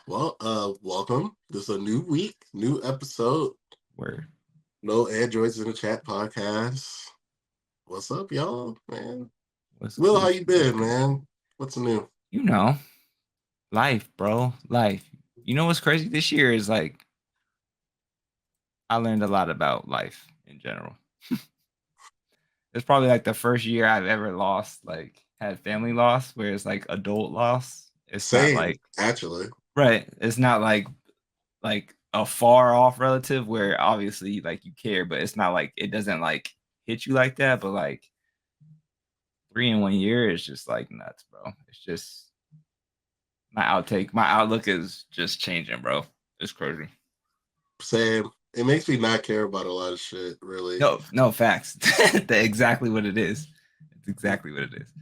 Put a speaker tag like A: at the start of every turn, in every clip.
A: Welcome. This is a new week, new episode.
B: Word.
A: No androids in the chat podcast. What's up, y'all, man?
B: What's
A: Will, how
B: good?
A: you been, man? What's new?
B: You know, life, bro. Life. You know what's crazy? This year is like I learned a lot about life in general. It's probably like the first year I've ever lost, like had family loss, where it's like adult loss. It's not
A: Same,
B: like
A: actually.
B: right. It's not like a far off relative where obviously like you care, but it's not like it doesn't like hit you like that. But like 3 in 1 year is just like nuts, bro. It's just my outlook is just changing, bro. It's crazy.
A: Same. It makes me not care about a lot of shit, really.
B: No facts. That's exactly what it is. It's exactly what it is.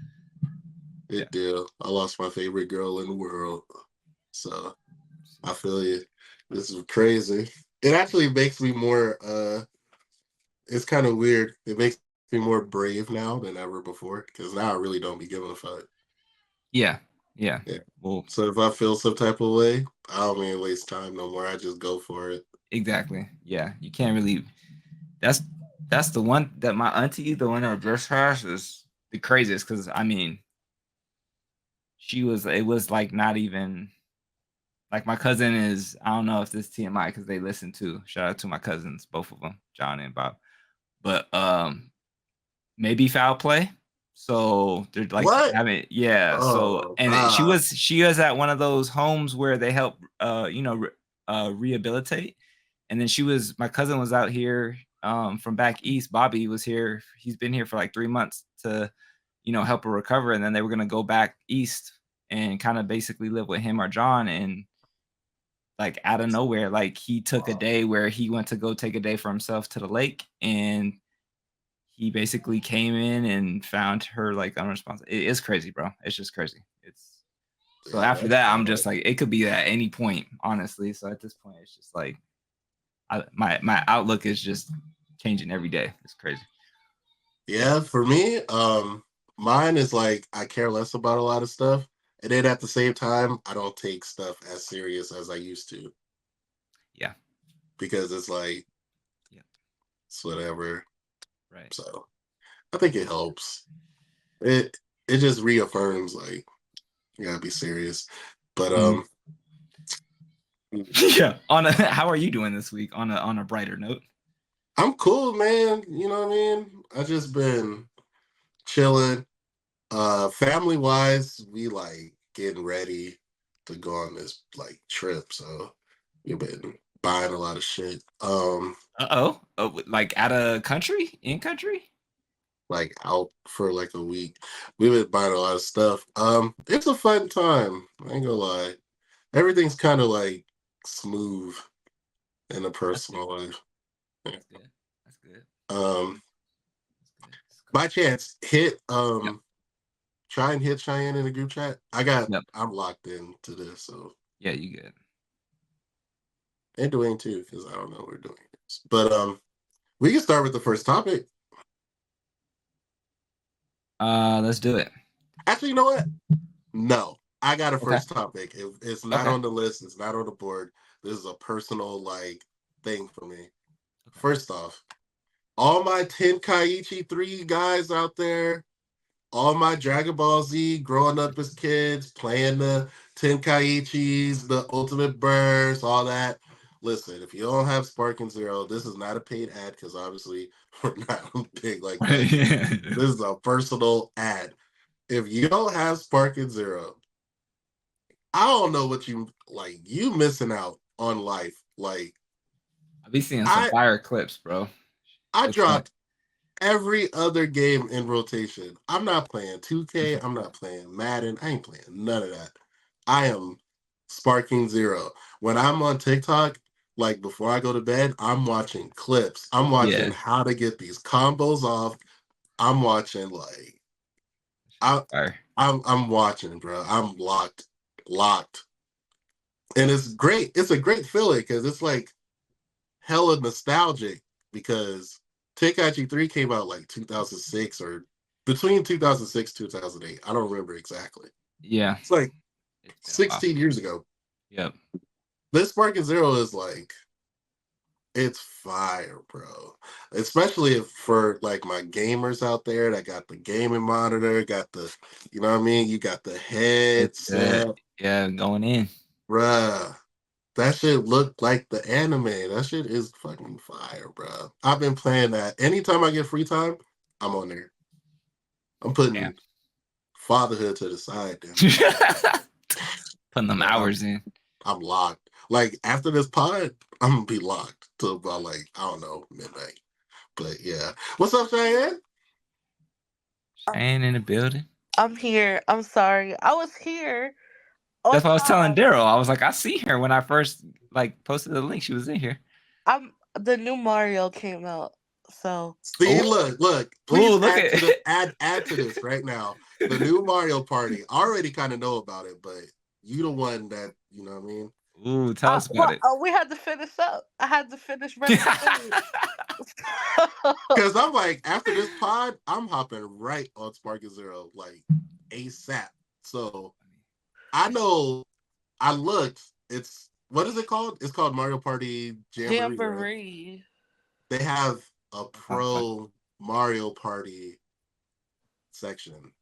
B: Yeah.
A: It do. I lost my favorite girl in the world. So I feel you. This is crazy. It actually makes me more it's kind of weird. It makes me more brave now than ever before because now I really don't be giving a fuck.
B: Yeah. Yeah.
A: Yeah.
B: Well,
A: So if I feel some type of way, I don't even waste time no more. I just go for it.
B: exactly. Yeah. You can't really that's that's the one that my auntie, the one that just has, is the craziest because I mean, it was like not even like my cousin is, I don't know if this TMI because they listen to, shout out to my cousins, both of them, John and Bob. But maybe foul play. So they're like
A: What?
B: having yeah. So
A: Oh,
B: and she was at one of those homes where they help rehabilitate. And then my cousin was out here from back east. Bobby was here. He's been here for like 3 months to help her recover. And then they were gonna go back east and kind of basically live with him or John. And like out of nowhere, like he took a day where he went to go take a day for himself to the lake and he basically came in and found her like unresponsive. It's crazy, bro. It's just crazy. It's so
A: yeah,
B: after
A: that's
B: that, I'm
A: wild.
B: just like it could be at any point, honestly. So at this point, it's just like my outlook is just changing every day. It's crazy.
A: Yeah, for me, mine is like I care less about a lot of stuff. And then at the same time, I don't take stuff as serious as I used to
B: Yeah.
A: because it's like
B: Yeah.
A: it's whatever.
B: Right.
A: So I think it helps. It just reaffirms like you gotta be serious. But
B: Mhm. Yeah. On a how are you doing this week? On a brighter note.
A: I'm cool, man. You know what I mean? I just been chilling. Family wise, we like getting ready to go on this like trip. So we've been buying a lot of shit.
B: Oh, like out of country, in country.
A: Like out for like a week. We've been buying a lot of stuff. It's a fun time. I ain't gonna lie. Everything's kind of like smooth in the
B: That's good.
A: personal life.
B: That's good. That's good.
A: Um,
B: That's good. It's
A: by
B: cool.
A: chance, hit
B: Yep.
A: try and hit Cheyenne in the group chat. I'm
B: Yep.
A: locked into this, so
B: Yeah, you good.
A: and Dwayne too, because I don't know what we're doing this. But we can start with the first topic.
B: Let's do it.
A: Actually, you know what? No, I got a
B: Okay.
A: first topic. It's not
B: Okay.
A: on the list. It's not on the board. This is a personal like thing for me.
B: Okay.
A: First off, all my Tenkaichi 3 guys out there, all my Dragon Ball Z growing up as kids, playing the Tenkaichis, the Ultimate Burst, all that. Listen, if you don't have Sparking Zero, this is not a paid ad because obviously we're not big like that. This is a personal ad. If you don't have Sparking Zero, I don't know what you like. You missing out on life. Like
B: I be seeing some
A: I,
B: fire clips, bro.
A: I
B: It's fun.
A: dropped every other game in rotation. I'm not playing 2K. I'm not playing Madden. I ain't playing none of that. I am sparking zero. When I'm on TikTok, like before I go to bed, I'm watching clips. I'm watching
B: Yeah.
A: how to get these combos off. I'm watching like I
B: Fire.
A: I'm watching, bro. I'm locked. And it's great. It's a great feeling because it's like hella nostalgic because Tenkaichi 3 came out like 2006 or between 2006 2008. I don't remember exactly.
B: Yeah.
A: It's like
B: It's been a while.
A: 16 years ago.
B: Yep.
A: This Sparking Zero is like, it's fire, bro. Especially if for like my gamers out there that got the gaming monitor, got the, you know what I mean? You got the headset,
B: Yeah, going in.
A: bruh. That shit look like the anime. That shit is fucking fire, bro. I've been playing that. Anytime I get free time, I'm on there. I'm
B: Yeah.
A: putting fatherhood to the side, damn it.
B: Putting them
A: But
B: hours in.
A: I'm locked. Like after this pod, I'm gonna be locked till about like, I don't know, midnight. But yeah. What's up, Cheyenne?
B: Shane in the building.
C: I'm here. I'm sorry. I was here on
B: That's what I was telling
C: time.
B: Daryl. I was like, I see her when I first like posted the link. She was in here.
C: The new Mario came out, so
A: See,
B: Oh,
A: look.
B: oh,
A: Please
B: look
A: add
B: at
A: to the add to this right now. The new Mario Party. I already kind of know about it, but you the one that you know what I mean.
B: Ooh, tell us about
C: well,
B: it.
C: we had to finish up. I had to finish Red Dead.
A: Because I'm like, after this pod, I'm hopping right on Sparking Zero like ASAP. So I know I looked. It's what is it called? It's called Mario Party Jamboree, right?
C: Jamboree.
A: They have a pro Mario Party section,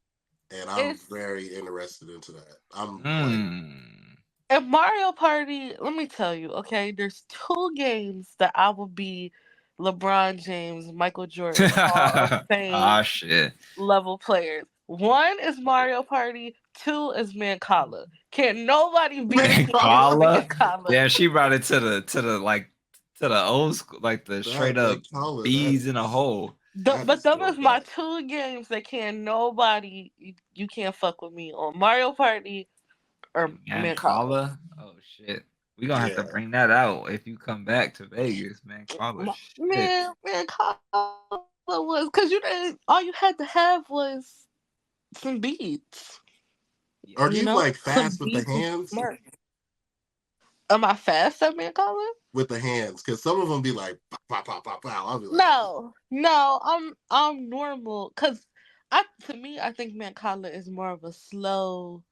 A: and I'm
C: It's
A: very interested into that. I'm like,
B: Mm.
C: in Mario Party. Let me tell you, okay. There's two games that I will be LeBron James, Michael Jordan, Hall of
B: Ah,
C: Fame
B: shit.
C: level players. One is Mario Party. Two is Mancala. Can't nobody beat
A: man,
C: me in
B: Kala.
C: Mancala.
B: Yeah, she brought it to the old school, like the straight
A: that
B: up
A: big color,
B: bees in a hole.
C: But
A: that's
C: them is
A: still
C: my
A: that.
C: two games that can't nobody. You can't fuck with me on Mario Party or
B: Man,
C: Mancala.
B: Kala. Oh shit. We gonna have to
A: Yeah.
B: bring that out if you come back to Vegas, man. Kala shit.
C: Mancala was because you didn't. All you had to have was some beats.
B: Yeah.
A: Are
C: You
A: you
C: know,
A: like
C: some
A: fast with the
C: beats and
A: hands?
C: smart. Am I fast at Mancala?
A: With the hands, because some of them be like, pow, pow, pow, pow. I'll be like,
C: No, I'm normal. Cause to me, I think Mancala is more of a slow.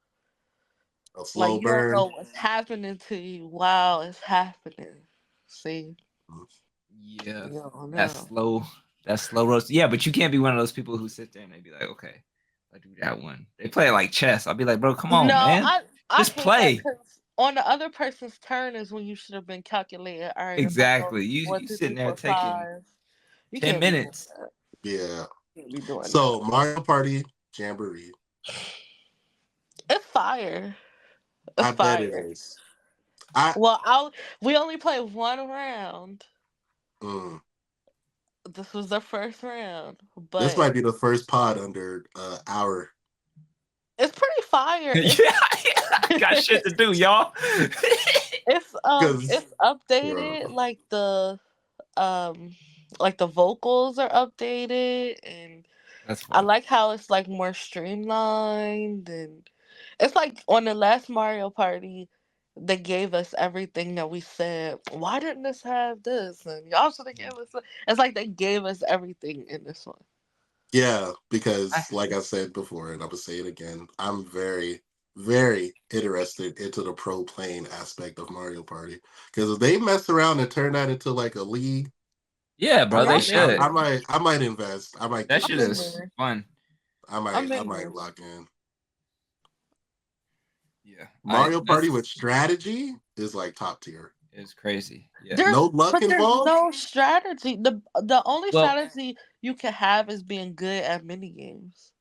A: a
C: Like
A: slow
C: you don't
A: burn.
C: know what's happening to you while it's happening. See,
B: Yeah.
C: you don't
B: That
C: know.
B: slow that slow roast. Yeah, but you can't be one of those people who sit there and they be like, okay, I do that one. They play it like chess. I'll be like, bro, come on,
C: No,
B: man.
C: I
B: Just
C: hate that
B: play.
C: because on the other person's turn is when you should have been calculating. All right, if I go
B: Exactly.
C: one,
B: You
C: two,
B: sitting
C: three,
B: there
C: four,
B: taking
C: five, you
B: 10
C: can't be doing
B: minutes.
C: that.
A: Yeah.
C: You can't be doing that.
A: So Mario Party Jamboree.
C: It's fire. It's
A: I bet it
C: fire.
A: is. I
C: Well, we only play one round.
A: mm,
C: This was the first round,
A: this
C: but
A: might be the first pod under our
C: it's pretty fire.
B: Yeah, I got shit to do, y'all.
A: because
C: It's updated um like the vocals are updated, and
B: That's
C: I
B: fun.
C: like how it's like more streamlined, and it's like on the last Mario Party they gave us everything that we said. Why didn't this have this? And y'all should have gave us. It's like they gave us everything in this one.
A: yeah,
B: I,
A: because like I said before, and I'm gonna say it again, I'm very, very interested into the pro playing aspect of Mario Party. Because if they mess around and turn that into like a league,
B: yeah,
A: I
B: bro,
C: Yeah,
B: they
A: might,
C: I'm in
B: should.
C: there.
A: I might invest. I might
B: That
A: get
C: I'm
B: shit
C: in
A: into it.
B: is
C: there.
B: fun.
C: I'm
A: I
C: in
A: might
C: there.
A: lock in.
B: Yeah, I
A: Mario Party with
B: that's
A: strategy is like top tier.
B: is crazy. Yeah.
A: No luck
C: There's
A: involved.
C: no strategy. The only
B: Well,
C: strategy you can have is being good at mini games.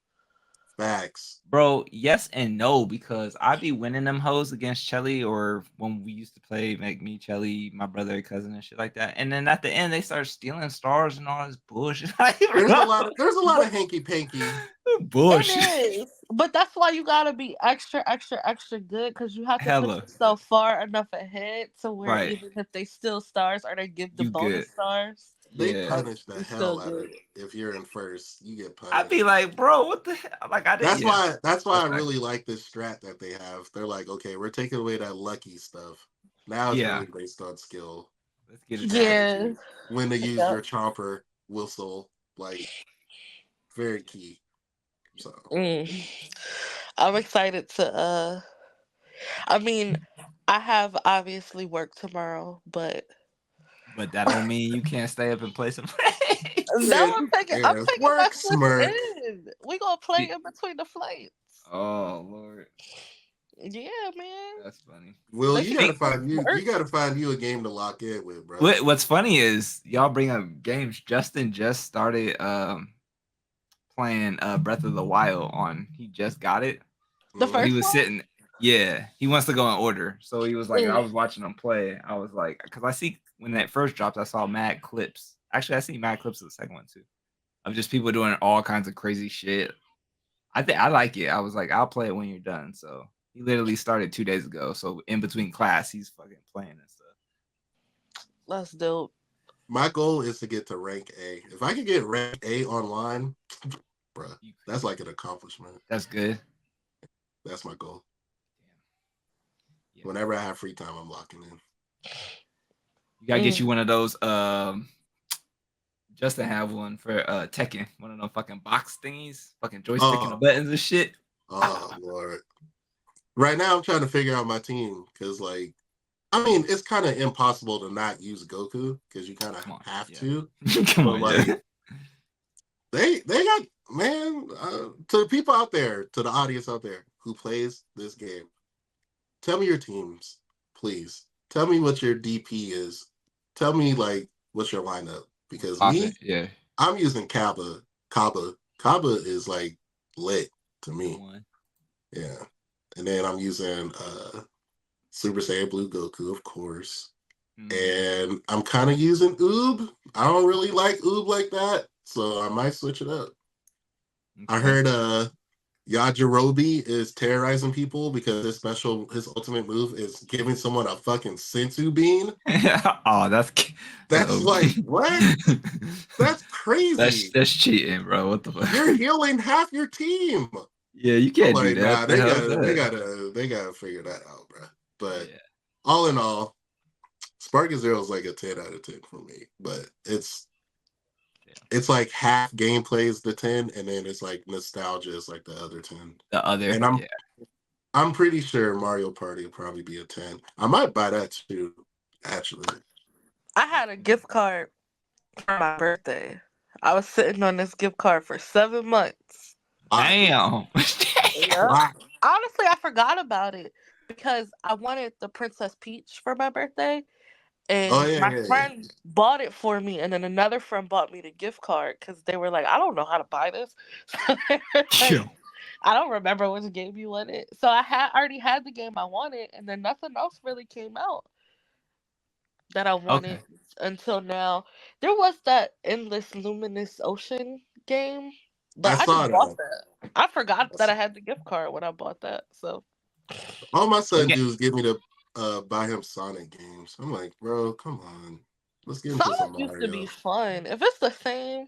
A: Facts.
B: bro, yes and no, because I be winning them hoes against Chelly or when we used to play like me, Chelly, my brother, cousin, and shit like that. And then at the end they start stealing stars and all this bullshit. Like, bro,
A: There's a lot
C: But
A: of hanky panky.
B: bullshit.
C: it is. But that's why you gotta be extra, extra, extra good because you have to put
B: Hella.
C: yourself far enough ahead to where
B: Right.
C: even if they steal stars or they give the
B: You good.
C: bonus stars,
A: They
B: Yeah.
C: like
A: punish the
C: you still
A: hell out of
C: good.
A: it. If you're in first, you get
B: I'd be
A: punished.
B: like, bro, what the hell? Like I did yeah.
A: That's why
B: That's
A: I
B: facts.
A: really like this strat that they have. They're like, okay, we're taking away that lucky stuff. Now it's
B: Yeah.
A: really based on skill,
B: Let's get it down.
C: Yeah.
A: strategy, when to use
C: Yep.
A: your chomper whistle, like very key.
B: Yeah.
A: So
C: Mm. I'm excited to I mean, I have obviously work tomorrow, but
B: But that don't mean you can't stay up and play some plays.
C: no,
A: Man,
C: I'm
A: who
C: taking
A: cares?
C: my
A: Work,
C: Switch
A: smirk.
C: in. We gonna play in between the flights.
B: Oh Lord,
C: Yeah, man.
B: that's funny.
A: Will,
C: They
A: you
C: should
A: gotta
B: Speak.
C: give us
A: find
C: work.
A: you a game to lock in with, bro.
B: What's funny is y'all bring up games. Justin just started playing Breath of the Wild on. He just got it.
C: The
B: So he
A: Mhm.
C: first
B: was
C: one?
B: sitting. Yeah, he wants to go in order. So he was like, I
C: Mm.
B: was watching him play. I was like, because I see when that first dropped, I saw mad clips. Actually, I see mad clips of the second one too, of just people doing all kinds of crazy shit. I think I like it. I was like, I'll play it when you're done. So he literally started 2 days ago. So in between class, he's fucking playing and stuff.
C: That's dope.
A: My goal is to get to rank A. If I could get rank A online, bruh, that's like an accomplishment.
B: That's good.
A: That's my goal.
B: Yeah.
A: Whenever I have free time, I'm locking in.
B: You gotta get you one of those. Justin have one for Tekken, one of them fucking box thingies, fucking joystick and the buttons and shit.
A: Oh Lord! Right now, I'm trying to figure out my team because, like, I mean, it's kind of impossible to not use Goku because you kind of have to.
B: Come
A: But
B: on,
A: like,
B: yeah.
A: they got, man, to the people out there, to the audience out there who plays this game, tell me your teams, please. Tell me what your DP is. Tell me like what's your lineup because me,
B: Yeah.
A: I'm using Kaba. Kaba is like lit to me. Yeah, and then I'm using Super Saiyan Blue Goku, of course. And I'm kind of using Oob. I don't really like Oob like that, so I might switch it up. Okay. I heard Yajirobe is terrorizing people because his ultimate move is giving someone a fucking sensu bean.
B: Oh, that's
A: like what? That's crazy.
B: That's cheating, bro. What the fuck?
A: You're healing half your team.
B: Yeah, you can't
A: like,
B: do that.
A: Nah, they gotta figure that out, bro. But all in all, Sparking Zero is like a 10 out of 10 for me. But it's like half gameplay is the 10, and then it's like nostalgia is like the other 10. And I'm pretty sure Mario Party will probably be a 10. I might buy that too, actually. I
C: had a gift card for my birthday. I was sitting on this gift card for 7 months.
B: Damn.
C: Yeah. Honestly, I forgot about it because I wanted the Princess Peach for my birthday. And my friend bought it for me, and then another friend bought me the gift card because they were like, I don't know how to buy this. So I don't remember which game you wanted. So I already had the game I wanted, and then nothing else really came out that I wanted until now. There was that Endless Luminous Ocean game, but I just bought that. I forgot that I had the gift card when I bought that. So
A: all my son do is give me to buy him Sonic games. I'm like, bro, come on. Let's get into some Mario.
C: Used to be fun. If it's the same.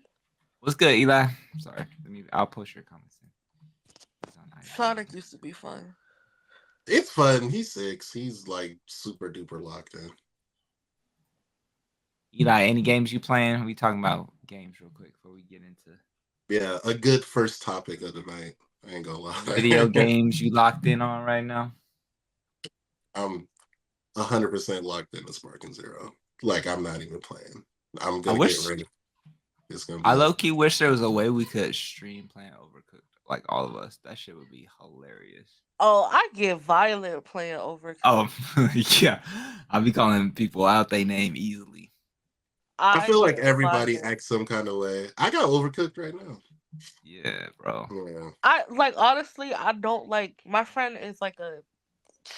B: What's good, Eli? Sorry. I'll post your comments in.
C: Sonic used to be fun.
A: It's fun. He's 6. He's like super duper locked in.
B: Eli, any games you playing? We talking about games real quick before we get into.
A: Yeah, a good first topic of the night. I ain't gonna lie.
B: Video games you locked in on right now?
A: I'm 100% locked into Sparking Zero. Like, I'm not even playing. I'm gonna get ready. It's gonna be
B: I low-key wish there was a way we could stream playing Overcooked. Like all of us. That shit would be hilarious.
C: Oh, I get violent playing Overcooked.
B: Oh, yeah. I'll be calling people out they name easily.
A: I feel like everybody acts some kind of way. I got Overcooked right now.
B: Yeah, bro.
C: Yeah. I like honestly, I don't like my friend is like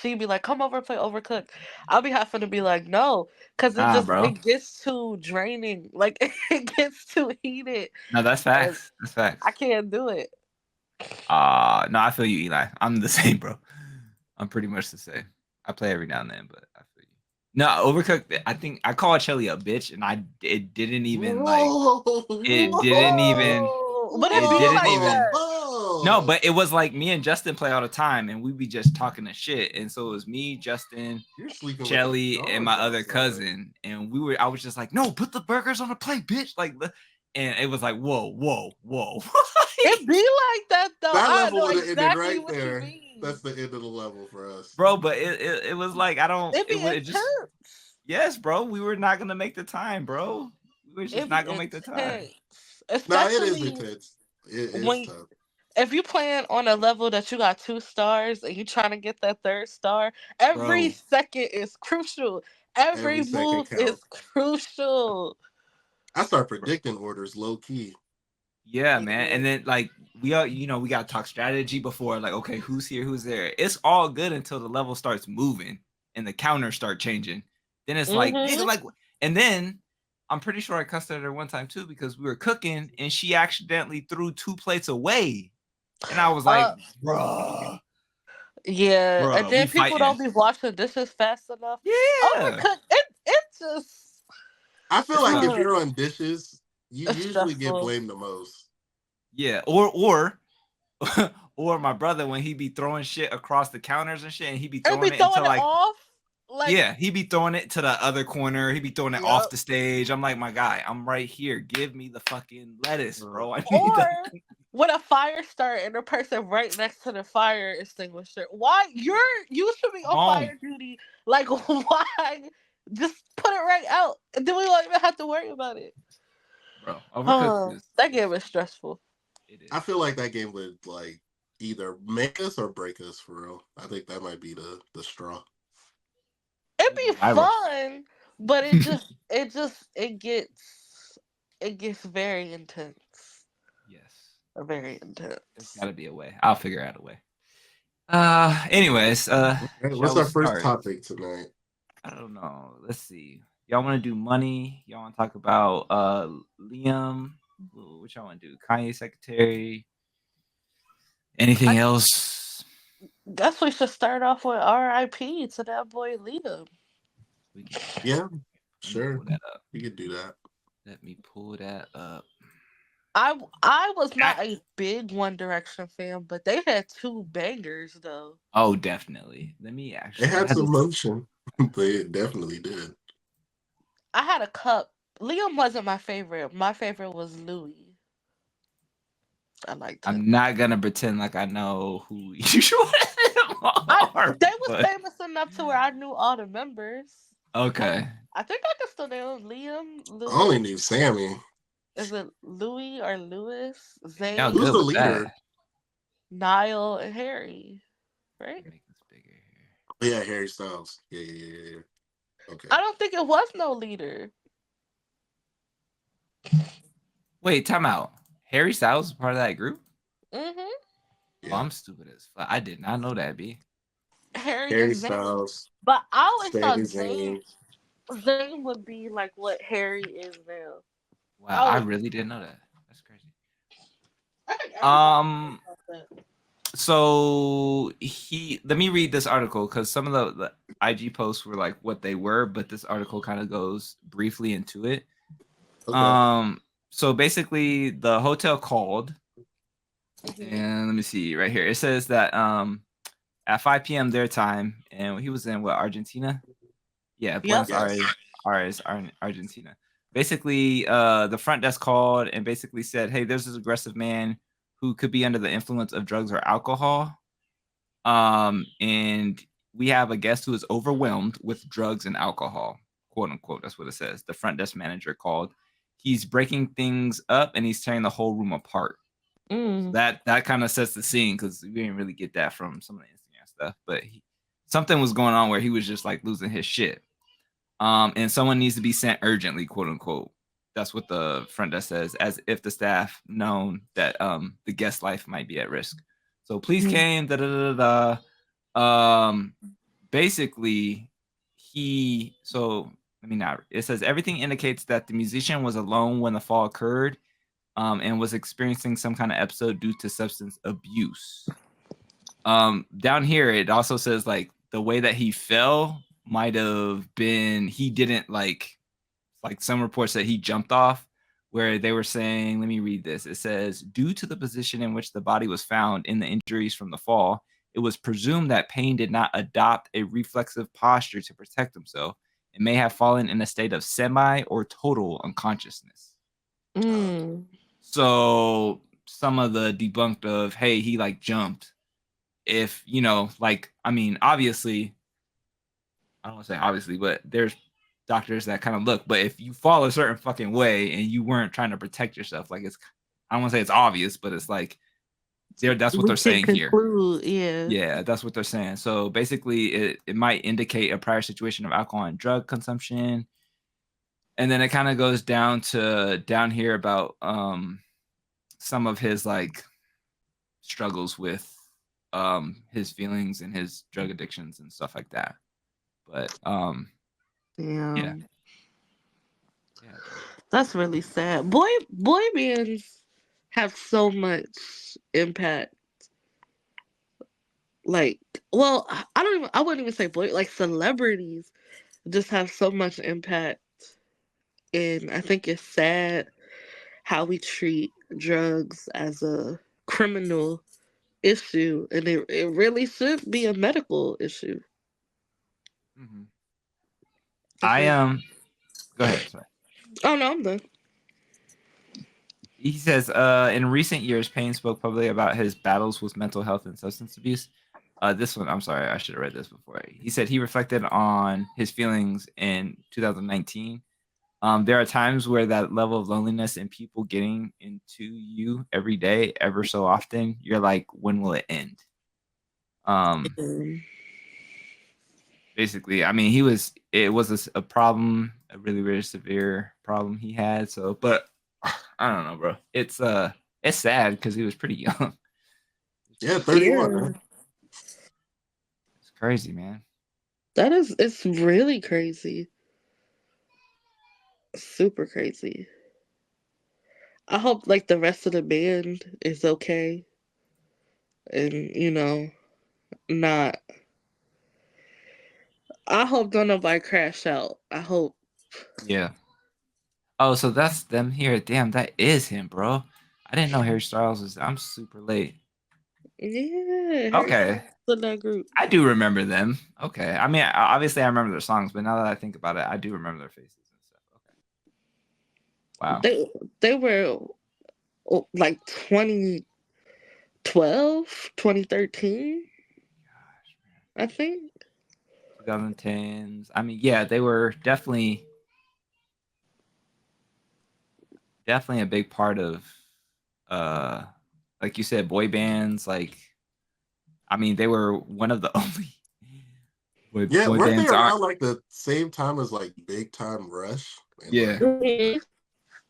C: she'd be like, come over and play Overcooked. I'll be having to be like, no, because it gets too draining. Like it gets too heated.
B: No, that's facts. That's facts.
C: I can't do it.
B: No, I feel you, Eli. I'm the same, bro. I'm pretty much the same. I play every now and then, but I feel you. No, Overcooked. I think I called Shelly a bitch, and it didn't even like. It didn't even.
C: But it didn't even.
B: No, but it was like me and Justin play all the time, and we'd be just talking to shit. And so it was me, Justin, Shelly, and my other cousin, and I was just like, "No, put the burgers on the plate, bitch!" Like, and it was like, "Whoa."
C: It be like that though.
A: That level would have ended right there. That's the end of the level for us.
B: Bro, but it was like I don't
C: It be
B: it just
C: intense.
B: yes, bro. We were not gonna make the time, bro. We were just
C: It be
B: not gonna make the time.
C: intense.
A: No, it is
C: Especially
A: intense. It is
C: when
A: tough.
C: if you playing on a level that you got 2 stars and you trying to get that third star, every
B: Bro.
C: second is crucial.
A: Every
C: Every
A: second
C: move is
A: count.
C: crucial.
A: I start predicting orders low key.
B: Yeah, man.
C: Yeah.
B: And then like we are, we gotta talk strategy before, like, okay, who's here, who's there. It's all good until the level starts moving and the counters start changing. Then it's like, nigga,
C: Mhm.
B: like, and then I'm pretty sure I cussed at her one time too because we were cooking and she accidentally threw 2 plates away. And I was like,
C: Uh,
B: bruh,
C: yeah, and
B: we
C: then people
B: fighting.
C: don't be washing dishes fast enough.
B: Yeah.
C: Overcook. It just
A: I feel
B: It's
A: like if
B: tough.
A: you're on dishes, you
C: it's
A: usually get
C: stressful.
A: blamed the most.
B: Yeah. Or or my brother when he be throwing shit across the counters and shit, and he be
C: And be
B: throwing it into
C: throwing it
B: like
C: off. Like,
B: yeah, he be throwing it to the other corner. He be throwing it off
C: yep.
B: the stage. I'm like, my guy, I'm right here. Give me the fucking lettuce, bro. I need
C: Or
B: the
C: when a fire start and the person right next to the fire extinguisher. Why you should be on
B: home,
C: fire duty. Like why? Just put it right out. And then we won't even have to worry about it.
B: bro. Overcooked
C: Oh,
B: is
C: that game is stressful.
B: it
A: I
B: is.
A: feel like that game would like either make us or break us for real. I think that might be the straw.
C: It'd be fun, but it gets very intense.
B: Yes,
C: Very
B: there's
C: intense.
B: got to be a way. I'll figure out a way. Anyways,
A: Right,
B: shall
A: what's
B: we
A: our first
B: start?
A: topic tonight?
B: I don't know. Let's see. Y'all want to do money? Y'all want to talk about Liam? What y'all want to do? Kanye secretary? Anything
C: I
B: else?
C: guess we should start off with R.I.P. to that boy Liam.
B: We can do that.
A: Yeah,
B: Let me
A: sure.
B: pull that up.
A: You could do that.
B: Let me pull that up.
C: I was not a big One Direction fan, but they had 2 bangers though.
B: Oh, definitely. Let me
A: It
B: actually. I
A: had
B: had
A: some
B: this.
A: motion, but it definitely did.
C: I had a cup. Liam wasn't my favorite. My favorite was Louis. I liked him.
B: I'm not gonna pretend like I know who you are,
C: They was
B: but
C: famous enough to where I knew all the members.
B: okay.
C: I think I can still name him. Liam,
A: I only
C: Louis.
A: knew Sammy.
C: Is it Louis or Louis?
B: Y'all
A: Who's
B: good
C: Zayn,
A: the
B: with that.
A: leader?
C: Niall, and Harry.
B: Let me
C: Right?
B: make this bigger here.
A: Oh, yeah, Harry Styles. Yeah. Okay.
C: I don't think it was no leader.
B: Wait, time out. Harry Styles is part of that group?
C: Mm-hmm.
B: Oh,
A: Yeah.
B: I'm stupid as fuck. I did not know that, B.
C: Harry
A: Harry
C: and Zayn.
A: Styles,
C: But I always thought
A: Sami
C: Zayn
A: Zayn.
C: Zayn would be like what Harry is now.
B: Wow,
C: I
B: I
C: always
B: really didn't know that. That's crazy.
C: I think everybody
B: Um,
C: thought that.
B: so let me read this article because some of the IG posts were like what they were, but this article kind of goes briefly into it.
A: Okay.
B: So basically the hotel called
C: Mhm.
B: and let me see right here. It says that at 5 p.m. their time, and he was in what, Argentina? Yeah,
C: Yep.
B: Buenos
A: Yes.
B: Aires, Argentina. Basically, the front desk called and basically said, "Hey, there's this aggressive man who could be under the influence of drugs or alcohol. And we have a guest who is overwhelmed with drugs and alcohol, quote unquote. That's what it says." The front desk manager called. He's breaking things up and he's tearing the whole room apart. So
C: Mm.
B: that kind of sets the scene because we didn't really get that from some of the Instagram stuff, but something was going on where he was just like losing his shit. And someone needs to be sent urgently, quote unquote. That's what the front desk says, as if the staff known that the guest life might be at risk. So police came. Da da da da. Basically, so let me not. It says everything indicates that the musician was alone when the fall occurred, and was experiencing some kind of episode due to substance abuse. Down here, it also says like the way that he fell might have been he didn't like some reports that he jumped off where they were saying, let me read this. It says, due to the position in which the body was found in the injuries from the fall, it was presumed that Payne did not adopt a reflexive posture to protect himself and may have fallen in a state of semi or total unconsciousness.
C: Mm.
B: So some of the debunked of, hey, he like jumped if, you know, like, I mean, obviously, I don't want to say obviously, but there's doctors that kind of look, but if you fall a certain fucking way and you weren't trying to protect yourself, like it's, I don't want to say it's obvious, but it's like, that's what
C: We
B: they're
C: can
B: saying here.
C: conclude, yeah.
B: Yeah, that's what they're saying. So basically, it might indicate a prior situation of alcohol and drug consumption. And then it kind of goes down here about some of his like struggles with his feelings and his drug addictions and stuff like that. But yeah.
C: Yeah. That's really sad. Boy bands have so much impact. Like, well, I wouldn't even say boy, like celebrities just have so much impact. And I think it's sad how we treat drugs as a criminal issue, and it really should be a medical issue.
B: Mm-hmm.
C: I
B: Go ahead. Sorry.
C: Oh no, I'm done.
B: He says, in recent years, Payne spoke publicly about his battles with mental health and substance abuse. This one, I'm sorry, I should have read this before. He said he reflected on his feelings in 2019. There are times where that level of loneliness and people getting into you every day, ever so often, you're like, when will it end?
C: Um,
B: Basically, I mean, it was a problem, a really, really severe problem he had. So, but I don't know, bro. It's sad because he was pretty young.
A: Yeah, 31.
C: yeah,
A: Man.
B: It's crazy, man.
C: it's really crazy. Super crazy. I hope like the rest of the band is okay and not. I hope don't nobody crash out. I hope.
B: Yeah. Oh, so that's them here. Damn, that is him, bro. I didn't know Harry Styles was. I'm super late.
C: Yeah,
B: Okay.
C: in that group.
B: I do remember them. Okay. I mean, obviously I remember their songs, but now that I think about it, I do remember their faces and stuff. Okay. Wow.
C: They were like 2012, 2013,
B: Gosh, man.
C: I think.
B: 2010s. I mean, yeah, they were definitely a big part of uh like you said, boy bands. Like, I mean, they were one of the only
A: Yeah,
B: boy
A: weren't they
B: bands are.
A: around like the same time as like Big Time Rush? And
B: Yeah.
A: like,
C: Mhm.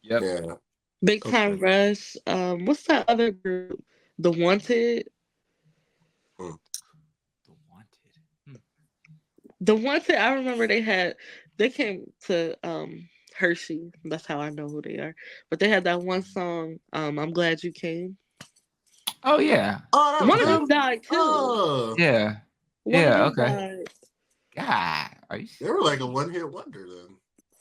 B: Yep.
A: yeah,
C: Big
A: okay.
C: Time Rush. What's that other group? The Wanted.
A: Hmm.
B: The Wanted. Hmm.
C: The Wanted. I remember they came to Hershey. That's how I know who they are. But they had that one song. I'm glad you came.
B: Oh yeah.
A: Oh, that was
C: One of
B: Okay.
C: them
A: them.
C: died too.
A: Oh,
B: Yeah.
C: One of
B: Yeah.
C: them
B: Okay.
C: died.
B: God, are you?
A: they were like a one-hit wonder then.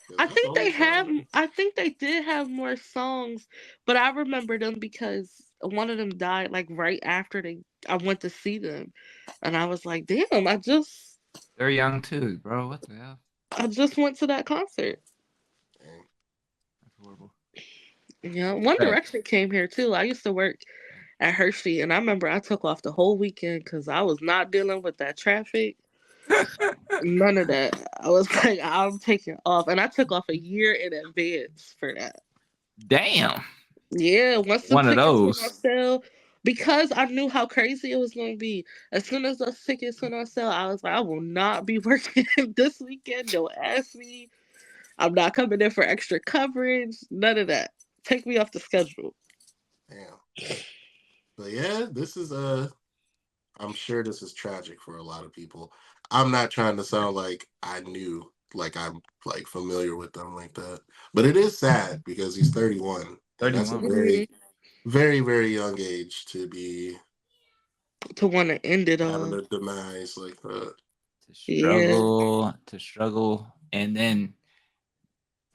A: 'Cause
C: I
A: that's the
C: think
A: only song.
C: I think they did have more songs, but I remember them because one of them died like right after I went to see them, and I was like, damn,
B: They're young too, bro. What the hell?
C: I just went to that concert.
A: Dang.
B: That's horrible.
C: Yeah, One
B: Respect.
C: Direction came here too. I used to work at Hershey, and I remember I took off the whole weekend because I was not dealing with that traffic. None of that. I was like, I'm taking off, and I took off a year in advance for that.
B: Damn.
C: Yeah, once the
B: One of
C: tickets went on
B: those.
C: sale, because I knew how crazy it was going to be. As soon as those tickets went on sale, I was like, I will not be working this weekend. Don't ask me. I'm not coming in for extra coverage. None of that. Take me off the schedule.
A: Damn. But yeah, this is I'm sure this is tragic for a lot of people. I'm not trying to sound like I knew, like I'm like familiar with them like that. But it is sad because he's 31, and that's a
B: 31, bro.
A: very,
C: Mhm.
A: very, very young age to be
C: To want to end it
A: having
C: all.
A: a demise like that.
C: Yeah.
B: To struggle, and then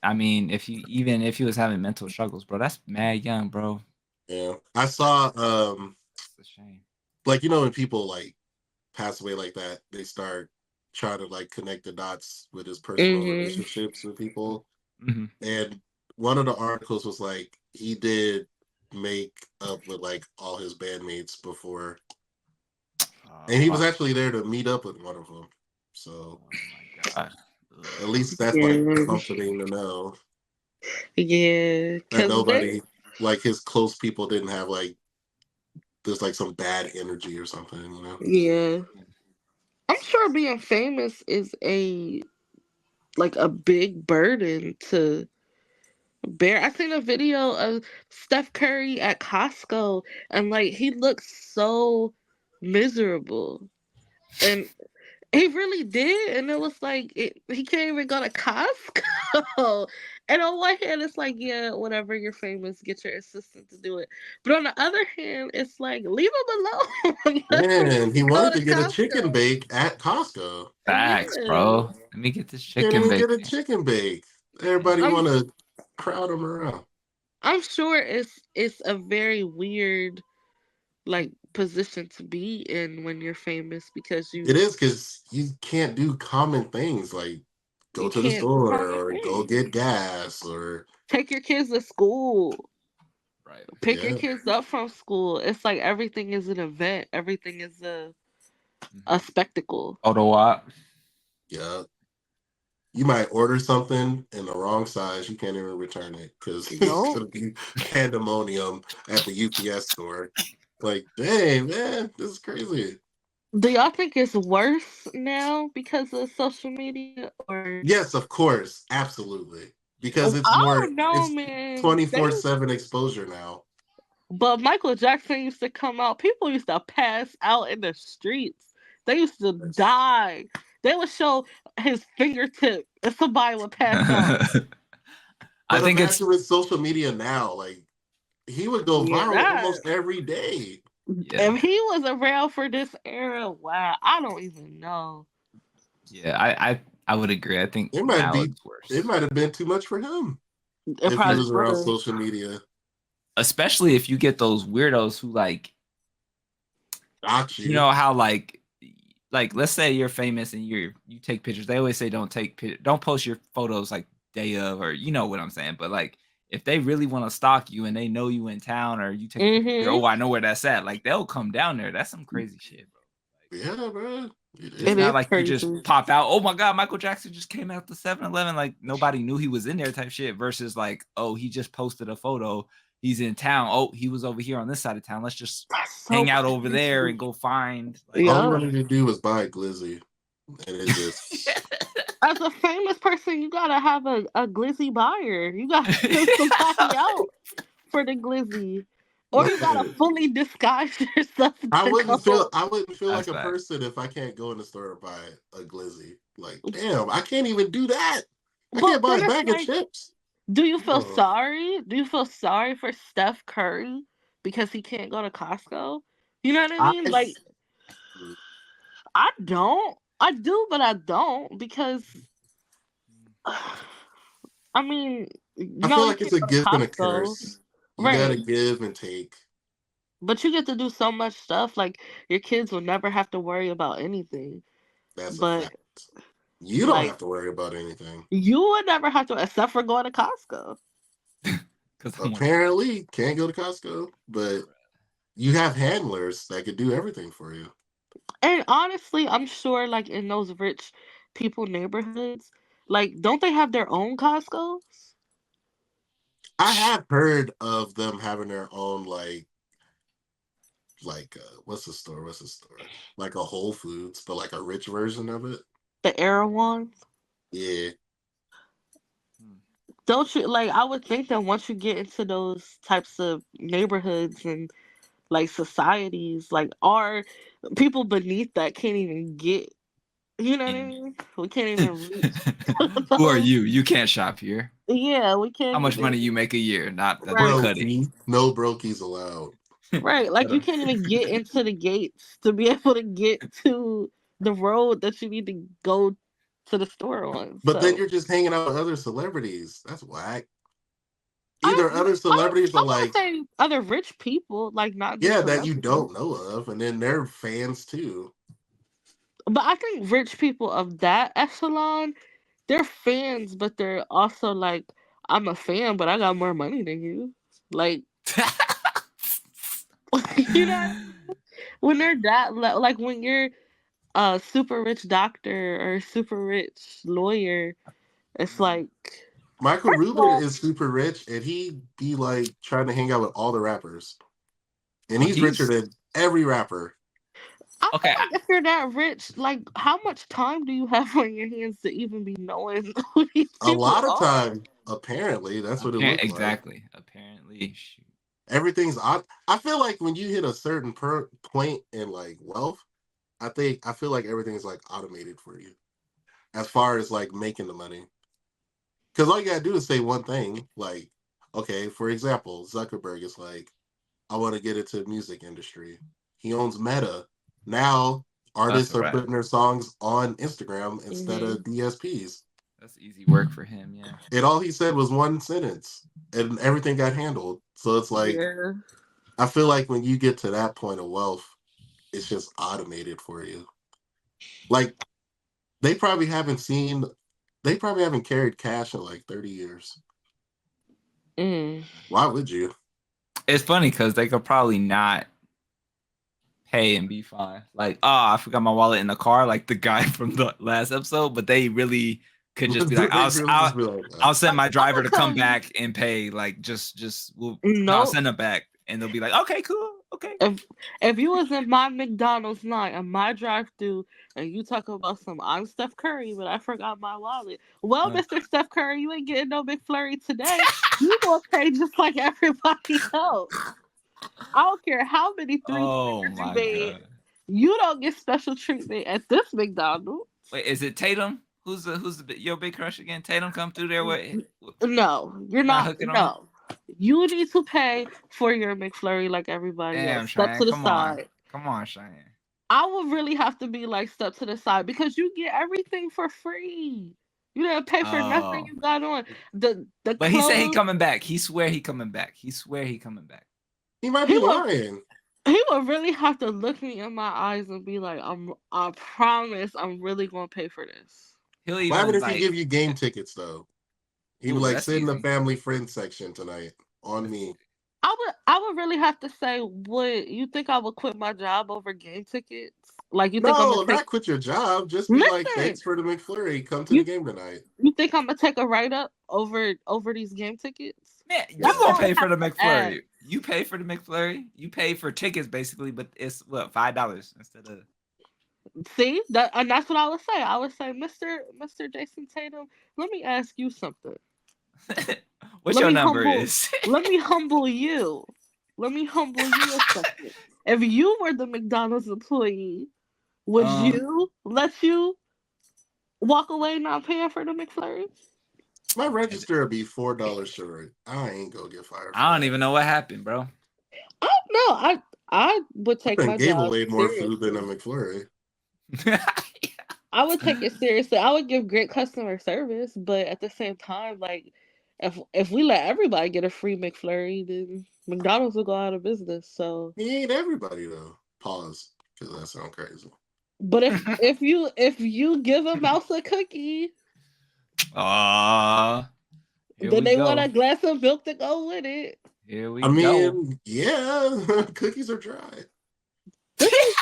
B: I mean, if he was having mental struggles, bro, that's mad young, bro.
A: Yeah. I saw
B: It's a shame.
A: like when people like pass away like that, they start trying to like connect the dots with his personal
C: Mhm.
A: relationships with people.
B: Hmm.
A: And one of the articles was like he did make up with like all his bandmates before And he was actually there to meet up with one of them. So,
B: oh my god.
A: at least that's like
C: Yeah,
A: comforting to know
C: yeah,
A: that
C: because they,
A: nobody, like his close people, didn't have like there's like some bad energy or something.
C: yeah. I'm sure being famous is a big burden to bear. I seen a video of Steph Curry at Costco, and like he looks so miserable, and he really did. And it was like he can't even go to Costco. And on one hand, it's like, yeah, whatever, you're famous, get your assistant to do it. But on the other hand, it's like, leave him alone. Let him
A: Man, he
C: go
A: wanted
C: to
A: to get a chicken
C: Costco.
A: bake at Costco.
B: Facts,
C: Yeah,
B: bro. Let me get this
A: Can't
B: chicken
A: even get a
B: bacon.
A: chicken bake. Everybody
C: I'm
A: want to crowd him around.
C: I'm sure it's a very weird like position to be in when you're famous because
A: It is because you can't do common things like go
C: you
A: to the
C: can't do
A: store
C: common
A: or go
C: things.
A: get gas or
C: Take your kids to school.
B: Right.
C: Pick your
A: yeah,
C: kids up from school. It's like everything is an event. Everything is a
B: Mhm.
C: spectacle.
B: Photo op.
A: yeah. You might order something in the wrong size. You can't even return it because it's
C: Nope.
A: gonna be pandemonium at the UPS store. Like, dang, man, this is crazy.
C: Do y'all think it's worse now because of social media or
A: Yes, of course, absolutely, because it's
C: I
A: more
C: don't know,
A: it's
C: man. They
A: 24/7 exposure now.
C: But Michael Jackson used to come out. People used to pass out in the streets. They used to
A: That's-
C: die. They would show his fingertip, and somebody would pass out.
B: I
A: But
B: think it's
A: imagine with social media now, like he would go
C: Yeah,
A: viral
C: that.
A: almost every day.
B: yeah.
C: If he was around for this era, wow, I don't even know.
B: Yeah, I would agree. I think
A: It might
B: now
A: be,
B: it's
A: it
B: worse.
A: might have been too much for him
C: It
A: if he
C: probably
A: was around
C: would
A: social media.
B: Especially if you get those weirdos who like
A: Got
B: you
A: you.
B: know how like let's say you're famous and you take pictures. They always say don't post your photos like day of or you know what I'm saying. But like if they really want to stalk you and they know you in town or you take a picture,
C: have.
B: oh I know where that's at. Like they'll come down there. That's some crazy shit, bro. Like
A: Yeah, bro. It
B: it's
C: It
A: is.
B: not
C: is
B: like you just
C: crazy.
B: pop out. Oh my god, Michael Jackson just came out the 7-Eleven. Like nobody knew he was in there type shit. Versus like oh he just posted a photo. He's in town. Oh he was over here on this side of town. Let's just
C: That's so
B: hang out over there
C: crazy.
B: and go find like
A: All he
C: Yeah.
A: wanted to do was buy a glizzy, and it just
C: As a famous person, you gotta have a glizzy buyer. You gotta send somebody out for the glizzy. Or you gotta
A: man.
C: fully disguise yourself to go.
A: I wouldn't feel
B: that's
A: like a
B: facts.
A: person if I can't go in the store and buy a glizzy. Like, damn, I can't even do that. I can't
C: But
A: buy
C: then
A: a
C: it's
A: bag of
C: like,
A: chips.
C: do you feel
A: Oh,
C: sorry? Do you feel sorry for Steph Curry because he can't go to Costco? You know what I
A: I
C: mean? Like, I don't. I do, but I don't because I mean,
A: I
C: no,
A: feel
C: you
A: like it's
C: can't
A: a
C: go to
A: gift and a
C: Costco,
A: curse. You
C: right?
A: gotta give and take.
C: But you get to do so much stuff. Like your kids will never have to worry about anything.
A: That's a
C: But
A: fact. You don't
C: like
A: have to worry about anything.
C: you would never have to, except for going to Costco.
B: Because I'm one of those.
A: Apparently, can't go to Costco, but you have handlers that could do everything for you.
C: And honestly, I'm sure like in those rich people neighborhoods, like don't they have their own Costco's?
A: I have heard of them having their own what's the store? What's the store? Like a Whole Foods, but like a rich version of it.
C: The Era ones?
A: Yeah.
B: Hmm.
C: Don't you like? I would think that once you get into those types of neighborhoods and like societies, like our people beneath that can't even get. You know what I
B: And
C: mean? We can't even reach
B: who are
C: those.
B: you? You can't shop here.
C: Yeah, we
B: How
C: can't
B: much
C: even.
B: money you make a year? Not a new
C: Right,
B: cutty.
A: Brokey. No brokies allowed.
C: right. Like you can't even get into the gates to be able to get to the road that you need to go to the store on.
A: But then
C: So
A: you're just hanging out with other celebrities. That's whack.
C: I,
A: Either other celebrities
C: I
A: are
C: want
A: like,
C: to say other rich people, like not just
A: yeah, that you
C: celebrities.
A: don't know of, and then they're fans too.
C: But I think rich people of that echelon, they're fans, but they're also like, I'm a fan, but I got more money than you. Like, you know what I mean? when they're that like when you're a super rich doctor or super rich lawyer, it's like
A: Michael
C: first of
A: Rubin
C: all,
A: is super rich, and he be like trying to hang out with all the rappers, and
B: Oh,
A: he's richer
B: he's
A: than every rapper.
C: I feel
B: okay.
C: like if you're that rich, like how much time do you have on your hands to even be knowing who these
A: A
C: people
A: lot of
C: are?
A: time, apparently, that's what it looked like.
B: Exactly. Apparently, shoot.
A: Everything's odd. I feel like when you hit a certain point in like wealth, I feel like everything's like automated for you as far as like making the money. Because all you gotta do is say one thing, like, okay, for example, Zuckerberg is like, I want to get into the music industry. He owns Meta. Now
B: That's
A: artists
B: a
A: are
B: wrap.
A: putting their songs on Instagram instead
C: Hmm.
A: of DSPs.
B: That's easy work for him. Yeah.
A: And all he said was one sentence, and everything got handled. So it's like,
C: Yeah.
A: I feel like when you get to that point of wealth, it's just automated for you. Like they probably haven't seen, they probably haven't carried cash in like 30 years.
C: Mm.
A: Why would you?
B: It's funny because they could probably not pay and be fine. Like, oh, I forgot my wallet in the car, like the guy from the last episode. But they really could just be like,
A: They really just be like,
B: I'll send
C: Like
B: my
C: I'm
B: driver
C: gonna
B: to
C: tell
B: come
C: you,
B: back and pay. Like, just we'll no, I'll
C: no.
B: send them back, and they'll be like, okay, cool, okay.
C: If you was in my McDonald's line and my drive-through and you talk about some I'm Steph Curry, but I forgot my wallet. Well,
B: Uh,
C: Mr. Steph Curry, you ain't getting no McFlurry today. You gonna pay just like everybody else. I don't care how many
B: oh
C: three-pointers you
B: my
C: made.
B: god.
C: You don't get special treatment at this McDonald's.
B: Wait, is it Tatum? Your big crush again? Tatum come through there? What?
C: No, you're
B: Not
C: not.
B: hooking on?
C: No, you need to pay for your McFlurry like everybody
B: Damn,
C: else. Step
B: Cheyenne,
C: to the side.
B: come on, Cheyenne.
C: I would really have to be like step to the side because you get everything for free. You didn't pay for nothing
B: Oh,
C: you got on. The
B: but he said he
C: clothes.
B: coming back. He swear he coming back. He swear he coming back.
A: he might
C: He
A: be
C: would
A: lying.
C: he would really have to look me in my eyes and be like, I promise I'm really gonna pay for this.
B: He'll
A: What happened
B: even
A: if he
B: like,
A: give you game tickets though? He would
B: ooh,
A: like
B: that's
A: sit in the
B: easy.
A: family friend section tonight on
B: That's
A: me.
C: I would really have to say, would you think I would quit my job over game tickets? Like you think I'm gonna
A: No,
C: take
A: not quit your job. Just be like,
C: listen,
A: thanks for the McFlurry. Come to the
C: you
A: game tonight.
C: you think I'm gonna take a write up over these game tickets?
B: man. You
C: That's what
B: gonna
C: I would
B: pay for
C: have
B: the
C: to ask.
B: McFlurry? You pay for the McFlurry. You pay for tickets basically, but it's what $5 instead of.
C: See that, and that's what I would say. I would say, Mister Jason Tatum, let me ask you something.
B: What
C: Let
B: your
C: me
B: number
C: humble.
B: is?
C: Let me humble you. Let me humble you a second. If you were the McDonald's employee, would
B: um,
C: you let you walk away not paying for the McFlurry?
A: My register will be $4 short. I ain't gonna get fired for
B: I don't
A: that.
B: even know what happened, bro.
C: I don't know. I would
A: I
C: take
A: done
C: my
A: gave
C: job
A: away more food than a
C: seriously.
A: McFlurry.
C: I would take it seriously. I would give great customer service, but at the same time, like if we let everybody get a free McFlurry, then McDonald's will go out of business. So,
A: He ain't everybody though. Pause, because that sounds crazy.
C: but if you give a mouse a cookie,
B: Aw, here
C: then
B: we
C: they want
B: go.
C: a glass of milk to go with it.
B: Here we
A: I
B: go.
A: mean, yeah, cookies are dry.
C: This is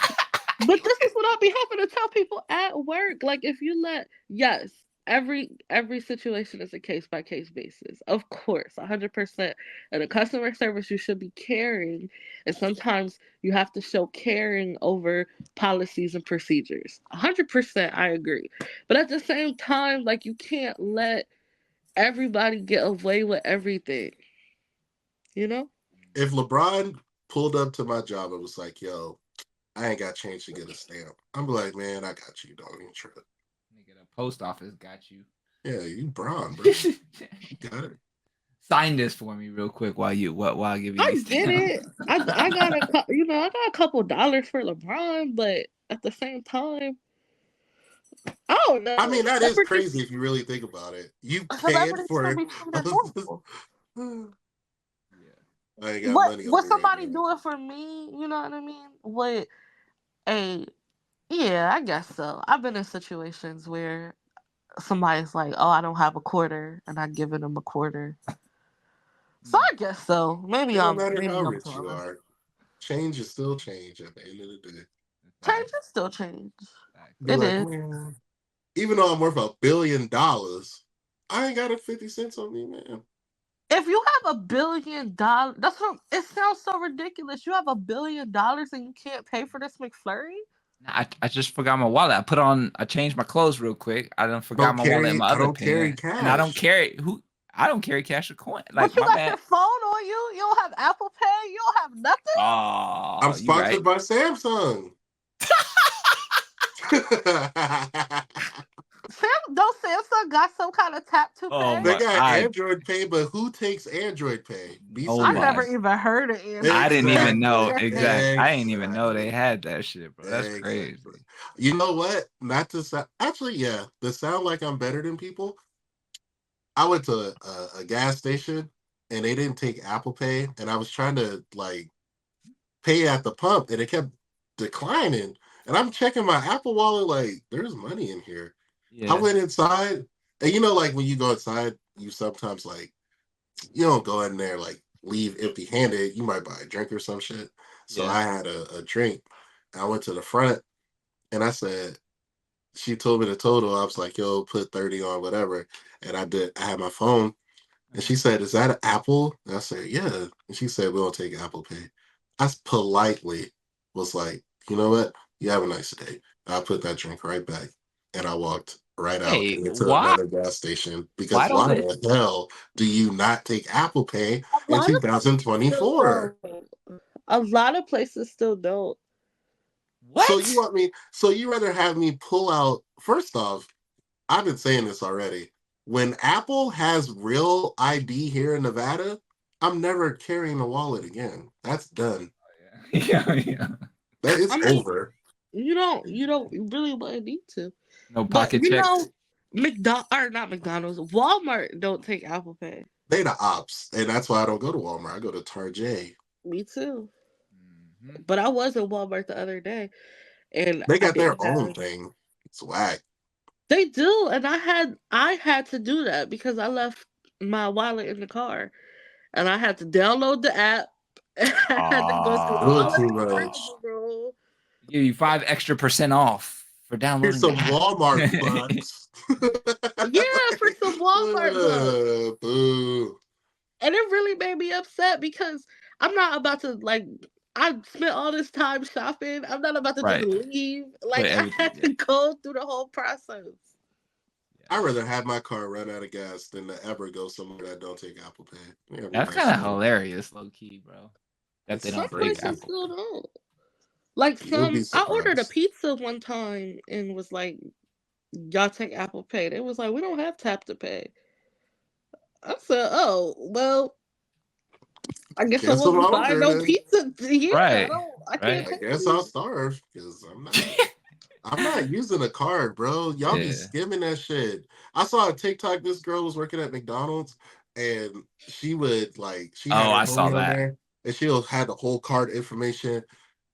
C: But this is what I be having to tell people at work. Like if you let yes, every situation is a case by case basis. Of course, 100%. And the customer service you should be caring, and sometimes you have to show caring over policies and procedures. 100%, I agree. But at the same time, like you can't let everybody get away with everything. You know?
A: If LeBron pulled up to my job and was like, yo, I ain't got change to get a stamp, I'm like, man, I got you. Don't even trip.
B: Nigga, the post office got you.
A: Yeah, you Bron, bro. You got it.
B: Sign this for me real quick while I give you
C: I
B: these
C: get
B: stamps.
C: it. I got I got a couple dollars for LeBron, but at the same time, I don't
A: I
C: know.
A: mean, that is crazy if you really think about it. You paying
C: Celebrities
A: for
C: should
A: it.
C: be treated normal.
B: Yeah.
A: I ain't got
C: What
A: money
C: what
A: over here right
C: somebody
A: now.
C: doing for me? You know what I mean? What a yeah, I guess so. I've been in situations where somebody's like, "Oh, I don't have a quarter," and I given them a quarter. So I guess so.
A: It don't matter
C: Maybe
A: how
C: I'm
A: rich you
C: common.
A: are. change is still change at the end of the day.
C: Change is still change.
A: Be
C: It
A: like,
C: is.
A: man, even though I'm worth $1 billion, I ain't got a 50 cents on me, man.
C: If you have $1 billion, that's what it sounds so ridiculous. You have $1 billion and you can't pay for this McFlurry?
B: I just forgot my wallet. I changed my clothes real quick. I done forgot my wallet in my
A: I
B: other
A: don't carry
B: pen. And I don't
A: cash.
B: carry I don't carry cash or coin. Like
C: But you
B: my
C: got your
B: bad.
C: phone on you. You don't have Apple Pay. You don't have nothing.
A: I'm
B: Oh, you right.
A: sponsored by Samsung.
C: Don't Samsung got some kind of tap to
B: Oh
C: pay?
A: They
B: my
A: got
B: I
A: Android Pay, but who takes Android Pay? Be
B: oh
C: I
B: my
C: never
A: serious.
C: even heard of Android.
B: I didn't even know
A: Exactly.
B: I didn't even know they had that shit, bro. That's crazy.
A: Exactly. You know what? Not to sound, actually, yeah, to sound like I'm better than people, I went to a gas station and they didn't take Apple Pay, and I was trying to like pay at the pump, and it kept declining. And I'm checking my Apple Wallet, like there's money in here. I
B: Yeah.
A: went inside, and you know, like when you go inside, you sometimes like you don't go in there like leave empty-handed. You might buy a drink or some shit. So
B: Yeah.
A: I had a drink. I went to the front, and I said, she told me the total. I was like, yo, put 30 on whatever. And I did. I had my phone. And she said, is that an Apple? And I said, yeah. And she said, we don't take Apple Pay. I politely was like, you know what? You have a nice day. I put that drink right back. And I walked right out
B: Hey,
A: and into
B: why
A: another gas station
B: why
A: because
B: don't
A: why
B: they
A: the hell do you not take Apple Pay
C: A
A: in
C: lot of places still
A: 2024?
C: don't. A lot of places still don't.
A: So you
B: what?
A: want me, so you rather have me pull out, first off, I've been saying this already. When Apple has real ID here in Nevada, I'm never carrying a wallet again. That's done.
B: Yeah, yeah.
A: That is
C: I mean,
A: over.
C: you don't really want need to.
B: No
C: But
B: pocket checks.
C: Not McDonald's, Walmart don't take Apple Pay.
A: They the ops, and that's why I don't go to Walmart. I go to Target.
C: Me too.
B: Mhm.
C: But I was in Walmart the other day, and
A: They
C: I
A: got their
C: didn't
A: own
C: have.
A: thing. It's whack.
C: They do, and I had to do that because I left my wallet in the car, and I had to download the app. And I had to go through
A: Doing
C: all of
A: too
C: the
A: much.
C: rigmarole.
B: Give you 5 extra% off for
A: Here's
B: downloading the
A: some
B: app.
A: Walmart bucks.
C: Yeah, for some Walmart bucks.
A: Boo.
C: And it really made me upset because I'm not about to like I spent all this time shopping. I'm not about to just
B: Right.
C: leave.
B: Put
C: Like I
B: everything.
C: had
B: Yeah.
C: to go through the whole process.
A: I'd rather have my car run out of gas than to ever go somewhere that don't take Apple Pay.
B: That's kind of hilarious, low key, bro. That they
A: It's
C: Some
B: don't take
A: crazy.
C: places
B: Apple
C: still
B: Pay.
C: don't. Like
A: You'll be
C: I ordered a
A: surprised.
C: pizza one time and was like, y'all take Apple Pay. They was like, we don't have tap to pay. I said, oh, well, I guess I
A: Guess I'm
C: won't be buying
A: hungry
C: no
A: then.
C: pizza here.
B: Right.
C: I can't
B: Right.
A: I
C: pay for
A: guess I'll
C: these.
A: starve because I'm not using a card, bro. Y'all be
B: Yeah.
A: skimming that shit. I saw a TikTok. This girl was working at McDonald's, and she would like she had
B: Oh,
A: her
B: I saw
A: homie on
B: that.
A: there, and she'll had the whole card information.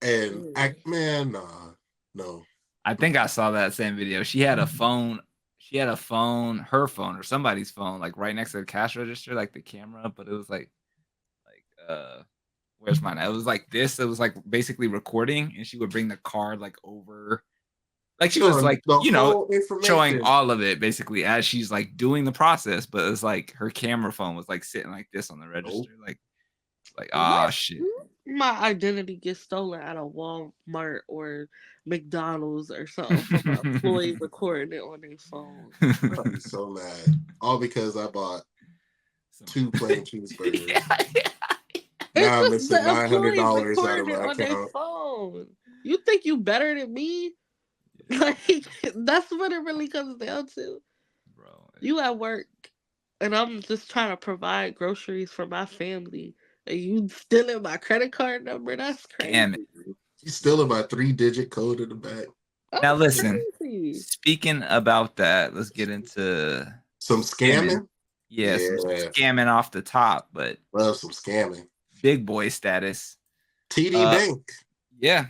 A: And
C: Mm.
A: act, man, nah, no.
B: I think I saw that same video. She had a phone. She had a phone, her phone or somebody's phone, like right next to the cash register, like the camera. But it was where's mine? It was like this. It was like basically recording, and she would bring the card like over, like she was
A: Showing
B: like
A: the whole
B: showing
A: information.
B: all of it basically as she's like doing the process. But it's like her camera phone was like sitting like this on the register, like ah shit.
C: My identity gets stolen out of Walmart or McDonald's or something from an employee recording it on their phone.
A: I'd be so mad. All because I bought 2 plain cheeseburgers.
B: Yeah, yeah.
C: It's
A: Now I'm
C: just
A: missing
C: the employees
A: $900 out of
C: recording it
A: my
C: on their
A: account.
C: phone. You think you better than me? Like that's what it really comes down to.
B: Bro.
C: You at work, and I'm just trying to provide groceries for my family, and you stealing my credit card number? That's
B: Damn it.
C: crazy.
A: He's still in my 3-digit code in the back.
B: Now
C: That's
B: listen,
C: crazy.
B: speaking about that, let's get into
A: Some
B: skimming.
A: scamming?
B: Yeah, some
A: Yeah.
B: scamming off the top, but
A: Love some scamming.
B: big boy status.
A: TD
B: Uh,
A: Bank.
B: yeah.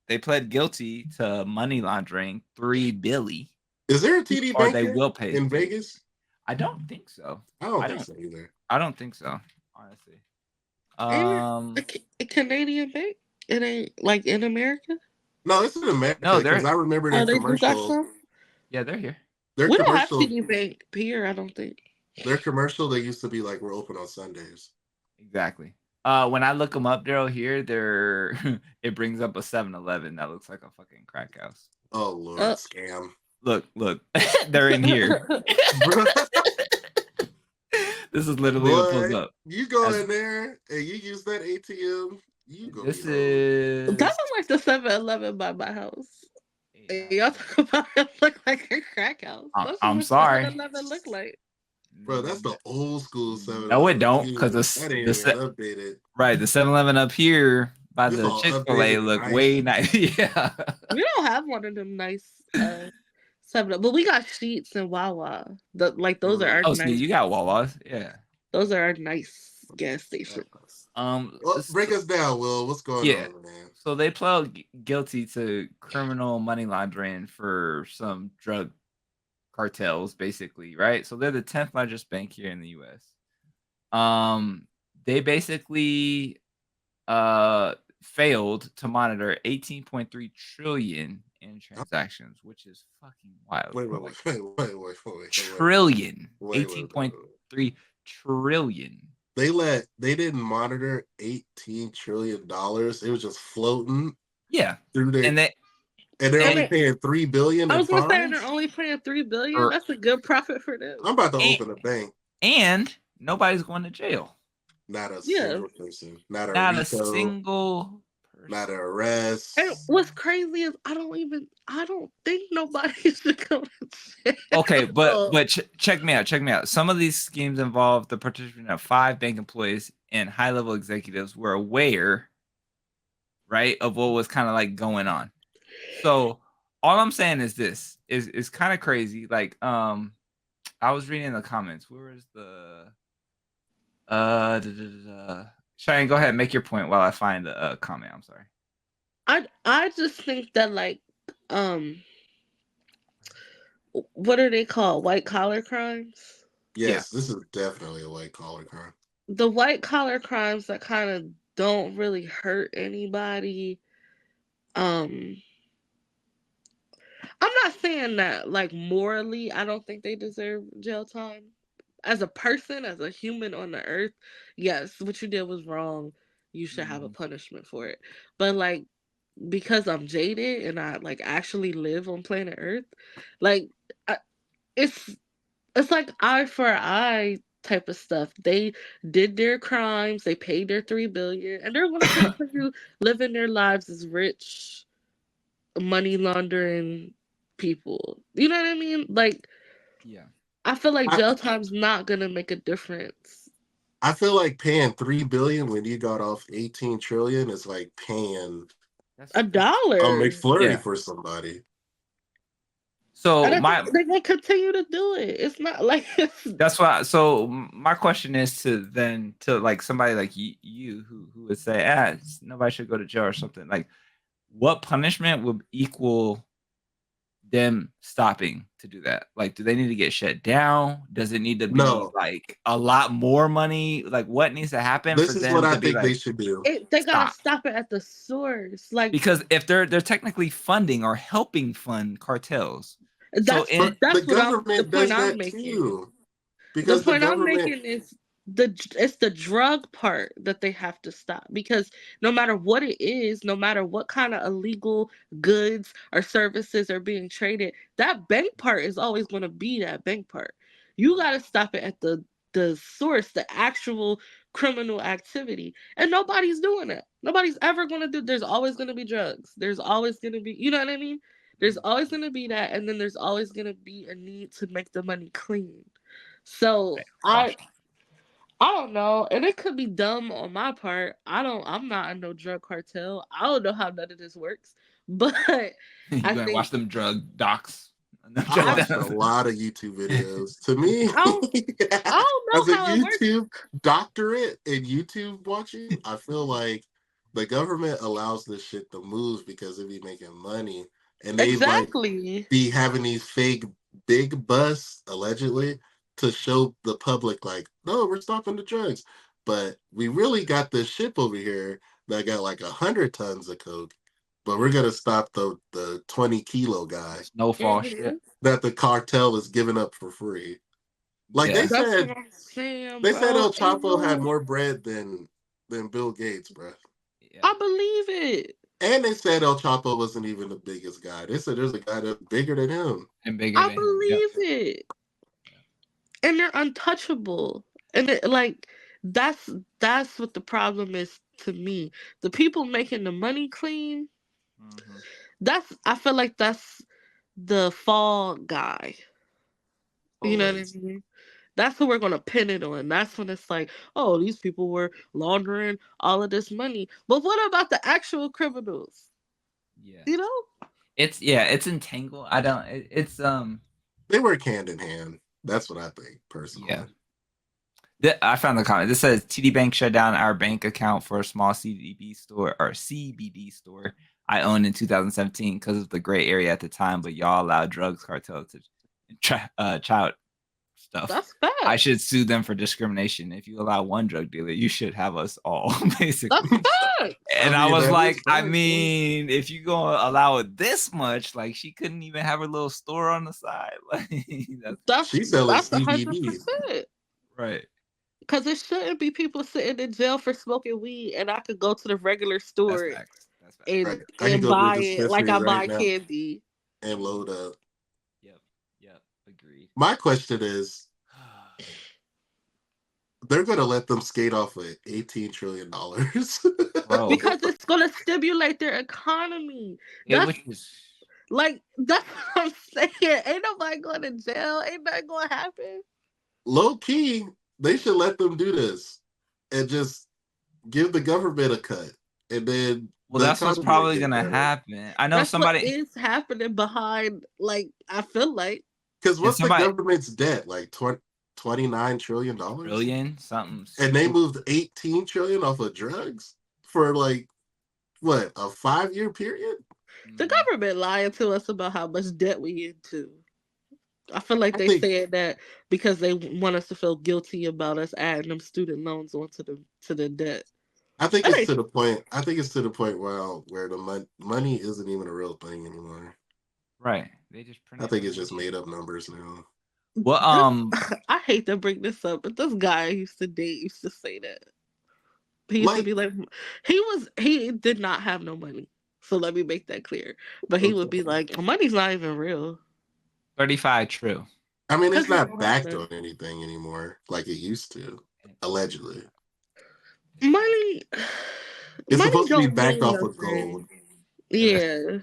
B: They pled guilty to money laundering $3 billion,
A: Is there a TD
B: or
A: Bank
B: they
A: here
B: will pay
A: in
B: 3 billion.
A: Vegas?
B: I don't think so.
A: I don't think so either.
B: I don't think so, honestly.
C: A Canadian bank? It ain't like in America?
A: No, it's in America
B: No,
A: because I remember their
C: Oh, they do got
A: commercial.
C: some?
B: yeah, they're here.
A: Their
C: We don't have
A: commercial.
C: TD Bank here, I don't think.
A: Their commercial. They used to be like, "We're open on Sundays."
B: Exactly. When I look them up, Daryl, here, it brings up a 7-Eleven that looks like a fucking crack house.
A: Oh Lord,
C: Uh,
A: scam.
B: Look, they're in here. This is literally what pulls
A: Boy,
B: up.
A: you go in there and you use that ATM, you go
B: This
A: be rolling.
B: is
C: That was like the 7-Eleven by my house. And y'all talk about it look like a crack house. That's
B: I'm
C: what
B: sorry.
C: 7-Eleven look like.
A: Bro, that's the old school 7
B: No, it
A: Eleven.
B: don't, because
A: That ain't even updated.
B: right, the 7-Eleven up here by
A: This
B: the
A: all
B: Chick-fil-A
A: updated
B: look
A: nice.
B: way nice. Yeah.
C: We don't have one of them nice 7, but we got Sheets and Wawa. Those are our
B: Oh, see,
C: nice.
B: you got Wawa's. Yeah.
C: Those are our nice gas stations.
A: Well, break us down, Will. What's going on, man?
B: So they pled guilty to criminal money laundering for some drug cartels, basically, right? So they're the 10th largest bank here in the U.S. They basically failed to monitor 18.3 trillion in transactions, which is fucking wild.
A: Wait.
B: Trillion. 18.3 trillion.
A: They didn't monitor $18 trillion. It was just floating.
B: Yeah.
A: Through there.
B: And
A: they're only paying $3 billion.
C: I was gonna say they're only paying $3 billion. That's a good profit for them.
A: I'm about to open a bank.
B: And nobody's going to jail.
A: Not a single person. Not
B: a single person.
A: Not an arrest.
C: And what's crazy is I don't think nobody should go to jail.
B: Okay, but check me out. Some of these schemes involve the participation of 5 bank employees and high-level executives were aware, right, of what was kind of like going on. So all I'm saying is this is kind of crazy. Like, I was reading the comments. Where is the Cheyenne, go ahead and make your point while I find the comment. I'm sorry.
C: I just think that what are they called? White collar crimes?
A: Yes, this is definitely a white collar crime.
C: The white collar crimes that kind of don't really hurt anybody. I'm not saying that morally I don't think they deserve jail time. As a person, as a human on the earth, yes, what you did was wrong. You should have a punishment for it. But because I'm jaded and I actually live on planet Earth, it's like eye for eye type of stuff. They did their crimes, they paid their $3 billion, and they're going to continue living their lives as rich, money laundering people. You know what I mean?
B: Yeah.
C: I feel like jail time's not gonna make a difference.
A: I feel like paying $3 billion when you got off 18 trillion is like paying
C: $1.
A: A McFlurry for somebody.
B: So
C: they're gonna continue to do it. It's not like
B: that's why. So my question is to somebody like you who would say, nobody should go to jail or something. Like, what punishment would equal them stopping to do that? Like, do they need to get shut down? Does it need to be a lot more money? Like, what needs to happen?
A: This is what I think they should do.
C: They gotta stop it at the source,
B: because if they're technically funding or helping fund cartels,
C: that's
A: the government does that too. Because
C: the point I'm making is it's the drug part that they have to stop, because no matter what it is, no matter what kind of illegal goods or services are being traded, that bank part is always going to be that bank part. You got to stop it at the source, the actual criminal activity, and nobody's doing that. Nobody's ever going to do. There's always going to be drugs. There's always going to be, you know what I mean? There's always going to be that, and then there's always going to be a need to make the money clean. So I don't know, and it could be dumb on my part. I'm not in no drug cartel. I don't know how none of this works, but
B: you gonna watch them drug docs.
A: I watched a lot of YouTube videos. To me,
C: I don't know
A: as a YouTube doctorate in YouTube watching, I feel like the government allows this shit to move because they be making money, and they be having these fake big busts allegedly to show the public no, we're stopping the drugs. but we really got this ship over here that got like 100 tons of coke, but we're gonna stop the 20-kilo guy
B: Snowfall shit.
A: that the cartel is giving up for free. Like
B: Yeah.
C: That's what I'm saying,
A: they said
C: bro.
A: El Chapo had more bread than Bill Gates, bro.
B: Yeah.
C: I believe it.
A: And they said El Chapo wasn't even the biggest guy. They said there's a guy that's bigger than him.
B: And bigger
C: I
B: than him. Yep.
C: believe it. And they're untouchable. And like that's what the problem is to me. The people making the money clean, I feel like that's the fall guy. You know what I
A: Always.
C: mean? That's who we're gonna pin it on. That's when it's like, oh, these people were laundering all of this money. But what about the actual criminals?
B: Yeah.
C: You know?
B: It's entangled. I don't. It's
A: They work hand in hand. That's what I think personally.
B: Yeah. I found the comment. This says TD Bank shut down our bank account for a small CBD store or CBD store I owned in 2017 because of the gray area at the time, but y'all allowed drugs cartel to child stuff.
C: That's fact.
B: I should sue them for discrimination. If you allow one drug dealer, you should have us all, basically.
C: That's fact.
B: And I was like, I mean, if you gonna allow it this much, like she couldn't even have her little store on the side. Like
A: she's selling
C: that's
A: CBD.
C: 100%.
B: Right.
C: Because it shouldn't be people sitting in jail for smoking weed, and I could go to the regular store
B: That's facts.
C: and,
A: Right. I can
C: and
A: go
C: buy
A: to the
C: it like I
A: dispensary
C: buy
A: right now
C: candy.
A: and load up.
B: Yep. Agreed.
A: My question is, they're gonna let them skate off with $18 trillion.
B: Bro.
C: Because it's gonna stimulate their economy. That's what I'm saying. Ain't nobody going to jail. Ain't nothing gonna happen.
A: Low key, they should let them do this and just give the government a cut. And then
B: that's what's probably gonna happen. I know
C: that's
B: somebody
C: what is happening behind, like, I feel like.
A: Because what's the government's debt? Like $29 trillion?
B: Trillion? Something.
A: And they moved 18 trillion off of drugs for like what, a 5-year period?
C: The government lying to us about how much debt we into. I feel like they said that because they want us to feel guilty about us adding them student loans onto the debt.
A: I think it's to the point. I think it's to the point where the money isn't even a real thing anymore.
B: Right. They just print.
A: I think it's just made up numbers now.
B: Well,
C: I hate to bring this up, but this guy I used to date used to say that. He used to be like, he did not have no money. So let me make that clear. But he would be like, money's not even real.
B: 35 true.
A: I mean, it's not backed on anything anymore like it used to, allegedly.
C: Money.
A: It's supposed to be backed off of gold.
C: Yeah.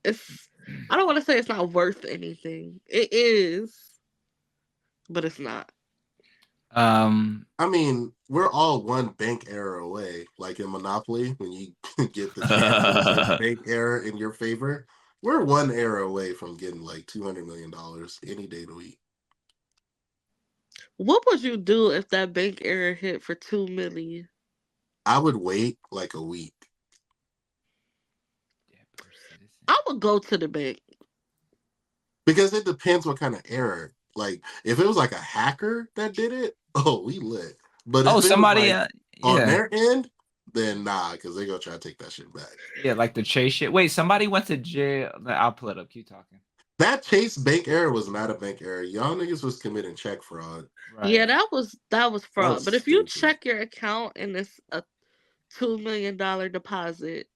C: I don't want to say it's not worth anything. It is, but it's not.
A: I mean, we're all one bank error away. Like in Monopoly, when you get the bank error in your favor, we're one error away from getting like $200 million any day of the week.
C: What would you do if that bank error hit for $2 million?
A: I would wait like a week.
C: I would go to the bank.
A: Because it depends what kind of error. Like, if it was like a hacker that did it, we lit. But if
B: somebody
A: it was on their end, then nah, because they're going to try to take that shit back.
B: Yeah, like the Chase shit. Wait, somebody went to jail. I'll pull it up. Keep talking.
A: That Chase bank error was not a bank error. Y'all niggas was committing check fraud.
C: Right. Yeah, that was fraud. But if you check your account and it's a $2 million deposit,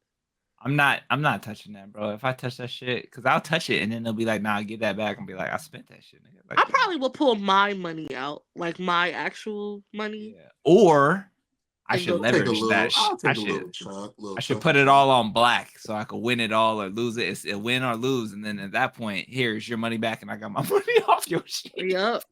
B: I'm not touching that, bro. If I touch that shit, because I'll touch it and then they'll be like, nah, get that back, and be like, I spent that shit, nigga. Like,
C: I probably will pull my money out, like my actual money.
B: Yeah. Or I should leverage that. I should put it all on black so I could win it all or lose it. It's a win or lose, and then at that point, here's your money back, and I got my money off your shit.
C: Yep.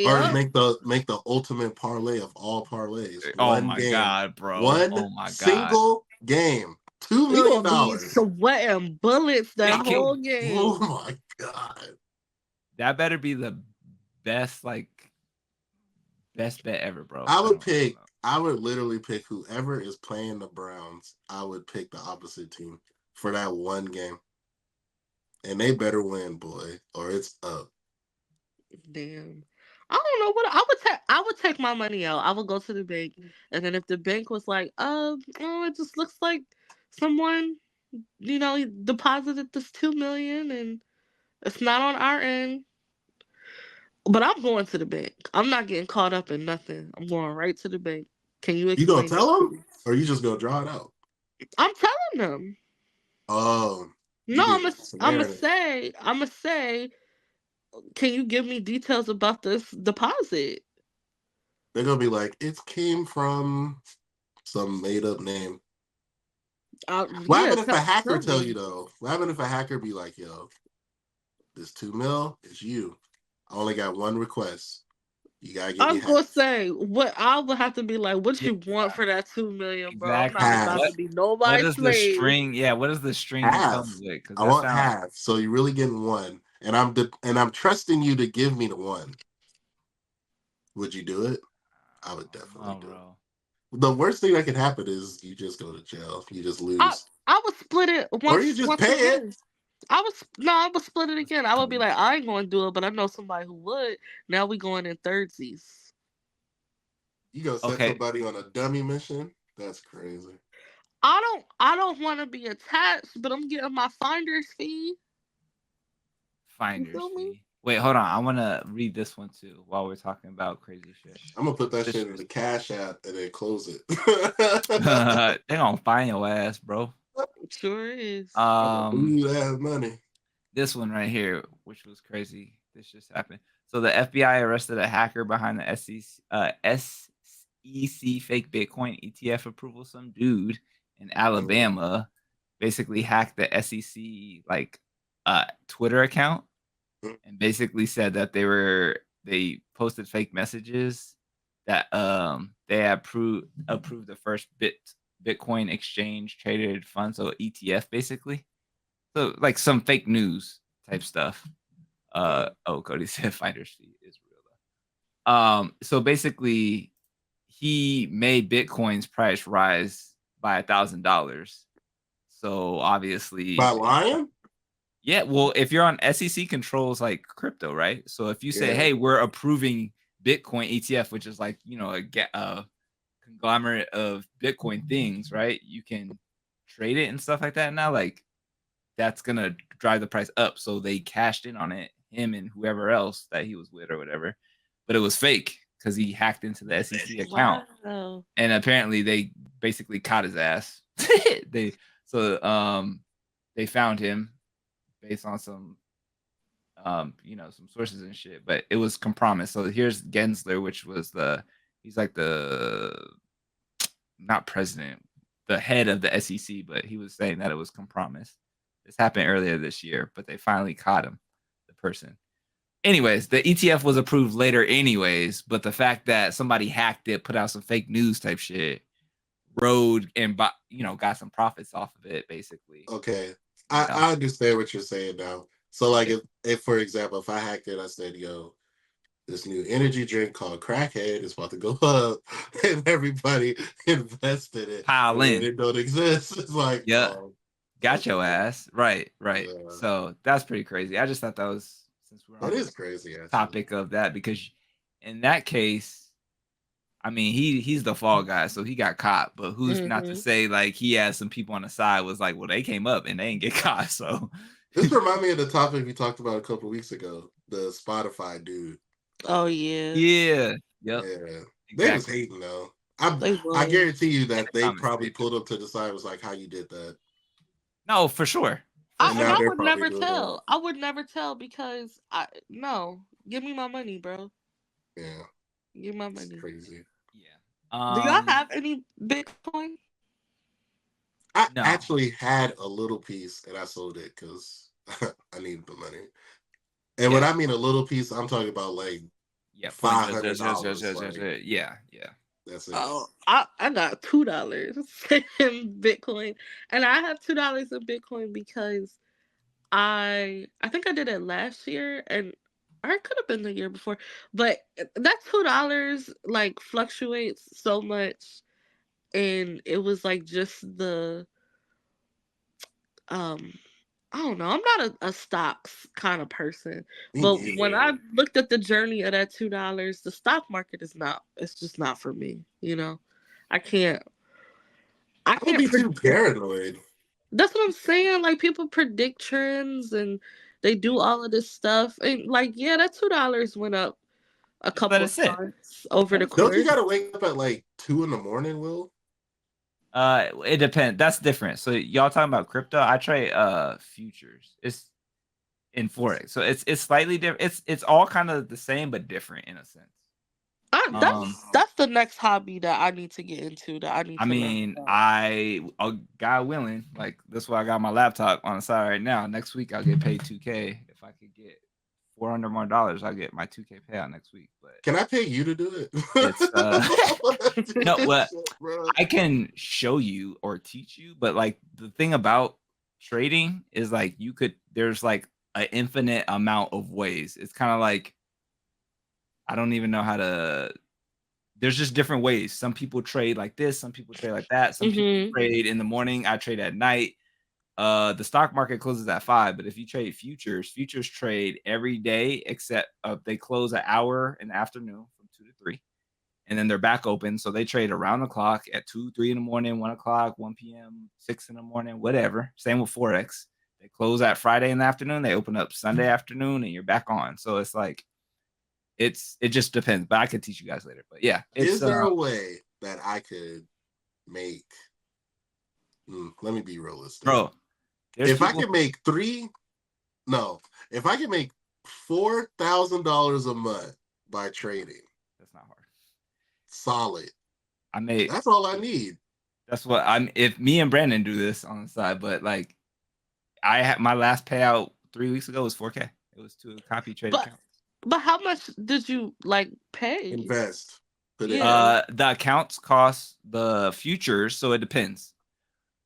A: Or make the ultimate parlay of all parlays.
B: Oh my god, bro!
A: One single game. $2 million.
C: Sweating bullets that whole game.
A: Oh my god.
B: That better be the best bet ever, bro.
A: I would literally pick whoever is playing the Browns. I would pick the opposite team for that one game. And they better win, boy, or it's up.
C: Damn. I don't know what I would take. I would take my money out. I would go to the bank, and then if the bank was like, oh, it just looks like someone, deposited this 2 million, and it's not on our end. But I'm going to the bank. I'm not getting caught up in nothing. I'm going right to the bank. Can you
A: You gonna
C: explain this
A: tell
C: to
A: them,
C: me?
A: or you just gonna draw it out?
C: I'm telling them.
A: Oh, you
C: No,
A: being
C: I'm gonna
A: Samaritan.
C: say, can you give me details about this deposit?
A: They're gonna be like, it came from some made up name. What
C: Yeah,
A: happened if a hacker
C: tell
A: tell you
C: me.
A: though? What happened if a hacker be like, yo, this 2 mil is you. I only got one request. You gotta give
C: I
A: me
C: was gonna
A: half.
C: say what I would have to be like. What
B: Yeah,
C: you want for that 2 million, bro? I'm not
B: exactly.
C: about
A: Half.
C: to be
B: What
C: nobody's
B: is the
C: slave.
B: string? Yeah, what is the string
A: Half.
B: come with? Because
A: I
B: that
A: want
B: sounds.
A: half. So you're really getting one. And I'm trusting you to give me the one. Would you do it? I would definitely
B: Oh,
A: do it.
B: bro.
A: The worst thing that can happen is you just go to jail. You just
C: I
A: lose.
C: I would split it
A: Or you just
C: once
A: pay it.
C: again. I would split it again. I would be like, I ain't going to do it, but I know somebody who would. Now we going in thirdsies.
A: You gonna set
B: Okay,
A: somebody on a dummy mission? That's crazy.
C: I don't want to be attached, but I'm getting my finder's fee. You
B: finder's
C: feel me?
B: fee. Wait, hold on. I want to read this one too while we're talking about crazy shit.
A: I'm gonna put that
B: This
A: shit in the cash app and then close it.
B: they gonna find your ass, bro.
C: Sure is.
A: I'm gonna
B: Um,
A: lose that money.
B: this one right here, which was crazy. This just happened. So the FBI arrested a hacker behind the SEC fake Bitcoin ETF approval. Some dude in Alabama basically hacked the SEC like Twitter account and basically said that they posted fake messages that they approved the first Bitcoin exchange traded fund, so ETF basically. So like some fake news type stuff. Cody said finder's fee is real though. So basically he made Bitcoin's price rise by $1,000. So obviously
A: By lying?
B: yeah, well, if you're on SEC controls like crypto, right? So if you say,
A: Yeah.
B: "Hey, we're approving Bitcoin ETF," which is like a conglomerate of Bitcoin things, right? You can trade it and stuff like that now. Like that's gonna drive the price up. So they cashed in on it, him and whoever else that he was with or whatever. But it was fake because he hacked into the SEC account,
C: Wow.
B: and apparently they basically caught his ass. they they found him based on some some sources and shit, but it was compromised. So here's Gensler, which was he's like the not president, the head of the SEC, but he was saying that it was compromised. This happened earlier this year, but they finally caught him, the person. Anyways, the ETF was approved later anyways, but the fact that somebody hacked it, put out some fake news type shit, rode and got some profits off of it basically.
A: Okay. I understand what you're saying now. So like if for example, if I hacked it, I said, yo, this new energy drink called Crackhead is about to go up, and everybody invested it,
B: Pile
A: and then
B: in.
A: it don't exist. It's like,
B: Yeah. Got
A: okay.
B: your ass. Right.
A: Yeah.
B: So that's pretty crazy. I just thought that was since we're
A: That
B: on
A: is
B: the
A: crazy, actually.
B: topic of that, because in that case, I mean he's the fall guy, so he got caught. But who's not to say like he had some people on the side was like, well, they came up and they didn't get caught. So
A: this reminds me of the topic we talked about a couple weeks ago, the Spotify dude.
C: Oh yeah.
B: yeah. Yep.
A: Yeah. They was
B: Exactly.
A: hating though.
C: They
A: I
C: was.
A: guarantee you that they
B: Comment
A: probably
B: section.
A: pulled up to the side, was like, how you did that.
B: No, for sure.
A: And now
C: I
A: they're
C: would
A: probably
C: never
A: doing that.
C: tell. I would never tell because no. Give me my money, bro.
A: Yeah.
C: Give my
A: It's
C: money.
A: crazy.
B: Yeah.
C: Do y'all have any Bitcoin?
A: I
B: No.
A: actually had a little piece and I sold it because I needed the money. And when I mean a little piece, I'm talking about like $500. Like,
B: Yeah.
A: that's it.
C: Oh, I got $2 in Bitcoin, and I have $2 in Bitcoin because I think I did it last year, and or it could have been the year before, but that $2 like fluctuates so much, and it was like just the um I don't know. I'm not a stocks kind of person,
A: Me
C: but when I
A: neither.
C: looked at the journey of that $2, the stock market is not. It's just not for me. You know, I can't. I
A: I would
C: can't
A: be too
C: predict.
A: paranoid.
C: That's what I'm saying. Like people predict trends and they do all of this stuff, and like yeah, that $2 went up a
B: Just let
C: couple
B: it
C: of
B: sit.
C: times over
B: Let
C: the
B: it sit.
A: Don't you
C: course.
A: gotta wake up at like 2 in the morning, Will?
B: It depends. That's different. So y'all talking about crypto? I trade futures. It's in forex, so it's slightly different. It's all kind of the same but different in a sense. Um,
C: That's the next hobby that I need to get into. That I need
B: I
C: to learn
B: mean,
C: about.
B: God willing, like that's why I got my laptop on the side right now. Next week I'll get paid $2K. If I could get $400 more, I'll get my $2K payout next week. But
A: Can I pay you to do it?
B: it's no,
A: That
B: what
A: shit, bro.
B: I can show you or teach you, but like the thing about trading is like there's like an infinite amount of ways. It's kind of like I don't even know how to. There's just different ways. Some people trade like this, some people trade like that. Some people
C: Hmm.
B: trade in the morning. I trade at night. The stock market closes at 5, but if you trade futures trade every day except they close an hour in the afternoon from 2 to 3, and then they're back open. So they trade around the clock at 2, 3 in the morning, 1 o'clock, 1 p.m., 6 in the morning, whatever. Same with Forex. They close at Friday in the afternoon, they open up Sunday afternoon, and you're back on. So it's like it just depends. But I could teach you guys later. But yeah, it's
A: Is there a way that I could make? Let me be realistic.
B: bro.
A: If I could make if I could make $4,000 a month by trading,
B: that's not hard.
A: solid.
B: I made
A: That's all I need.
B: That's what I'm. If me and Brandon do this on the side, but like I had my last payout 3 weeks ago was 4K. It was to a copy trade
C: But
B: account.
C: but how much did you like pay?
A: Invest. Put it
C: Yeah.
B: The accounts cost the futures, so it depends.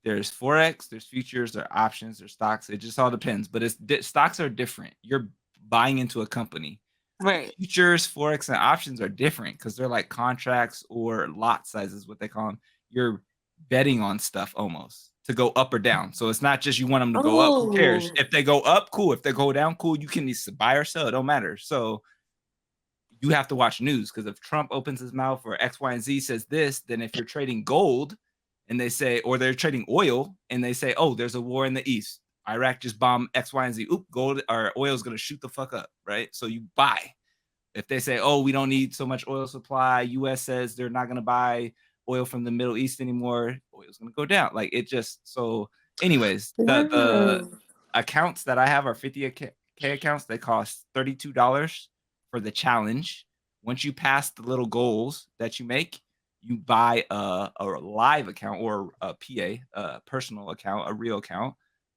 B: There's Forex, there's futures, there are options, there's stocks. It just all depends. But stocks are different. You're buying into a company.
C: Right.
B: Futures, Forex, and options are different because they're like contracts or lot sizes, what they call them. You're betting on stuff almost to go up or down. So it's not just you want them to go up. Who cares?
C: Oh.
B: If they go up, cool. If they go down, cool. You can either buy or sell. It don't matter. So you have to watch news because if Trump opens his mouth or X, Y, and Z says this, then if you're trading gold and they say, or they're trading oil and they say, oh, there's a war in the East. Iraq just bombed X, Y, and Z. Oop, gold or oil is going to shoot the fuck up, right? So you buy. If they say, oh, we don't need so much oil supply, US says they're not going to buy oil from the Middle East anymore, oil's going to go down. Like it just, so anyways, the
C: Wow.
B: accounts that I have are 50K accounts. They cost $32 for the challenge. Once you pass the little goals that you make, you buy a live account or a PA, a personal account, a real account.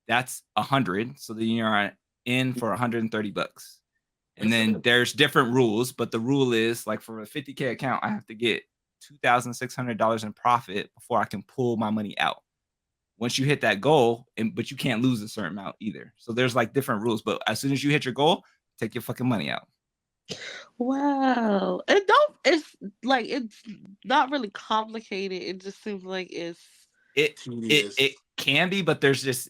B: That's 100. So then you're in for 130 bucks. And then there's different rules, but the rule is like for a 50K account, I have to get $2,600 in profit before I can pull my money out. Once you hit that goal, but you can't lose a certain amount either. So there's like different rules, but as soon as you hit your goal, take your fucking money out.
C: Wow. It's like it's not really complicated. It just seems like it's
B: It can be, but there's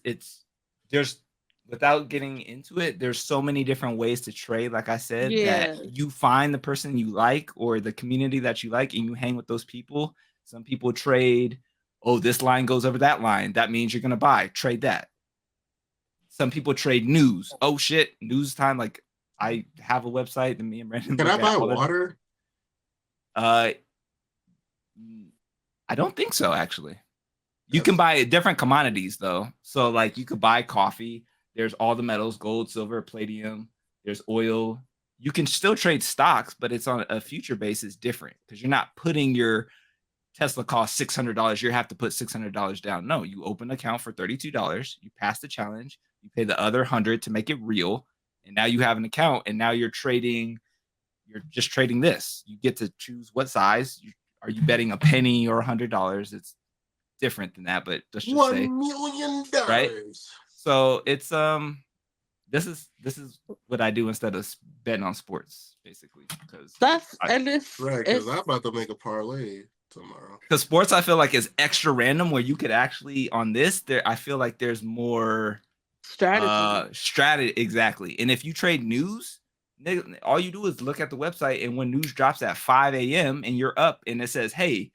B: without getting into it, there's so many different ways to trade. Like I said, that you find the person you like or the community that you like, and you hang with those people. Some people trade, oh, this line goes over that line. That means you're gonna buy. Trade that. Some people trade news. Oh shit, news time. Like I have a website, and me and Brandon.
A: Can I buy water?
B: I don't think so. Actually, you can buy different commodities though. So like you could buy coffee. There's all the metals, gold, silver, palladium. There's oil. You can still trade stocks, but it's on a future basis different because you're not putting your Tesla cost $600. You have to put $600 down. No, you open an account for $32. You pass the challenge. You pay the other 100 to make it real, and now you have an account. And now you're trading. You're just trading this. You get to choose what size. Are you betting a penny or $100? It's different than that, but let's just say
A: $1 million.
B: right. So it's this is what I do instead of betting on sports, basically. Because
C: that's and it's
A: right. Because I'm about to make a parlay tomorrow.
B: Because sports, I feel like is extra random where you could actually on this. There, I feel like there's more
C: Strategy.
B: Exactly. And if you trade news, all you do is look at the website, and when news drops at 5 a.m. and you're up and it says, hey,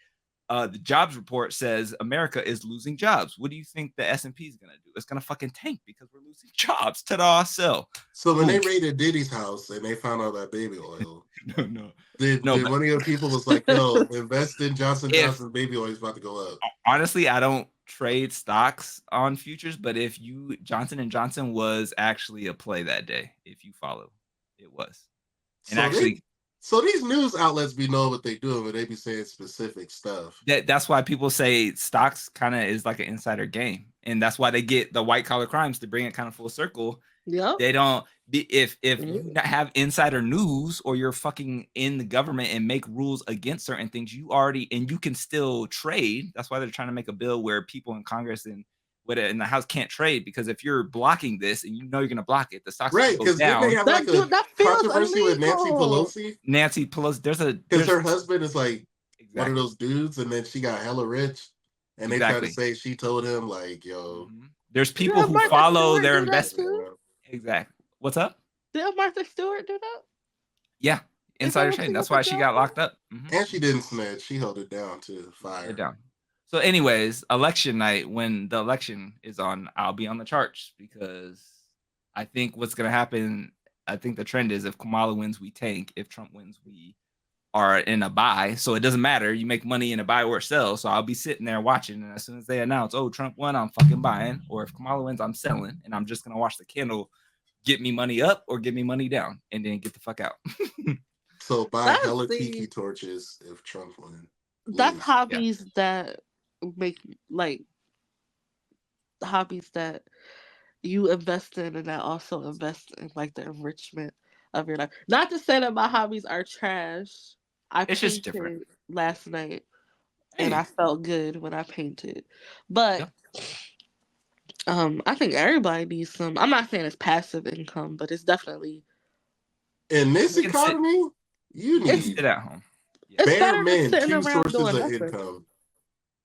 B: the jobs report says America is losing jobs. What do you think the S&P is going to do? It's going to fucking tank because we're losing jobs. Ta-da, sell.
A: So when they raided Diddy's house and they found all that baby oil, did one of your people was like, yo, invest in Johnson Johnson's baby oil is about to go up?
B: Honestly, I don't trade stocks on futures, but if Johnson & Johnson was actually a play that day, if you follow, it was. And
A: so these news outlets be knowing what they do, but they be saying specific stuff.
B: That's why people say stocks kind of is like an insider game, and that's why they get the white collar crimes to bring it kind of full circle.
C: Yeah,
B: they don't. If you not have insider news, or you're fucking in the government and make rules against certain things, you can still trade. That's why they're trying to make a bill where people in Congress and in the House can't trade, because if you're blocking this and you're going to block it, the stocks
A: right,
B: go down.
A: They have like a controversy with Nancy Pelosi. Because her husband is like one of those dudes, and then she got hella rich, and they try to say she told him like, yo.
B: There's people who follow their investment. Exactly. What's up?
C: Did Martha Stewart do that?
B: Yeah, insider trading. That's why she got locked up.
A: And she didn't snitch. She held it down to fire.
B: So anyways, election night, when the election is on, I'll be on the charts, because I think what's going to happen, I think the trend is if Kamala wins, we tank. If Trump wins, we are in a buy. So it doesn't matter. You make money in a buy or a sell. So I'll be sitting there watching. And as soon as they announce, oh, Trump won, I'm fucking buying. Or if Kamala wins, I'm selling. And I'm just going to watch the candle get me money up or get me money down and then get the fuck out.
A: So buy hella tiki torches if Trump wins.
C: That's hobbies that make hobbies that you invest in, and that also invest in like the enrichment of your life. Not to say that my hobbies are trash.
B: It's just different.
C: Last night, and I felt good when I painted. But I think everybody needs some. I'm not saying it's passive income, but it's definitely
A: in this economy. You need to
B: sit at home.
A: Bare men, 2 sources of income.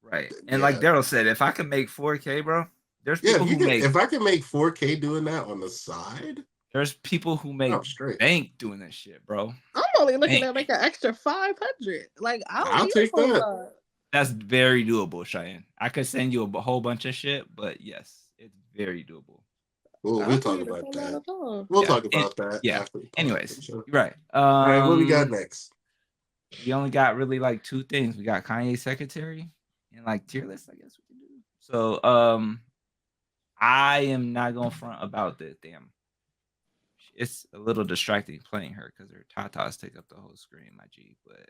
B: Right. And like Daryl said, if I can make 4K, bro, there's people who make.
A: If I can make 4K doing that on the side,
B: there's people who make bank doing this shit, bro.
C: I'm only looking at make an extra 500. Like
A: I'll take that.
B: That's very doable, Cheyenne. I could send you a whole bunch of shit, but yes, it's very doable.
A: We'll talk about that. We'll talk about that.
B: Yeah.
A: After
B: anyways, right.
A: All right, what we got next?
B: We only got really like 2 things. We got Kanye secretary and like tier list, I guess we can do. So I am not gonna front about this. Damn. It's a little distracting playing her because her tatas take up the whole screen, my G. But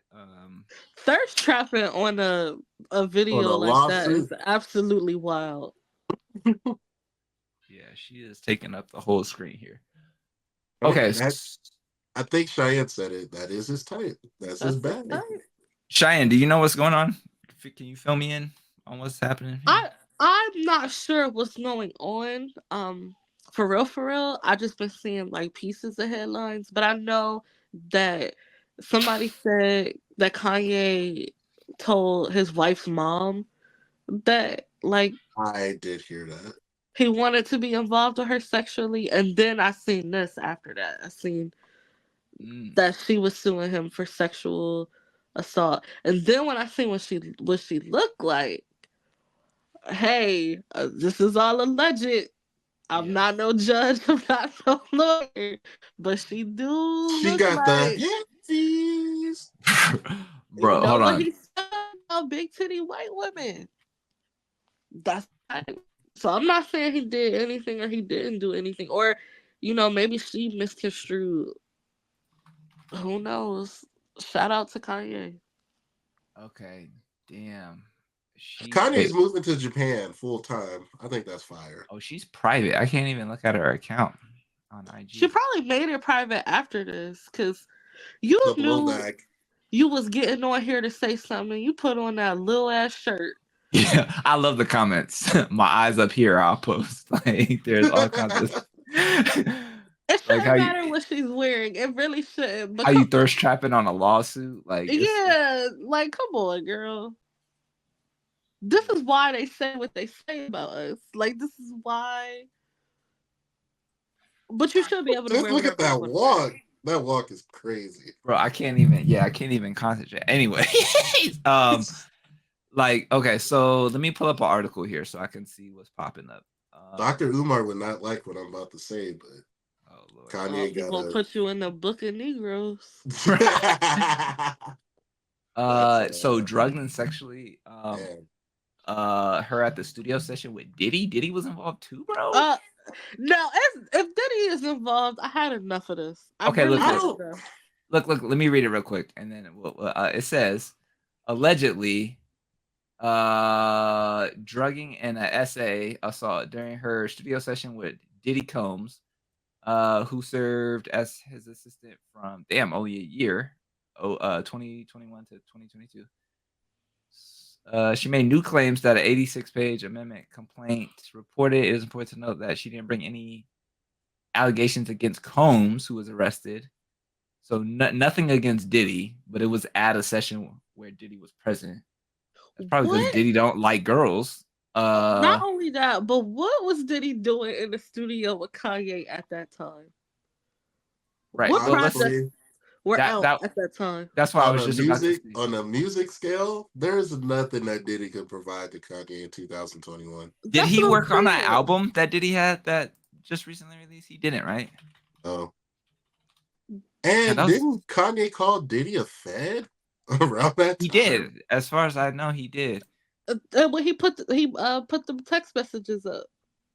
C: thirst trapping on a video like that is absolutely wild.
B: Yeah, she is taking up the whole screen here. Okay,
A: I think Cheyenne said it. That is his type. That's his bag.
B: Cheyenne, do you know what's going on? Can you fill me in on what's happening here?
C: I'm not sure what's going on. For real, I just been seeing like pieces of headlines, but I know that somebody said that Kanye told his wife's mom that like
A: I did hear that
C: he wanted to be involved with her sexually, and then I seen this after that. I seen that she was suing him for sexual assault, and then when I seen what she looked like, hey, this is all alleged. I'm not no judge. I'm not no lawyer, but she
A: got the Yeezys.
B: Bro, hold on.
C: He said about big titty white women. That's right. So I'm not saying he did anything or he didn't do anything, or maybe she misconstrued. Who knows? Shout out to Kanye.
B: Okay, damn.
A: Kanye's moving to Japan full time. I think that's fire.
B: Oh, she's private. I can't even look at her account on IG.
C: She probably made it private after this, because you knew you was getting on here to say something. You put on that little ass shirt.
B: Yeah, I love the comments. My eyes up here. I'll post. Like, there's all kinds of.
C: It shouldn't matter what she's wearing. It really shouldn't.
B: But how you thirst trapping on a lawsuit? Like,
C: like come on, girl. This is why they say what they say about us. Like, this is why But you should be able to
A: Just
C: wear
A: look at
C: whatever you
A: that
C: want to wear.
A: walk. That walk is crazy.
B: Bro, I can't even concentrate. Anyway, like, okay, so let me pull up an article here so I can see what's popping up.
A: Dr. Umar would not like what I'm about to say, but
B: Oh Lord.
A: Kanye
C: We're gonna put you in the book of Negroes.
B: So drugged and sexually
A: man.
B: her at the studio session with Diddy. Diddy was involved too, bro.
C: Now if Diddy is involved, I had enough of this. I
B: Okay,
C: really
B: look,
C: had
A: look.
C: enough.
B: Look, let me read it real quick, and then it says allegedly drugging and an essay assault during her studio session with Diddy Combs, who served as his assistant from only a year, 2021 to 2022. She made new claims that an 86-page amendment complaint reported. It is important to note that she didn't bring any allegations against Combs, who was arrested. So nothing against Diddy, but it was at a session where Diddy was present. That's probably because Diddy don't like girls.
C: Not only that, but what was Diddy doing in the studio with Kanye at that time?
B: Right.
C: What
B: Well,
C: projects were out at that time?
B: That's why I was just about to say.
A: On a music scale, there's nothing that Diddy could provide to Kanye in 2021.
B: Did he work on that album that Diddy had that just recently released? He didn't, right?
A: Oh. And didn't Kanye call Diddy a fed around that time?
B: He did. As far as I know, he did.
C: When he put the text messages up.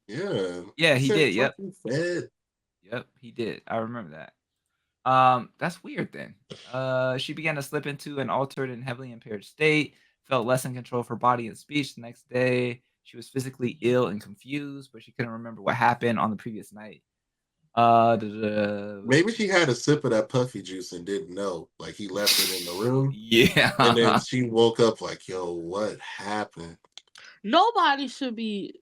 A: Yeah.
B: Yeah, he did. Yep.
A: Fed.
B: Yep, he did. I remember that. That's weird then. She began to slip into an altered and heavily impaired state, felt less in control of her body and speech the next day. She was physically ill and confused, but she couldn't remember what happened on the previous night.
A: Maybe she had a sip of that puffy juice and didn't know. Like he left it in the room.
B: Yeah.
A: And then she woke up like, yo, what happened?
C: Nobody should be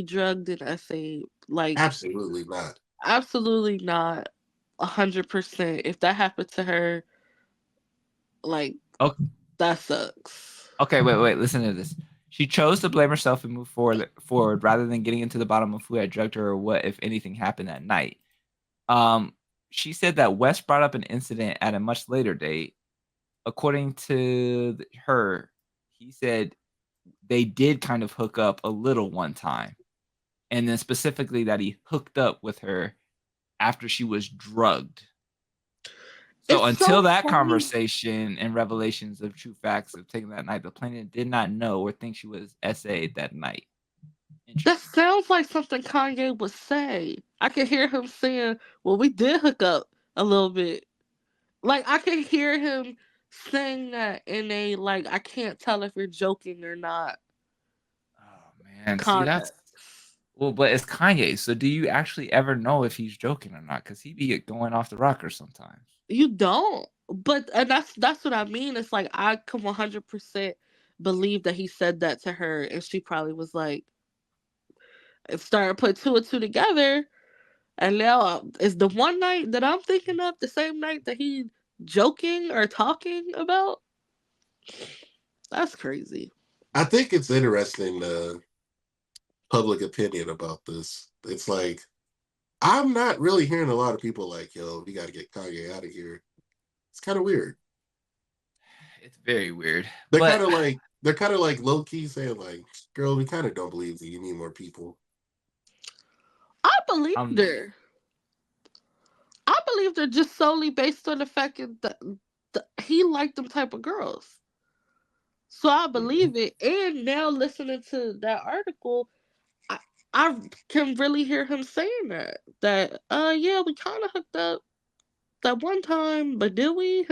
C: drugged in SA. Like
A: absolutely not.
C: Absolutely not. 100%. If that happened to her, like,
B: okay,
C: that sucks.
B: Okay, wait. Listen to this. She chose to blame herself and move forward rather than getting into the bottom of who had drugged her or what, if anything, happened that night. She said that West brought up an incident at a much later date. According to her, he said they did kind of hook up a little one time. And then specifically that he hooked up with her after she was drugged. So until that conversation and revelations of true facts of taking that night, the plaintiff did not know or think she was SA'd that night.
C: That sounds like something Kanye would say. I can hear him saying, well, we did hook up a little bit. Like, I can hear him saying that in a, like, I can't tell if you're joking or not.
B: Oh, man. See, that's... Well, but it's Kanye, so do you actually ever know if he's joking or not? Because he be going off the rocker sometimes.
C: You don't. But and that's what I mean. It's like I can 100% believe that he said that to her, and she probably was like, and started put two and two together. And now is the one night that I'm thinking of the same night that he joking or talking about? That's crazy.
A: I think it's interesting public opinion about this. It's like I'm not really hearing a lot of people like, yo, we got to get Kanye out of here. It's kind of weird.
B: It's very weird.
A: They're kind of like low key saying like, girl, we kind of don't believe that you need more people.
C: I believed her. I believed her just solely based on the fact that he liked them type of girls. So I believe it. And now listening to that article, I can really hear him saying that. That, yeah, we kind of hooked up that one time, but did we?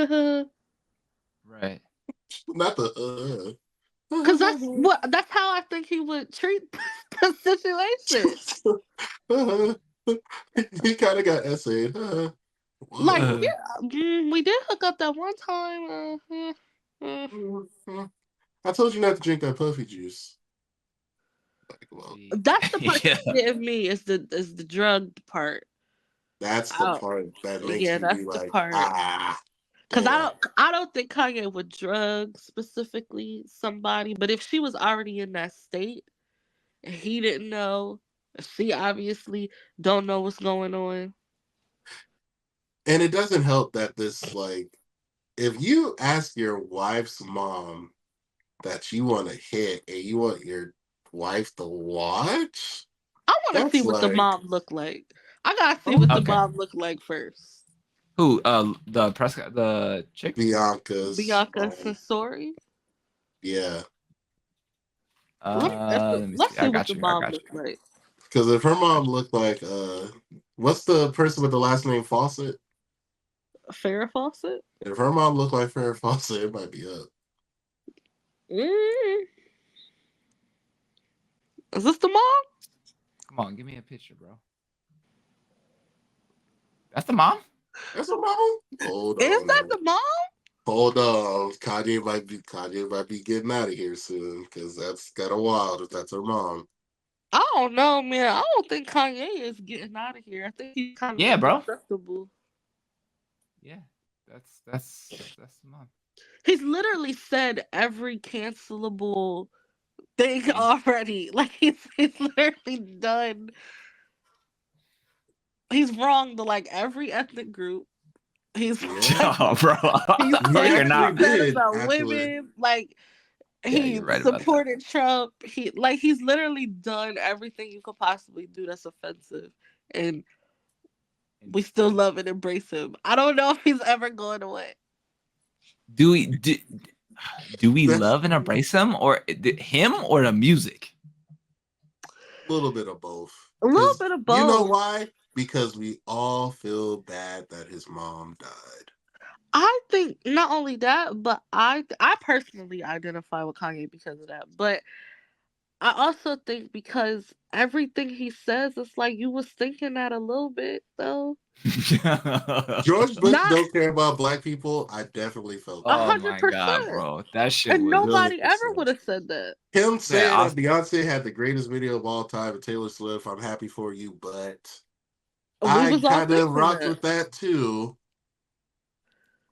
B: Right.
A: Not the
C: because that's how I think he would treat the situation.
A: He kind of got essayed.
C: Like, yeah, we did hook up that one time.
A: I told you not to drink that puffy juice. Like, well,
C: that's the part that give me is the drugged part.
A: That's the part that makes me be like,
C: because I don't think Kanye would drug specifically somebody, but if she was already in that state and he didn't know, she obviously don't know what's going on.
A: And it doesn't help that this, like, if you ask your wife's mom that you want to hit and you want your wife to watch,
C: I want to see
A: that's
C: what the
A: like,
C: mom look like. I gotta see what the
B: Okay.
C: mom look like first.
B: Who? The chick.
A: Bianca's.
C: Bianca Sensori.
A: Yeah.
B: Let me see.
C: Let's
B: I
C: see what
B: got
C: the
B: you. I
C: mom
B: got
C: look
B: you.
C: like.
A: Because if her mom looked like, what's the person with the last name Fawcett?
C: Farrah Fawcett.
A: If her mom looked like Farrah Fawcett, it might be up.
C: Mm. Is this the mom?
B: Come on, give me a picture, bro. That's the mom.
A: That's her mom? Hold
C: Is
A: on.
C: that the mom?
A: Hold on. Kanye might be getting out of here soon because that's kind of wild if that's her mom.
C: I don't know, man. I don't think Kanye is getting out of here. I think he's kind of
B: Yeah, bro.
C: indestructible.
B: Yeah, that's the mom.
C: He's literally said every cancelable thing already. Like he's literally done. He's wrong to like every ethnic group. He's
A: Yeah.
B: Oh, bro.
C: he's
B: No,
A: He
B: you're
C: said
B: not.
A: actually did,
C: about
A: actually.
C: women. Like
B: Yeah,
C: he
B: you're right about that.
C: supported Trump. He's literally done everything you could possibly do that's offensive, and we still love and embrace him. I don't know if he's ever going away.
B: Do we
A: That's
B: love and embrace him or the music?
A: a little bit of both.
C: A little
A: Because
C: bit of
A: you know
C: both.
A: why? Because we all feel bad that his mom died.
C: I think not only that, but I personally identify with Kanye because of that. But I also think because everything he says, it's like you was thinking that a little bit though.
A: George Bush
C: Not
A: don't care about black people. I definitely felt
C: a
A: that.
B: Oh
C: hundred
B: my god,
C: percent,
B: bro. That shit
C: and
B: was
C: nobody ever would
A: 1,000,000%.
C: have said that.
A: Him
B: that
A: saying that
B: off.
A: Beyonce had the greatest video of all time with Taylor Swift, I'm happy for you, but
C: We
A: I
C: was all
A: kind of
C: thinking
A: rocked
C: that.
A: with that too.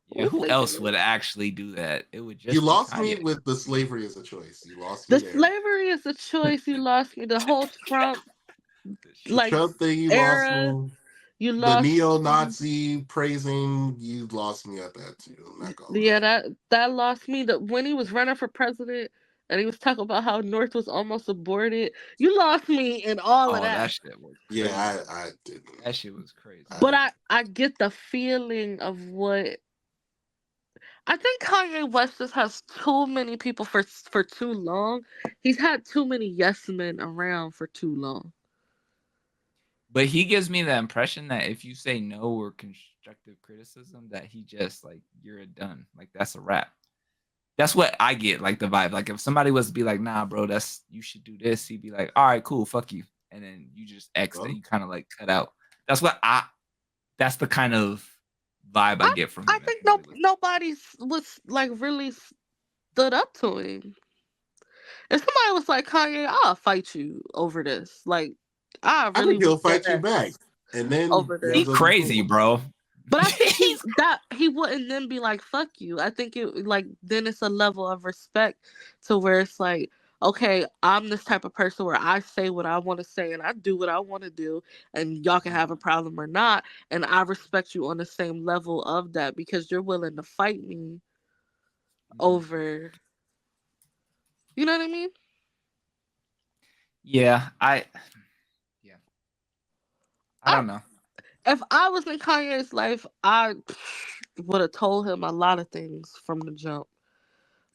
B: Yeah,
C: We
B: who
C: thinking
B: else
C: that.
B: would actually do that? It would
A: You
B: just be
A: lost me
B: Kanye.
A: with the slavery as a choice. You lost me
C: The
A: there.
C: slavery is a choice. You lost me. The whole Trump
A: The
C: like
A: Trump thing, you lost
C: era.
A: me.
C: You
A: The
C: lost me.
A: neo-Nazi praising, you lost me at that too. I'm not gonna
C: Yeah,
A: lie.
C: that lost me. That when he was running for president and he was talking about how North was almost aborted. You lost me in all of
B: Oh,
C: that.
B: that shit was
A: Yeah,
B: crazy.
A: I didn't.
B: That shit was crazy.
C: But I get the feeling of what I think Kanye West just has too many people for too long. He's had too many yes men around for too long.
B: But he gives me the impression that if you say no or constructive criticism, that he just like you're a done. Like that's a wrap. That's what I get, like the vibe. Like if somebody was to be like, nah, bro, that's you should do this, he'd be like, all right, cool, fuck you. And then you just X and you kind of like cut out. That's the kind of vibe I
C: I
B: get from
C: I
B: him.
C: think nobody's was like really stood up to him. If somebody was like Kanye, I'll fight you over this. Like I
A: I
C: really
A: think he'll
C: would dead
A: fight you back.
C: ass
A: And then
C: over
A: he
B: He
C: this.
A: ends up being
B: crazy,
A: cool.
B: bro.
C: But I think
B: He's
C: he wouldn't then be like fuck you. I think it like then it's a level of respect to where it's like okay, I'm this type of person where I say what I want to say and I do what I want to do and y'all can have a problem or not and I respect you on the same level of that because you're willing to fight me over you know what I mean?
B: yeah, yeah. I
C: I
B: don't know.
C: if I was in Kanye's life, I would have told him a lot of things from the jump.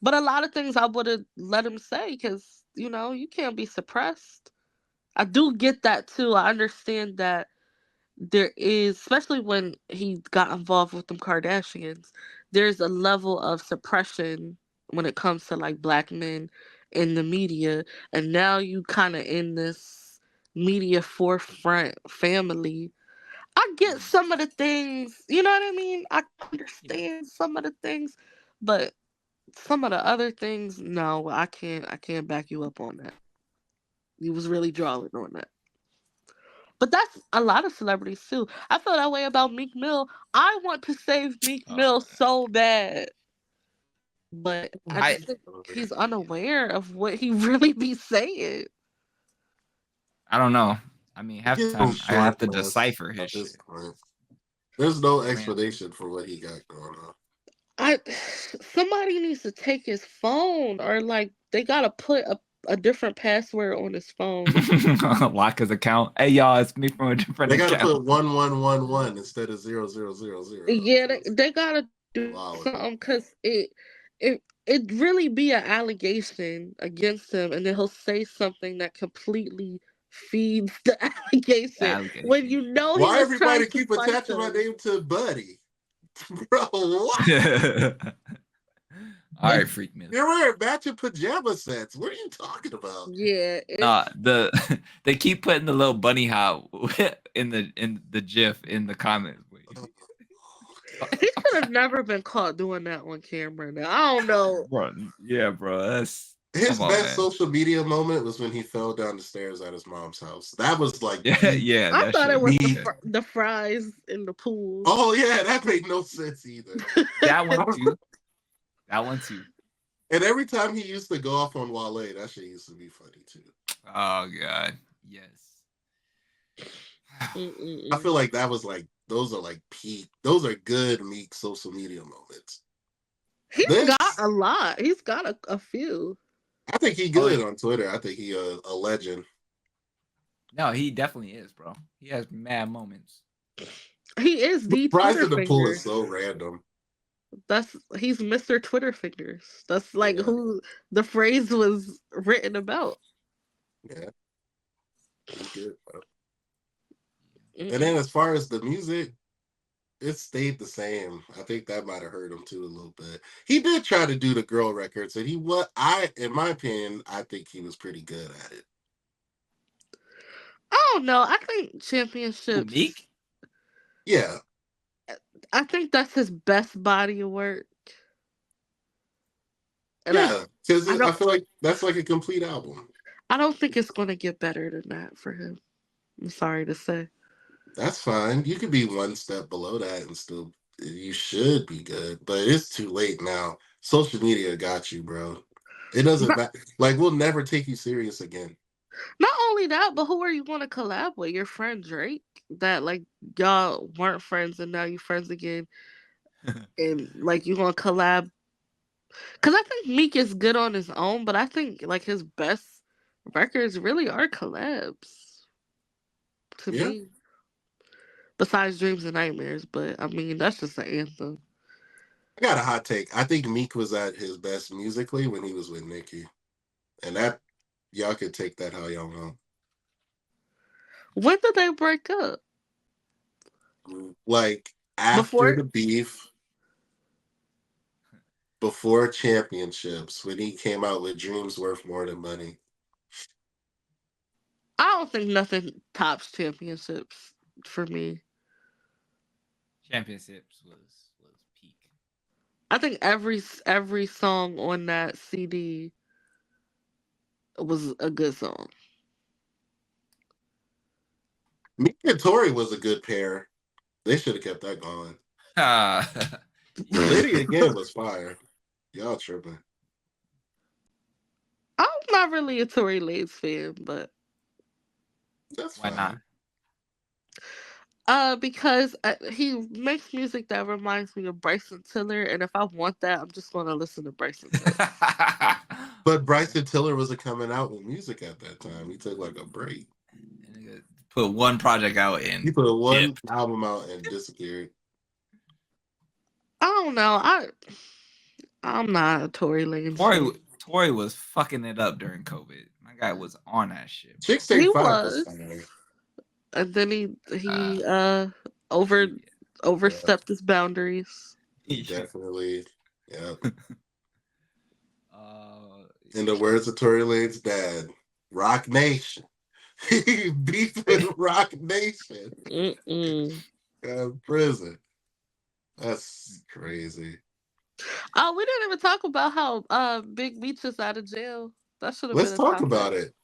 C: But a lot of things I would have let him say because, you know, you can't be suppressed. I do get that too. I understand that there is, especially when he got involved with them Kardashians, there's a level of suppression when it comes to like black men in the media. And now you kind of in this media forefront family. I get some of the things, you know what I mean? I
B: Yeah.
C: understand some of the things, but some of the other things, no, I can't back you up on that. You was really drawing on that. But that's a lot of celebrities too. I feel that way about Meek Mill. I want to save Meek
B: Oh
C: Mill
B: man.
C: so bad. But I
B: I
C: just think he's unaware of what he really be saying.
B: I don't know. I mean, half the
A: Give him
B: time I have
A: short
B: to
A: list
B: decipher
A: at
B: his
A: this
B: shit.
A: point. There's no
B: Random.
A: explanation for what he got going on.
C: I somebody needs to take his phone, or like they gotta put a different password on his phone.
B: Lock his account. Hey y'all, it's me from a different
A: They got to
B: account.
A: put 1111 instead of 0000.
C: Yeah, they gotta do something
A: Wow.
C: because it really be an allegation against him, and then he'll say something that completely feeds the
B: The
C: allegation when
B: allegation.
C: you know he
A: Why
C: was trying
A: everybody
C: to
A: keep
C: fight
A: attaching my
C: them.
A: name to Buddy? Bro, what?
B: All right, freak me.
A: You're wearing matching pajama sets. What are you talking about?
C: Yeah,
B: Nah,
C: it's
B: they keep putting the little bunny hop in the GIF in the comments.
C: he should have never been caught doing that on camera. Now I don't know.
B: Bro, yeah, bro. That's
A: His
B: come on,
A: best
B: man.
A: social media moment was when he fell down the stairs at his mom's house. That was like
B: Yeah,
A: peak.
B: yeah,
C: I
B: that
C: thought it
B: shit.
C: was
A: Peak.
C: the fries in the pool.
A: Oh yeah, that made no sense either.
B: That one too. That one too.
A: And every time he used to go off on Wale, that shit used to be funny too.
B: Oh god. Yes.
A: I
C: Mm-mm-mm.
A: feel like that was like those are like peak. Those are good Meek social media moments.
C: He's got
A: This,
C: a lot. He's got a few.
A: I think he
B: Oh
A: good on Twitter. I think he a legend.
B: no, he definitely is, bro. He has mad moments.
C: He is the
A: Rise
C: Twitter
A: of the Pool is
C: fingers.
A: so random.
C: He's Mr. Twitter fingers. That's like
A: Yeah,
C: who the phrase was written about.
A: yeah, he good. Bro. And
C: Mm-mm.
A: then as far as the music, it stayed the same. I think that might have hurt him too a little bit. He did try to do the girl records, and he what in my opinion, I think he was pretty good at it.
C: I don't know. I think
B: Who,
C: championships.
B: Meek?
A: Yeah,
C: I think that's his best body of work, and
A: yeah, because
C: I
A: I
C: don't.
A: feel like that's like a complete album.
C: I don't think it's going to get better than that for him. I'm sorry to say.
A: That's fine. You could be one step below that and still you should be good, but it's too late now. Social media got you, bro. It doesn't
C: Not,
A: matter. Like we'll never take you serious again.
C: not only that, but who are you going to collab with? Your friend Drake. That like y'all weren't friends and now you friends again, and like you going to collab. Because I think Meek is good on his own, but I think like his best records really are collabs to
A: Yeah,
C: me. Besides Dreams and Nightmares, but I mean that's just an anthem.
A: I got a hot take. I think Meek was at his best musically when he was with Nicki, and that y'all could take that how y'all want.
C: When did they break up?
A: Like after
C: Before
A: the beef, before championships, when he came out with Dreams Worth More Than Money.
C: I don't think nothing tops championships for me.
B: Championships was peak.
C: I think every song on that CD was a good song.
A: Meek and Tory was a good pair. They should have kept that going.
B: Yeah.
A: Liddy again was fire. Y'all tripping.
C: I'm not really a Tory Lanez fan, but
A: That's
B: Why not?
A: fine.
C: because he makes music that reminds me of Bryson Tiller, and if I want that, I'm just gonna listen to Bryson Tiller.
A: But
B: Okay.
A: Bryson Tiller wasn't coming out with music at that time. He took like a break.
B: Put one project out
A: He
B: and
A: put
B: dip.
A: one album out and disappeared.
C: I don't know. I'm not a Tory Lanez
B: Tori
C: fan.
B: Tori was fucking it up during COVID. My guy was on that shit, bro.
A: Chicks Take
C: He
A: Five was
C: was,
A: fire.
C: and then
B: Uh,
C: he over
B: he,
A: Yeah,
C: overstepped his boundaries.
A: definitely. Yeah.
B: uh,
A: In the words of Tory Lane's dad, Rock Nation. He beefed with Rock Nation.
C: Mm-mm.
A: Prison. That's crazy.
C: Oh, we didn't even talk about how Big Meech is out of jail. That should have been
A: Let's
C: a
A: talk
C: topic.
A: about it.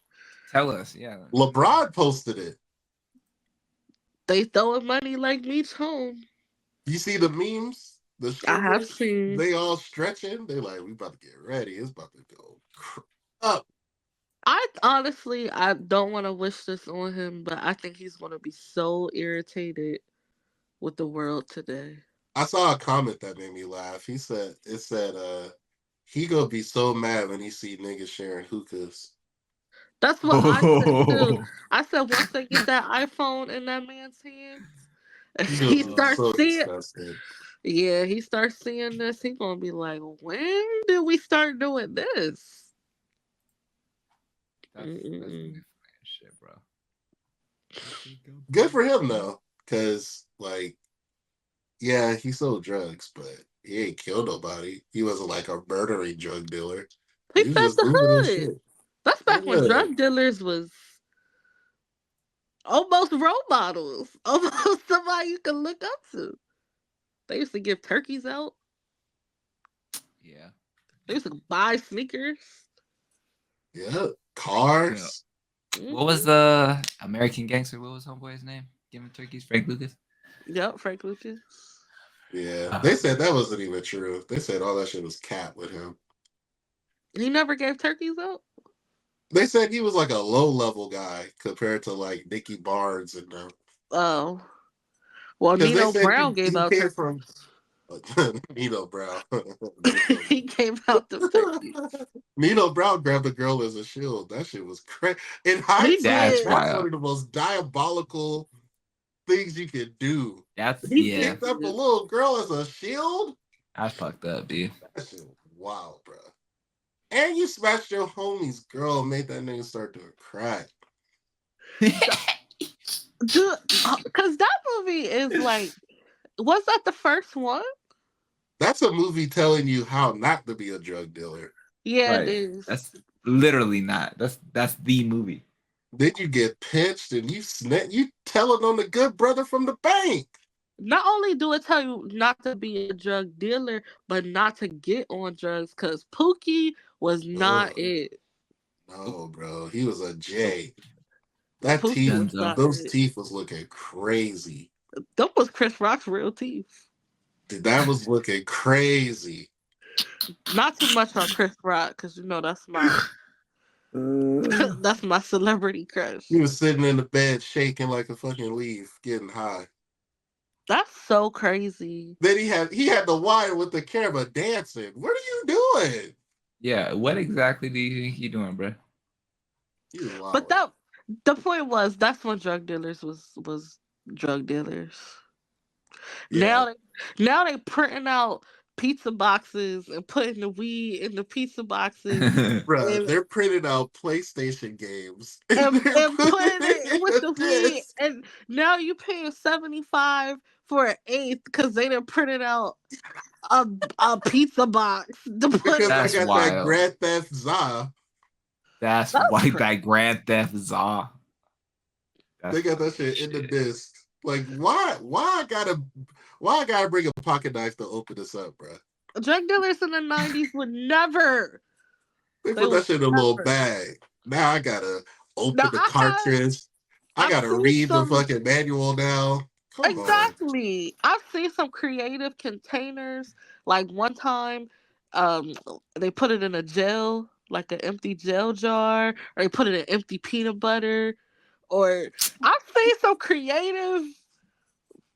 B: tell us, yeah.
A: LeBron posted it.
C: They throwing money like Meech home.
A: You see the memes? The
C: I have
A: strippers?
C: seen.
A: They all stretching. They like, we about to get ready. It's about to go up.
C: I don't want to wish this on him, but I think he's gonna be so irritated with the world today.
A: I saw a comment that made me laugh. It said, he gonna be so mad when he see niggas sharing hookahs.
C: That's what I said too. I said once they get that iPhone in that man's hands,
A: He
C: if
A: gonna
C: he
A: be
C: starts
A: so
C: seeing,
A: disgusted.
C: yeah, he starts seeing this, he gonna be like, when did we start doing this?
B: That's really funny as shit, bro.
A: Good for him though, because like, yeah, he sold drugs, but he ain't killed nobody. He wasn't like a murdering drug dealer.
C: He
A: He was
C: fed
A: just
C: the
A: moving his
C: hood.
A: shit.
C: That's back when
A: Yeah,
C: drug dealers was almost role models, almost somebody you can look up to. They used to give turkeys out.
B: Yeah.
C: They used to buy sneakers.
A: yeah, cars.
B: What was
C: Hmm.
B: the American Gangster? What was homeboy's name? Giving turkeys, Frank Lucas.
C: Yep, Frank Lucas.
A: Yeah, they said that wasn't even true. They said all that shit was cap with him.
C: He never gave turkeys out.
A: They said he was like a low level guy compared to like Nicky Barnes and them.
C: Oh, well,
A: Because they
C: Nino
A: said
C: Brown gave
A: he
C: out
A: came
C: turkeys.
A: from Nino Brown. Nino
C: He gave out them turkeys.
A: Nino Brown grabbed a girl as a shield. That shit was crazy. In
C: He
A: hindsight,
B: That's
C: did.
A: that's one
B: wild.
A: of the most diabolical things you could do.
B: That's
C: He
A: You
B: yeah.
C: did.
A: picked up a little girl as a shield?
B: That's fucked up, dude.
A: That shit was wild, bro. And you smashed your homie's girl and made that nigga start doing crack.
C: Dude, because that movie is like, was that the first one?
A: That's a movie telling you how not to be a drug dealer.
C: Yeah, it
B: Right.
C: is.
B: That's literally not. That's the movie.
A: Then you get pinched and you telling on the good brother from the bank.
C: Not only do it tell you not to be a drug dealer, but not to get on drugs, because Pookie was not
A: Ugh,
C: it.
A: no, bro. He was a
B: Nope.
A: J. That
C: Pookie
A: teeth,
C: was
B: Dunzo.
C: not
A: those
C: it.
A: teeth was looking crazy.
C: That was Chris Rock's real teeth.
A: Dude, that was looking crazy.
C: Not too much on Chris Rock, because you know that's my that's my celebrity crush.
A: He was sitting in the bed shaking like a fucking leaf, getting high.
C: That's so crazy.
A: Then he had the wire with the camera dancing. What are you doing?
B: Yeah. What exactly do you think you doing, bro?
A: He was
C: But
A: wild.
C: that the point was that's when drug dealers was drug dealers.
A: Yeah.
C: Now they printing out pizza boxes and putting the weed in the pizza boxes
A: Bruh,
C: and
A: they're printing out PlayStation games and
C: and,
A: they're
C: and
A: putting
C: putting
A: it
C: it with
A: in
C: the
A: a
C: weed,
A: disc.
C: and now you paying 75 for an eighth because they done printed out a, a pizza box to put
A: Because
C: in
A: I
B: That's
C: there.
A: got that
B: wild.
A: Grand Theft Za.
B: That's
C: That's
B: white
C: crazy.
B: back Grand Theft Zaw. That's
A: They got that
B: funny
A: shit
B: as
A: in the
B: shit.
A: disc. Like, why I gotta bring a pocket knife to open this up, bro?
C: Drug dealers in the 90s would never.
A: They
C: They
A: put
C: would
A: that shit in a little
C: never.
A: bag. Now I gotta
C: Now
A: open the cartridge. I
C: I've
A: gotta
C: seen
A: read the
C: some.
A: fucking manual now. Come on.
C: Exactly. I've seen some creative containers. Like one time, um, they put it in a gel, like an empty gel jar, or they put it in empty peanut butter. Or I've seen some creative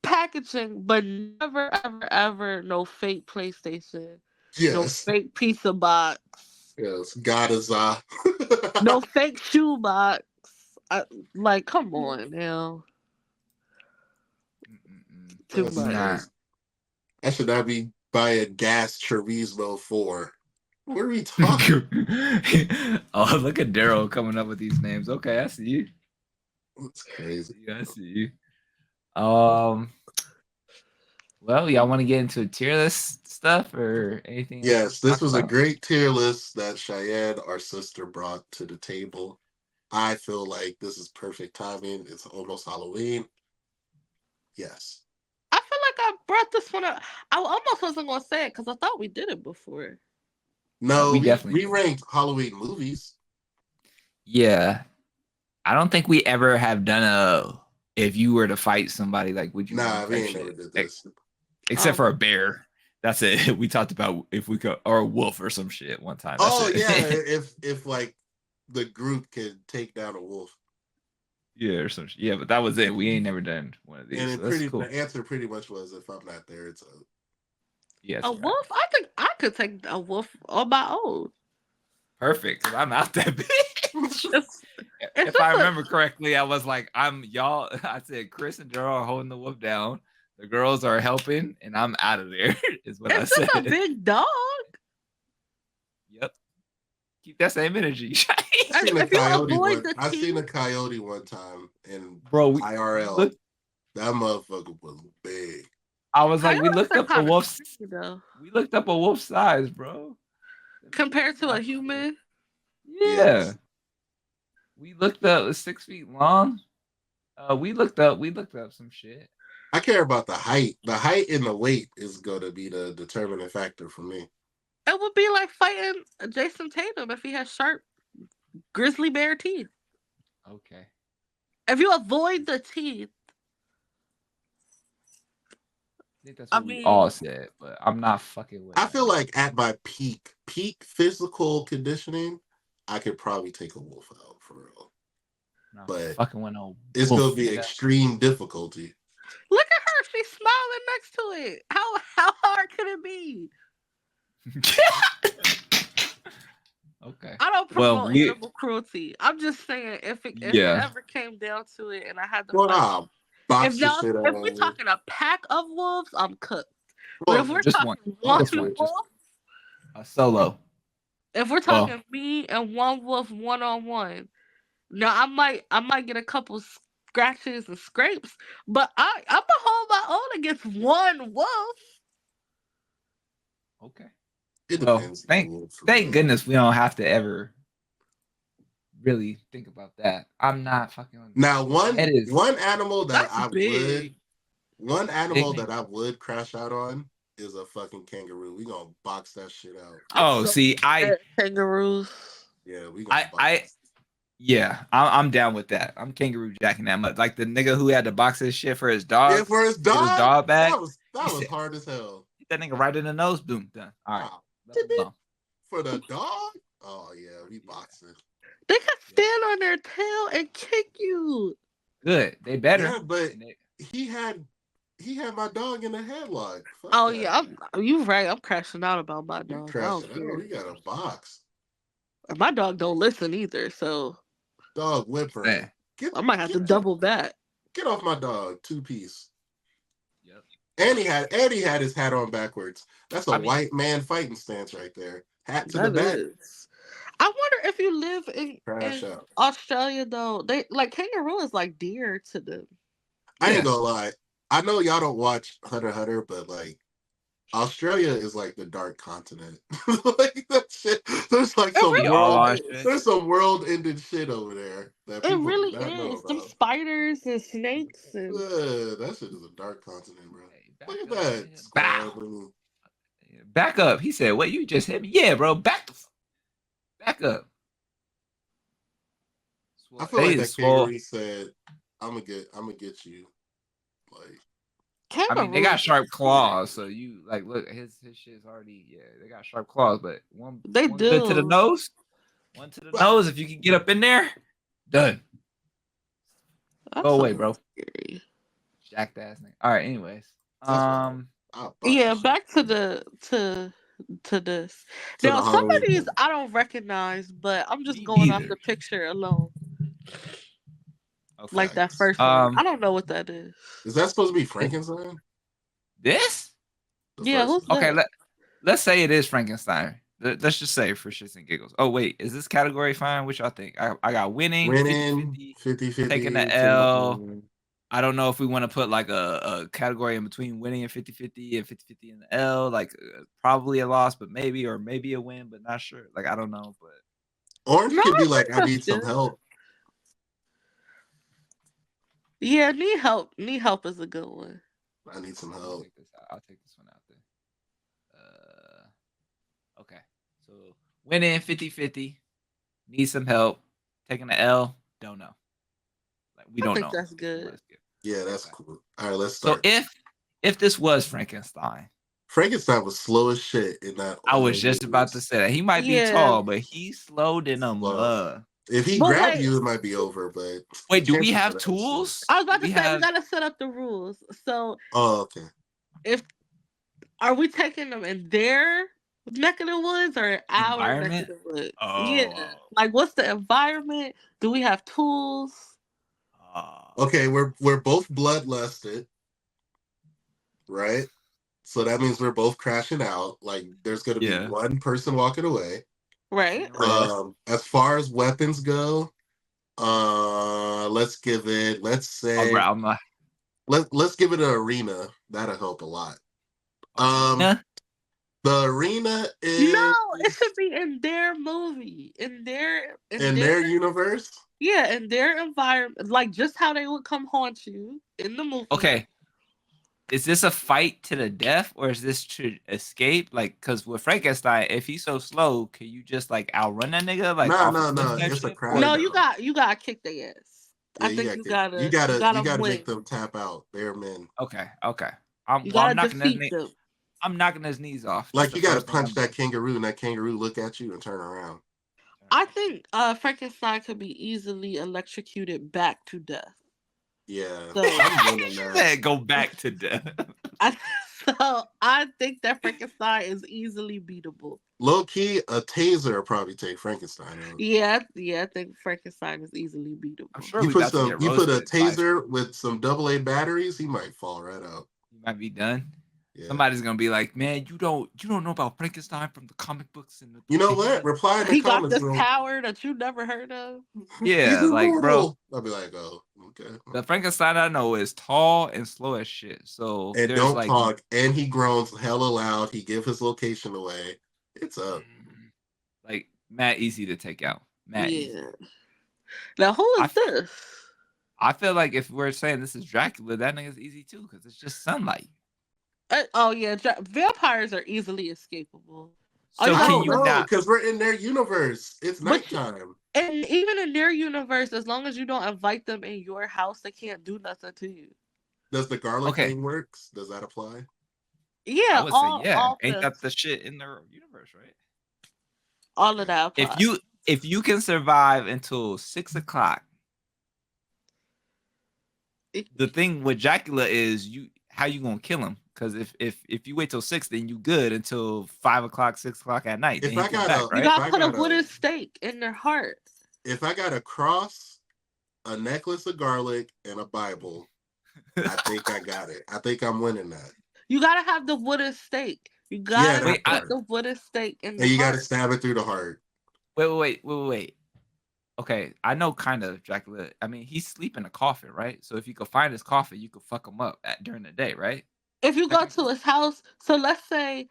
C: packaging, but never, ever, ever no fake PlayStation, no
A: Yes.
C: fake pizza box,
A: Yes. God is
C: no fake shoe box. I, like, come on now, too
A: That's
B: Do
C: much.
B: not.
A: crazy. I should not be buying gas chorizo for. What are we talking?
B: Oh, look at Daryl coming up with these names. Okay, I see you.
A: It's crazy.
B: I see you. Well, y'all want to get into a tier list stuff or anything else
A: Yes,
B: to
A: this
B: talk
A: was a
B: about?
A: great tier list that Cheyenne, our sister, brought to the table. I feel like this is perfect timing. It's almost Halloween. Yes.
C: I feel like I brought this one up. I almost wasn't gonna say it because I thought we did it before.
B: No,
A: No,
B: we
A: we,
B: definitely
A: we
B: did.
A: ranked Halloween movies.
B: Yeah, I don't think we ever have done a if you were to fight somebody, like would you run
A: Nah, we
B: type
A: ain't never
B: shit.
A: did this.
B: Except for a bear. That's it. We talked about if we could, or a wolf or some shit one time. That's
A: Oh yeah,
B: it.
A: if like the group can take down a wolf.
B: Yeah, or some yeah, but that was it. We ain't never done one of these.
A: And
B: So that's cool.
A: the answer pretty much was, if I'm not there, it's a.
B: Yeah,
C: A
B: it's a wrap.
C: wolf? I think I could take a wolf on my own.
B: Perfect, because I'm out that bitch.
C: It's, it's
B: If I
C: just
B: remember correctly, I was like, I'm y'all. I said Chris and Gerald are holding the wolf down. The girls are helping, and I'm out of there. Is what I
C: it's just a
B: said.
C: big dog.
B: Yep. Keep that same energy.
C: If you avoid the
A: I seen
C: teeth,
A: a coyote one time in
B: Bro,
A: IRL. That motherfucker was big.
B: I was like, we
C: coyotes
B: looked
C: are
B: up a
C: kind of
B: wolf's.
C: freaky though,
B: We looked up a wolf size, bro.
C: compared to a human.
B: Yeah.
A: Yes.
B: We looked up 6 feet long. We looked up some shit.
A: I care about the height. The height and the weight is going to be the determining factor for me.
C: It would be like fighting Jason Tatum if he has sharp grizzly bear teeth.
B: Okay.
C: If you avoid the teeth,
B: I think that's
C: I
B: what we
C: mean,
B: all said, but I'm not fucking with it.
A: I feel like at my peak physical conditioning, I could probably take a wolf out for real. But
B: fucking with no
A: it's going to be extreme difficulty.
C: look at her. She's smiling next to it. How hard could it be?
B: Okay.
C: I don't promote animal cruelty. I'm just saying if it ever came down to it and I had to fight. If we're talking a pack of wolves, I'm cooked. But if we're talking one wolf,
B: a solo.
C: If we're talking me and one wolf 1-on-1, now I might get a couple scratches and scrapes, but I'm gonna hold my own against one wolf.
B: Okay.
A: It depends.
B: Thank goodness we don't have to ever really think about that. I'm not fucking.
A: Now one animal that I would crash out on is a fucking kangaroo. We gonna box that shit out.
C: Kangaroos.
A: Yeah, we gonna box.
B: I'm down with that. I'm kangaroo jacking that much. Like the nigga who had to box his shit for his dog.
A: Yeah, for his dog.
B: His dog back.
A: That was hard as hell.
B: Hit that nigga right in the nose. Boom, done. All right.
A: For the dog? Oh yeah, we boxing.
C: They can stand on their tail and kick you.
B: Good. They better.
A: Yeah, but he had my dog in a headlock.
C: You right. I'm crashing out about my dog.
A: We got a box.
C: My dog don't listen either, so
A: dog whimpering.
C: I might have to double back.
A: Get off my dog, 2-piece. Yep. And he had his hat on backwards. That's a white man fighting stance right there. Hat to the back.
C: I wonder if you live in Australia though. They like kangaroo is like dear to them.
A: I ain't gonna lie. I know y'all don't watch Hunter x Hunter, but like Australia is like the dark continent. Like that shit. There's like some world-ending shit over there that people
C: really
A: do not know about.
C: Some spiders and snakes and
A: that shit is a dark continent, bro. Look at that.
B: Back up. He said, "What, you just hit me?" Yeah, bro. Back up.
A: I feel like that kangaroo said, "I'm gonna get you." Like,
B: I mean, they got sharp claws, so you like look. His shit's already they got sharp claws, but one good to the nose, one to the nose. If you can get up in there, done. Go away, bro. Jacked ass nigga. All right. Anyways,
C: back to this. Now, some of these I don't recognize, but I'm just going off the picture alone. Okay. Like that first one. I don't know what that is.
A: Is that supposed to be Frankenstein?
B: This?
C: Who's
B: okay,
C: that?
B: Let's say it is Frankenstein. Let's just say for shits and giggles. Oh, wait. Is this category fine? Which y'all think? I got winning 50-50, taking the L. I don't know if we want to put like a category in between winning and 50-50 and 50-50 in the L. Like probably a loss, but maybe a win, but not sure. Like, I don't know. But
A: Orange could be like, I need some help.
C: Yeah, need help. Need help is a good one.
A: I need some help.
B: I'll take this one out there. Okay. So winning 50-50. Need some help. Taking the L. Don't know. Like we don't know.
C: That's good.
A: Yeah, that's cool. All right, let's start.
B: So if this was Frankenstein
A: was slow as shit in that.
B: I was just about to say that. He might be tall, but he's slowed in a mud.
A: If he
C: But
A: grabbed
C: wait,
A: you, it might be over. But
B: Wait, do we
A: chances
B: have
A: of that is slim.
B: tools?
C: I was about
B: Do
C: to
B: we
C: say we
B: have
C: gotta set up the rules. So
A: Oh, okay.
C: if are we taking them in their neck of the woods or our neck of
B: environment?
C: the woods? Yeah.
B: Oh,
C: Like what's the environment? Do we have tools?
A: Okay, we're both bloodlusted, right? So that means we're both crashing out. Like there's gonna be
B: yeah.
A: one person walking away.
C: Right?
B: Red.
A: As far as weapons go, let's say
B: Around the
A: let's give it an arena. That'll help a lot. Um
B: arena.
A: the arena
C: No,
A: is
C: it should be in their movie. In their
A: in their universe.
C: yeah, in their environment. Like just how they would come haunt you in the movie.
B: Okay. Is this a fight to the death or is this to escape? Like, cause with Frankenstein, if he's so slow, can you just like outrun that nigga like off a cliff
A: No.
B: type
A: It's a
B: shit?
A: crash
C: No,
B: Or
C: you
A: out.
C: gotta kick their ass.
A: Yeah,
C: I think you
A: you
C: gotta
A: gotta make
C: win.
A: them tap out. They're men.
B: okay.
C: You
B: Well,
C: gotta defeat them.
B: I'm knocking his knees off. That's
A: Like
B: the
A: you gotta
B: first thing
A: punch
B: I'm
A: that
B: doing.
A: kangaroo, and that kangaroo look at you and turn around.
C: I think Frankenstein could be easily electrocuted back to death.
A: Yeah,
C: So
A: I'm winning
B: He
A: that.
B: said go back to death.
C: I think that Frankenstein is easily beatable.
A: Low key, a taser will probably take Frankenstein out.
C: Yeah, I think Frankenstein is easily
B: I'm
C: beatable.
B: sure we about to get
A: You put a
B: roasted.
A: taser with some AA batteries, he might fall right out.
B: You might be done.
A: Yeah.
B: Somebody's gonna be like, man, you don't know about Frankenstein from the comic books and the
A: You know what? Reply in the
C: He got
A: comments,
C: this
A: bro.
C: power that you never heard of.
B: Yeah,
A: He's
B: like, bro.
A: immortal. I'll be like, oh, okay.
B: The Frankenstein I know is tall and slow as shit. So
A: And
B: there's
A: don't
B: like
A: talk. And he groans hella loud. He give his location away. It's up.
B: like mad easy to take out. Mad easy.
C: Yeah. Now who is this?
B: I feel like if we're saying this is Dracula, that nigga's easy too because it's just sunlight.
C: Oh yeah, vampires are easily escapable.
B: So can you
A: No,
B: not?
A: because we're in their universe. It's
C: But-
A: nighttime.
C: And even in their universe, as long as you don't invite them in your house, they can't do nothing to you.
A: Does the garlic
B: Okay.
A: thing works? Does that apply?
C: Yeah,
B: I would say yeah.
C: all
B: Ain't
C: the-
B: that the shit in their universe, right?
C: all of that applies.
B: If you can survive until 6 o'clock, the thing with Dracula is how you gonna kill him? Because if you wait till 6, then you good until 5 o'clock, 6 o'clock at night.
A: If
B: Then
A: I
B: he come
A: got
B: back,
A: a-
B: right?
C: You gotta
A: I
C: put a
A: gotta-
C: wooden stake in their heart.
A: If I got a cross, a necklace of garlic, and a Bible, I think I got it. I think I'm winning that.
C: You gotta have the wooden stake. You gotta
A: that
C: put
A: part.
C: the wooden stake in the
A: And you got
C: heart.
A: to stab it through the heart.
B: Wait. Okay, I know kind of Dracula. I mean, he's sleeping in a coffin, right? So if you could find his coffin, you could fuck him up during the day, right?
C: If you go to his house, so let's say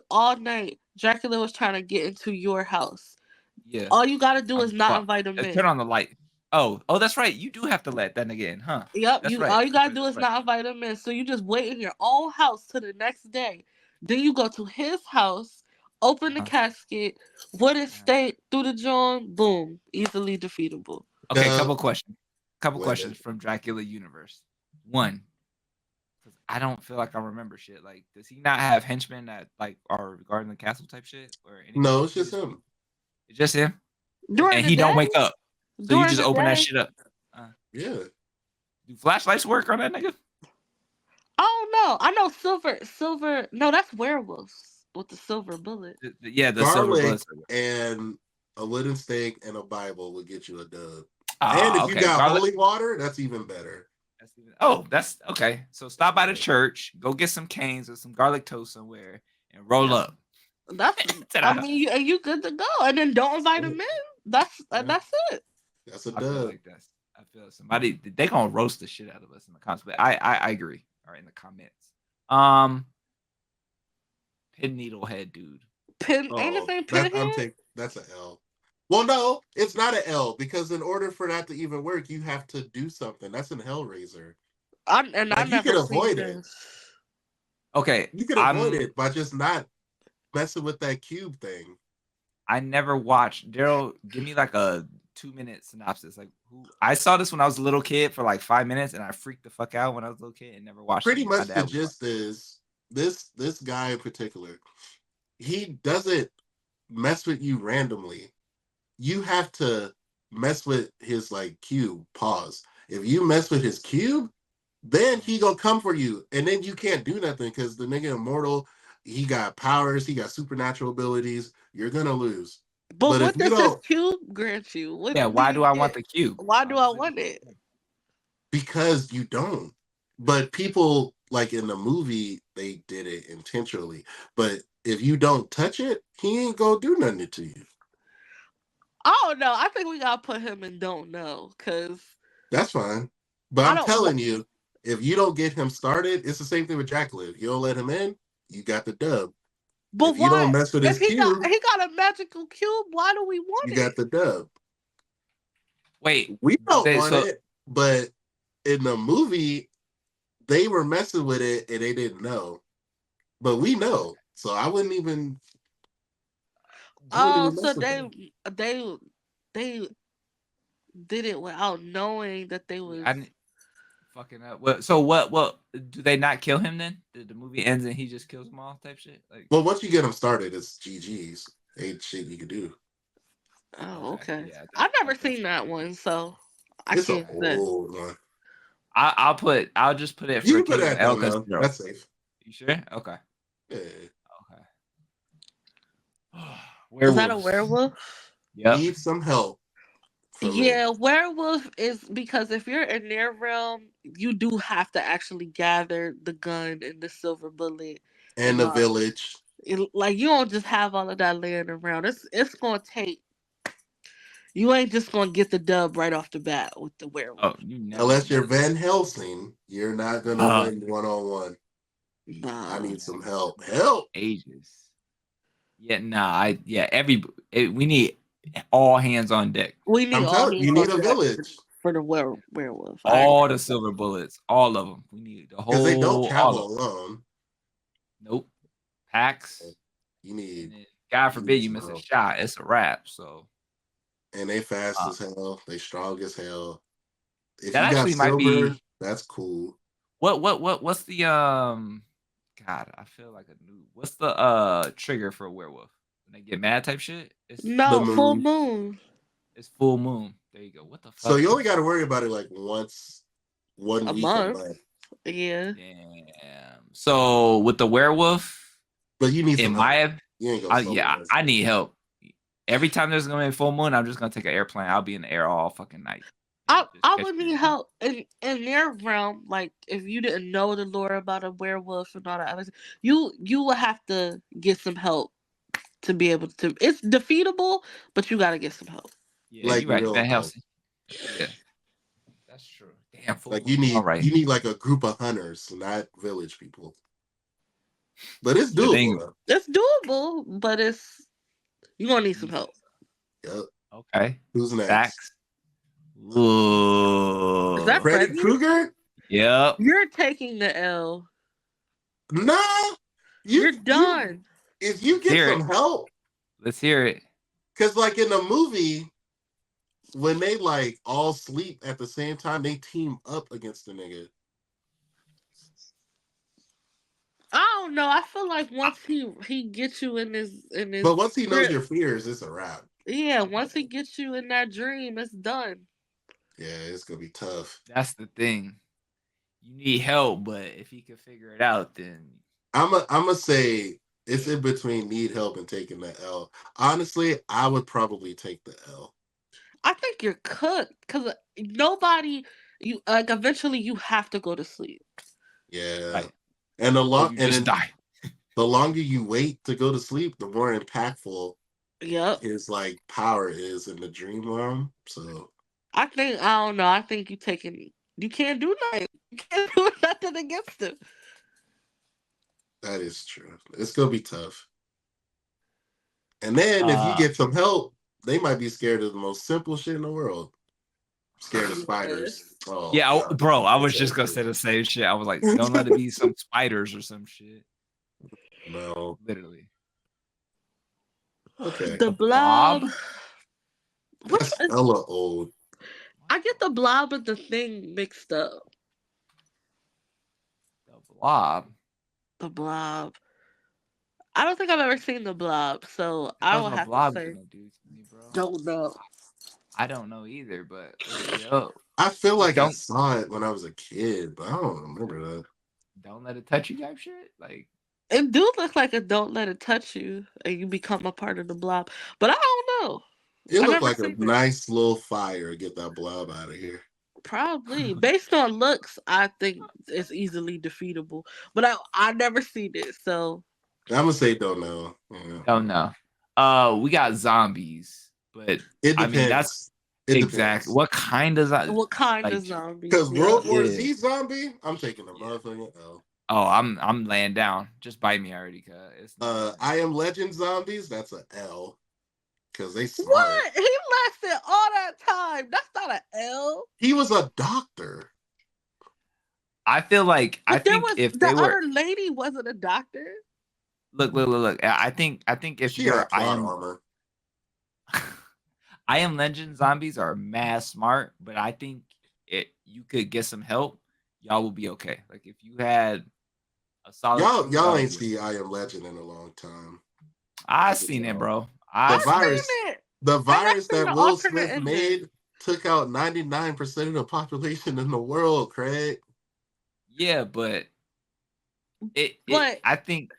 C: all night Dracula was trying to get into your house.
B: Yeah.
C: All you gotta do is not
B: Fuck.
C: invite him in.
B: Turn on the light. Oh, that's right. You do have to let that nigga in, huh?
C: Yep,
B: That's
C: you
B: right.
C: all you gotta
B: That's
C: do is
B: right.
C: not invite him in. So you just wait in your own house till the next day. Then you go to his house, open the casket, wooden stake through the joint, boom, easily defeatable.
B: Okay,
A: Yeah.
B: couple questions.
A: Wait.
B: Questions from Dracula universe. One, because I don't feel like I remember shit. Like, does he not have henchmen that like are regarding the castle type shit? Or anything?
A: No, it's just him.
B: It's just him,
C: During
B: and
C: the
B: he don't
C: day?
B: wake up. So you
C: During
B: just
C: the
B: open that
C: day?
B: shit up.
A: Yeah.
B: Do flashlights work on that nigga?
C: I don't know. I know silver. No, that's werewolves with the silver bullet.
B: Yeah, the silver
A: Garlic
B: bullets.
A: and a wooden stake and a Bible would get you a dub.
B: Oh,
A: And if
B: okay.
A: you got
B: Garlic-
A: holy water, that's even better.
B: That's okay. So stop by the church, go get some canes or some garlic toast somewhere, and roll up.
C: That's. I mean, you good to go, and then don't invite him in. That's it.
A: That's a
B: I feel
A: dub.
B: like that's. I feel somebody they gonna roast the shit out of us in the comments, but I agree. All right, in the comments. Pin needle head dude.
C: Anything pinhead?
A: That's an L. Well, no, it's not an L because in order for that to even work, you have to do something. That's an Hellraiser.
C: I
A: you
C: never
A: can avoid
C: seen
A: it.
C: this.
B: Okay,
A: You can avoid it by just not messing with that cube thing.
B: I never watched. Daryl, give me like a 2-minute synopsis. Like I saw this when I was a little kid for like 5 minutes, and I freaked the fuck out when I was a little kid and never watched.
A: Pretty
B: it.
A: much the gist is this guy in particular, he doesn't mess with you randomly. you have to mess with his like cube. Pause. If you mess with his cube, then he gonna come for you, and then you can't do nothing because the nigga immortal. He got powers. He got supernatural abilities. You're gonna lose.
C: But
A: But if
C: what
A: you
C: does his
A: don't,
C: cube grant you? What
B: Yeah,
C: do
B: why do
C: you
B: I want
C: get?
B: the cube?
C: Why do I
B: Honestly.
C: want it?
A: because you don't. But people like in the movie, they did it intentionally. But if you don't touch it, he ain't gonna do nothing to you.
C: I don't know. I think we gotta put him in don't know because
A: That's fine. But
C: I
A: I'm
C: don't.
A: telling you, if you don't get him started, it's the same thing with Jacqueline. If you don't let him in, you got the dub.
C: But
A: If you don't
C: why?
A: mess with
C: If
A: his cube,
C: he got a magical cube, why do we want
A: you got
C: it?
A: the dub.
B: Wait,
A: We
B: do
A: don't
B: they?
A: want
B: So
A: it, but in the movie, they were messing with it and they didn't know. But we know. So I wouldn't even
C: Oh, so
A: mess with them.
C: they did it without knowing that they was.
B: I fucking up. What? So what? What do they not kill him then? The movie ends and he just kills them all, type shit. Like,
A: Well, once you get them started, it's GG's. Ain't shit you can do.
C: Oh,
B: okay,
C: okay.
B: yeah,
C: I've never
B: okay.
C: seen that one, so I
A: It's an
C: can't say.
A: old one.
B: I'll just put it
A: You
B: for
A: can put
B: King of
A: that
B: El
A: down now.
B: Castillo.
A: That's safe.
B: You sure? Okay.
A: Yeah.
B: Okay.
C: Is that a
B: Werewolves.
C: werewolf?
B: Yep.
A: Need some help for real.
C: Yeah, werewolf is because if you're in their realm, you do have to actually gather the gun and the silver bullet
A: And
C: and
A: the
C: all.
A: village.
C: Like you don't just have all of that laying around. It's gonna take. You ain't just gonna get the dub right off the bat with the
B: Oh,
C: werewolf.
B: you never
A: Unless you're
B: know.
A: Van Helsing, you're not gonna win 1-on-1. I
C: Nah,
A: need some help. Help.
B: Ages. Yeah, nah. We need all hands on deck.
C: we need
A: I'm
C: all
A: telling you,
C: hands
A: you
C: on
A: need a
C: deck
A: village.
C: for the werewolf. I
B: All
C: agree.
B: the silver bullets, all of them. We need the
A: Because they don't
B: all of
A: travel
B: them.
A: alone.
B: Nope. Packs.
A: You
B: And
A: need
B: then, God
A: you
B: forbid
A: need
B: you
A: some
B: miss a
A: help.
B: shot. It's a wrap. So
A: And they fast
B: uh,
A: as hell. They strong as hell. If
B: that
A: you got
B: actually might
A: silver,
B: be
A: that's cool.
B: what's the God, I feel like a noob. What's the trigger for a werewolf? When they get mad type shit?
A: The
C: No, full
A: moon.
C: moon.
B: It's full moon. There you go. What the
A: So
B: fuck?
A: you only got to worry about it like once, 1 week a
C: A month.
A: month.
C: Yeah.
B: Damn. So with the werewolf,
A: But you need
B: it
A: some
B: might
A: help.
B: have
A: You ain't gonna solo
B: yeah,
A: this.
B: I need help. Every time there's gonna be a full moon, I'm just gonna take an airplane. I'll be in the air all fucking night. Just
C: I
B: catch
C: would
B: me.
C: need help in their realm. Like if you didn't know the lore about a werewolf and all that other, you would have to get some help to be able to. It's defeatable, but you got to get some help.
B: Yeah,
A: Like
B: you're right.
A: real
B: Van
A: help.
B: Helsing. Yeah, that's true. Damn, full
A: Like you
B: moon. All
A: need
B: right.
A: you need like a group of hunters, not village people. But it's
B: The
A: doable
B: thing.
A: though.
C: It's doable, but it's you gonna need some help.
A: Yep.
B: Okay.
A: Who's next?
B: Facts.
C: Is that
B: Ooh.
A: Freddy
C: Freddy?
A: Krueger?
B: Yep.
C: You're taking the L.
A: Nah.
C: You're
A: You
C: done.
A: if you
B: Let's
A: get
B: hear
A: some
B: it.
A: help,
B: Let's hear it.
A: because like in the movie, when they like all sleep at the same time, they team up against the nigga.
C: I don't know. I feel like once he gets you in his
A: But once he knows
C: grip,
A: your fears, it's a wrap.
C: yeah. Once he gets you in that dream, it's done.
A: Yeah, it's gonna be tough.
B: That's the thing. You need help, but if he can figure it out, then
A: I'm a say it's in between need help and taking the L. Honestly, I would probably take the L.
C: I think you're cooked because nobody. You like eventually you have to go to sleep.
A: Yeah.
B: right.
A: And
B: Or you just
A: then
B: die.
A: the longer you wait to go to sleep, the more impactful
C: Yep.
A: his like power is in the dream realm. So
C: I don't know. I think you taking. You can't do nothing. You can't do nothing against him.
A: that is true. It's gonna be tough. And then if you
B: Uh
A: get some help, they might be scared of the most simple shit in the world. Scared of spiders.
C: Yes.
A: Oh
B: yeah,
A: god.
B: bro, I was
A: That's
B: just gonna
A: over.
B: say the same shit. I was like, don't let it be some spiders or some shit.
A: No.
B: Literally.
A: Okay.
C: The
B: The blob?
C: blob. Which
A: That's
C: is,
A: hella old.
C: I get the blob and the thing mixed up.
B: The blob.
C: The blob. I don't think I've ever seen The Blob, so
B: The
C: I
B: hell's
C: will
B: a
C: have to
B: blob
C: say
B: gonna do to me, bro?
C: don't know.
B: I don't know either, but yo,
A: I feel
B: just
A: like I saw it when I was a kid, but I don't remember that.
B: don't let it touch you type shit. Like,
C: It do look like a don't let it touch you and you become a part of the blob. But I don't know.
A: It
C: I
A: looked
C: never
A: like a
C: seen it.
A: nice little fire to get that blob out of here.
C: Probably. Based on looks, I think it's easily defeatable. But I never seen it, so
A: I'm gonna say don't know. Yeah.
B: don't know. We got zombies, but
A: It
B: I mean that's
A: depends. It
B: exactly
A: depends.
B: what kind of
C: what kind
B: like.
C: of zombies?
A: Because
C: Yeah.
A: World War
B: Yeah,
A: Z zombie, I'm taking a
B: yeah.
A: motherfucking L.
B: Oh, I'm laying down. Just bite me already, cuz it's not even.
A: I Am Legend zombies, that's a L. Because they smart.
C: What? He lasted all that time. That's not an L.
A: He was a doctor.
B: I feel like I
C: But there
B: think
C: was
B: if
C: the
B: they were
C: other lady wasn't a doctor.
B: look. I think if
A: She
B: you're
A: had plot armor.
B: I am Legend zombies are mad smart, but I think you could get some help, y'all will be okay. Like if you had a solid crew,
A: Y'all
B: y'all
A: ain't
B: would be
A: see
B: okay.
A: I Am Legend in a long time.
B: I
A: I can
B: seen it,
A: tell.
B: bro.
A: The
B: I
C: I
B: seen it.
A: virus,
C: seen it.
A: the
C: And I
A: virus
C: seen
A: that
C: the
A: Will
C: alternate
A: Smith
C: ending.
A: made took out 99% of the population in the world, Craig.
B: Yeah, but
C: But
B: I think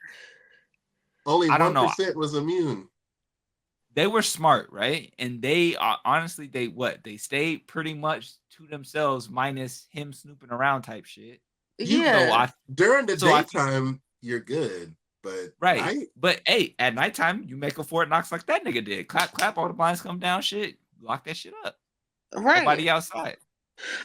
A: Only
B: I don't know.
A: 1% was immune.
B: They were smart, right? And they honestly they stayed pretty much to themselves minus him snooping around type shit. So
C: yeah.
A: During the
B: I feel
A: daytime, you're good, but
B: right.
A: night,
B: But hey, at nighttime, you make a Fort Knox like that nigga did. Clap, clap, all the blinds come down, shit. Lock that shit up.
C: Right.
B: Nobody outside.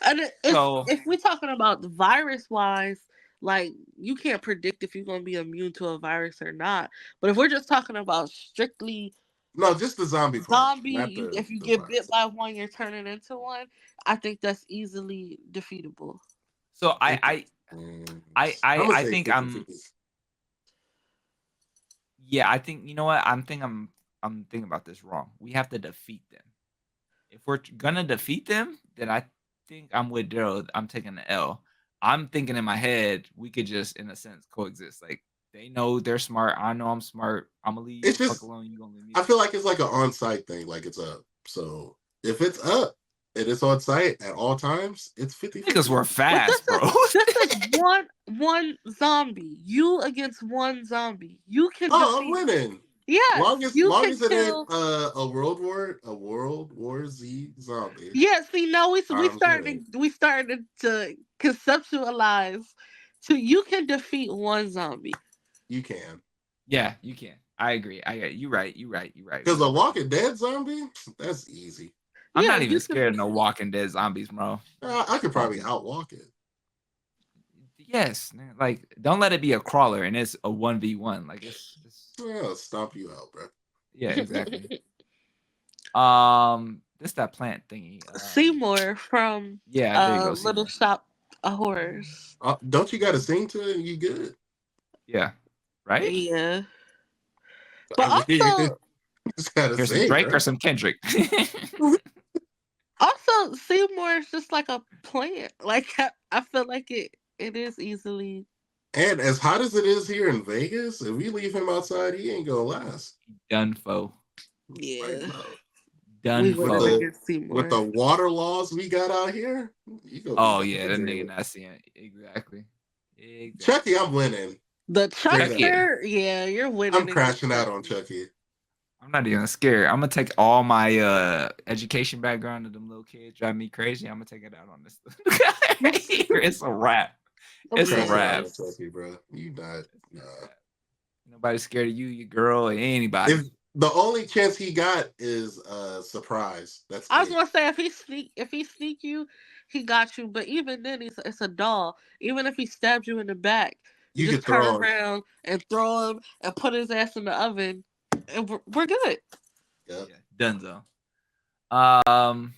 C: And
B: So
C: if we're talking about the virus wise, like you can't predict if you're gonna be immune to a virus or not. But if we're just talking about strictly
A: no, just the zombie part,
C: zombie,
A: not the
C: if you
A: the
C: get bit
A: virus.
C: by one, you're turning into one. I think that's easily defeatable.
B: so
A: Mm, I'm gonna
B: I
A: say
B: think
A: 50-50.
B: I think you know what? I'm thinking about this wrong. We have to defeat them. If we're gonna defeat them, then I think I'm with Daryl. I'm taking the L. I'm thinking in my head we could just, in a sense, coexist. Like they know they're smart. I know I'm smart. I'm gonna leave you
A: It's
B: the fuck
A: just,
B: alone. You gonna leave me
A: I
B: the
A: feel
B: fuck
A: like
B: alone.
A: it's like an on-site thing, like it's up. So if it's up and it's on site at all times, it's
B: Niggas
A: 50-50.
B: were
C: But
B: fast, bro.
C: this is one zombie. You against one zombie. You can
A: Oh, I'm
C: defeat.
A: winning.
C: Yes,
A: Long as
C: you
A: long
C: can
A: as it ain't
C: kill.
A: a World War Z zombie,
C: Yeah, see, now we
A: I'm good.
C: started to conceptualize. So you can defeat one zombie.
A: You can.
B: Yeah, you can. I agree. I get you right.
A: Because a
B: 100%.
A: Walking Dead zombie, that's easy.
B: I'm
C: Yeah,
B: not
C: you
B: even
C: can
B: scared of no
C: defeat.
B: Walking Dead zombies, bro.
A: I could
B: Come
A: probably
B: on.
A: outwalk it.
B: Yes, man. Like don't let it be a crawler and it's a 1v1. Like it's
A: Yeah, I'll stomp you out, bro.
B: yeah, exactly. This that plant thingy.
C: Seymour from
B: Yeah, there you go.
C: Little
B: Seymour.
C: Shop of Horrors.
A: Don't you got to sing to it? And you good?
B: Yeah. Right?
C: Yeah, but
A: I mean, you
C: also
A: just got to
B: Here's some
A: sing,
B: Drake or
A: bro.
B: some Kendrick.
C: also Seymour is just like a plant. Like I feel like it is easily.
A: And as hot as it is here in Vegas, if we leave him outside, he ain't gonna last.
B: Done fo.
A: Right
C: Yeah,
A: now,
C: we
B: Done
A: with
C: winning
B: fo.
A: the
C: against
A: with
C: Seymour.
A: the water laws we got out here, you gonna be
B: Oh yeah, that nigga
A: dehydrated.
B: not seeing it. Exactly. Exactly.
A: Chucky, I'm winning.
C: The
A: Straight up.
B: Chucky.
C: Chuckster, yeah, you're
A: I'm
C: winning against
A: crashing out on
C: Chucky.
A: Chucky.
B: I'm not even scared. I'm gonna take all my education background of them little kids drive me crazy. I'm gonna take it out on this guy right here. It's a wrap.
A: I'm
B: It's a
A: crashing out
B: wrap.
A: on Chucky, bro. You not.
B: It's a
A: Nah.
B: wrap. Nobody's scared of you, your girl, or
A: If
B: anybody.
A: the only chance he got is surprise. That's
C: I was
A: it.
C: gonna say if he sneak you, he got you. But even then, it's a doll. Even if he stabs you in the back, you
A: You
C: just
A: could
C: turn
A: throw him.
C: around and throw him and put his ass in the oven, and we're good.
A: Yeah.
B: Yeah, Dunzo. I don't.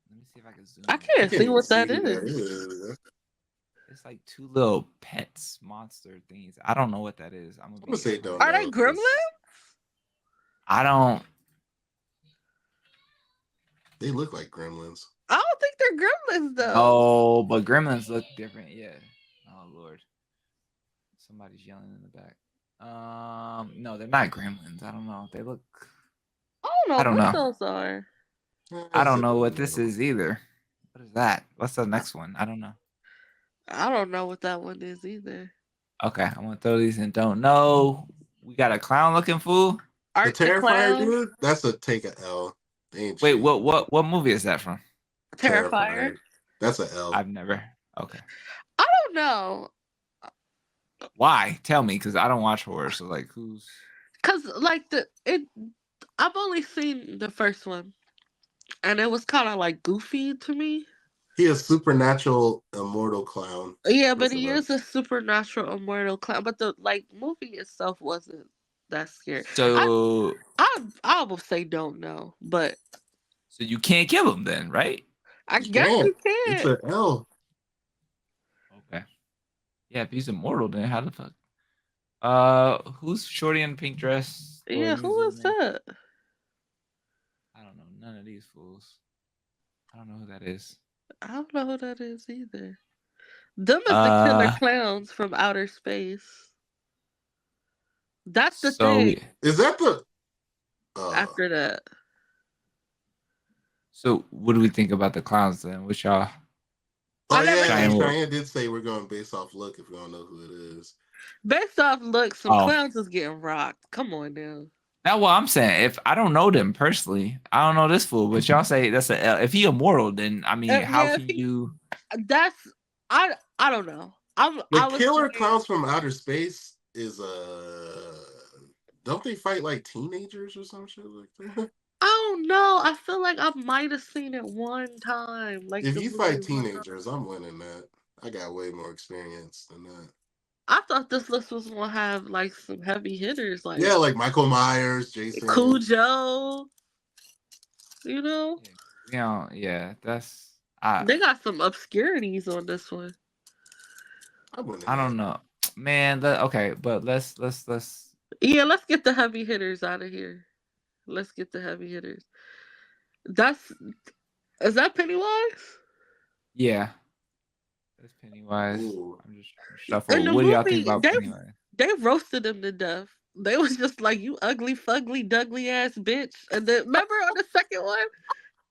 B: Let me see if I can zoom
C: I
B: in.
A: I
C: can't
A: can't
C: see
A: even
C: what
A: see
C: that
A: who that
C: is.
A: is.
B: It's like two little pets, monster things. I don't know what that is. I'm
A: I'm
B: gonna
A: gonna
B: be
A: say don't
B: 100.
C: Are they
A: know.
C: gremlins?
B: I don't.
A: They look like gremlins.
C: I don't think they're gremlins though.
B: No, but gremlins look different. Yeah. Oh Lord. Somebody's yelling in the back. No, they're not gremlins. I don't know. They look.
C: I don't know
B: I don't
C: what
B: know.
C: those are.
B: I don't know what this
A: Zero.
B: is either. What is that? What's the next one? I don't know.
C: I don't know what that one is either.
B: Okay, I'm gonna throw these in. Don't know. We got a clown looking fool.
A: The
C: Art the
A: Terrifier
C: Clown,
A: dude, that's a take a L. They ain't
B: Wait,
A: cheap.
B: what movie is that from?
C: Terrifier.
A: Terrifier. That's a L.
B: I've never. Okay.
C: I don't know.
B: Why? Tell me, because I don't watch horror. So like, who's?
C: Cause like I've only seen the first one, and it was kind of like goofy to me.
A: He is supernatural immortal clown.
C: Yeah, but
A: That's a
C: he
A: L.
C: is a supernatural immortal clown. But the like movie itself wasn't that scary. I
B: So
C: I will say don't know, but
B: so you can't kill him then, right?
C: I
A: You
C: guess
A: can't.
C: you
A: It's
C: can.
A: an L.
B: Okay. Yeah, if he's immortal, then how the fuck? Who's Shorty in the pink dress? Or
C: Yeah, who is
B: using?
C: that?
B: I don't know. None of these fools. I don't know who that is.
C: I don't know who that is either. Them is the killer
B: Uh,
C: clowns from outer space. That's the
B: so
C: thing.
B: we,
A: Is that the
C: After that,
B: so what do we think about the clowns then? Which y'all?
A: Oh
C: I never
A: yeah,
C: seen.
B: Cheyenne will.
A: Cheyenne did say we're going based off look if you don't know who it is.
C: Based off looks, some
B: Oh,
C: clowns is getting rocked. Come on now.
B: that's what I'm saying. If I don't know them personally, I don't know this fool. But y'all say that's a L. If he immortal, then I mean, how
C: Yeah,
B: can you?
C: that's I don't know.
A: The
C: I was
A: killer
C: saying
A: clowns from outer space is don't they fight like teenagers or some shit like that?
C: I don't know. I feel like I might have seen it one time, like
A: If
C: the
A: you
C: movie
A: fight
C: one time.
A: teenagers, I'm winning that. I got way more experience than that.
C: I thought this list was gonna have like some heavy hitters,
A: Yeah,
C: like
A: like Michael Myers, Jason.
C: Cujo. You know,
B: Yeah, we don't. Yeah, that's. I
C: they got some obscurities on this one.
A: I'm winning
B: I don't
A: that.
B: know, man. Okay, but let's.
C: Yeah, let's get the heavy hitters out of here. Let's get the heavy hitters. That's is that Pennywise?
B: Yeah, that's Pennywise.
A: Ooh.
B: I'm just trying to
C: In
B: shuffle.
C: the
B: What do y'all think
C: movie,
B: about Pennywise?
C: they roasted him to death. They was just like, "You ugly, fugly, dugly ass bitch." And then remember on the second one,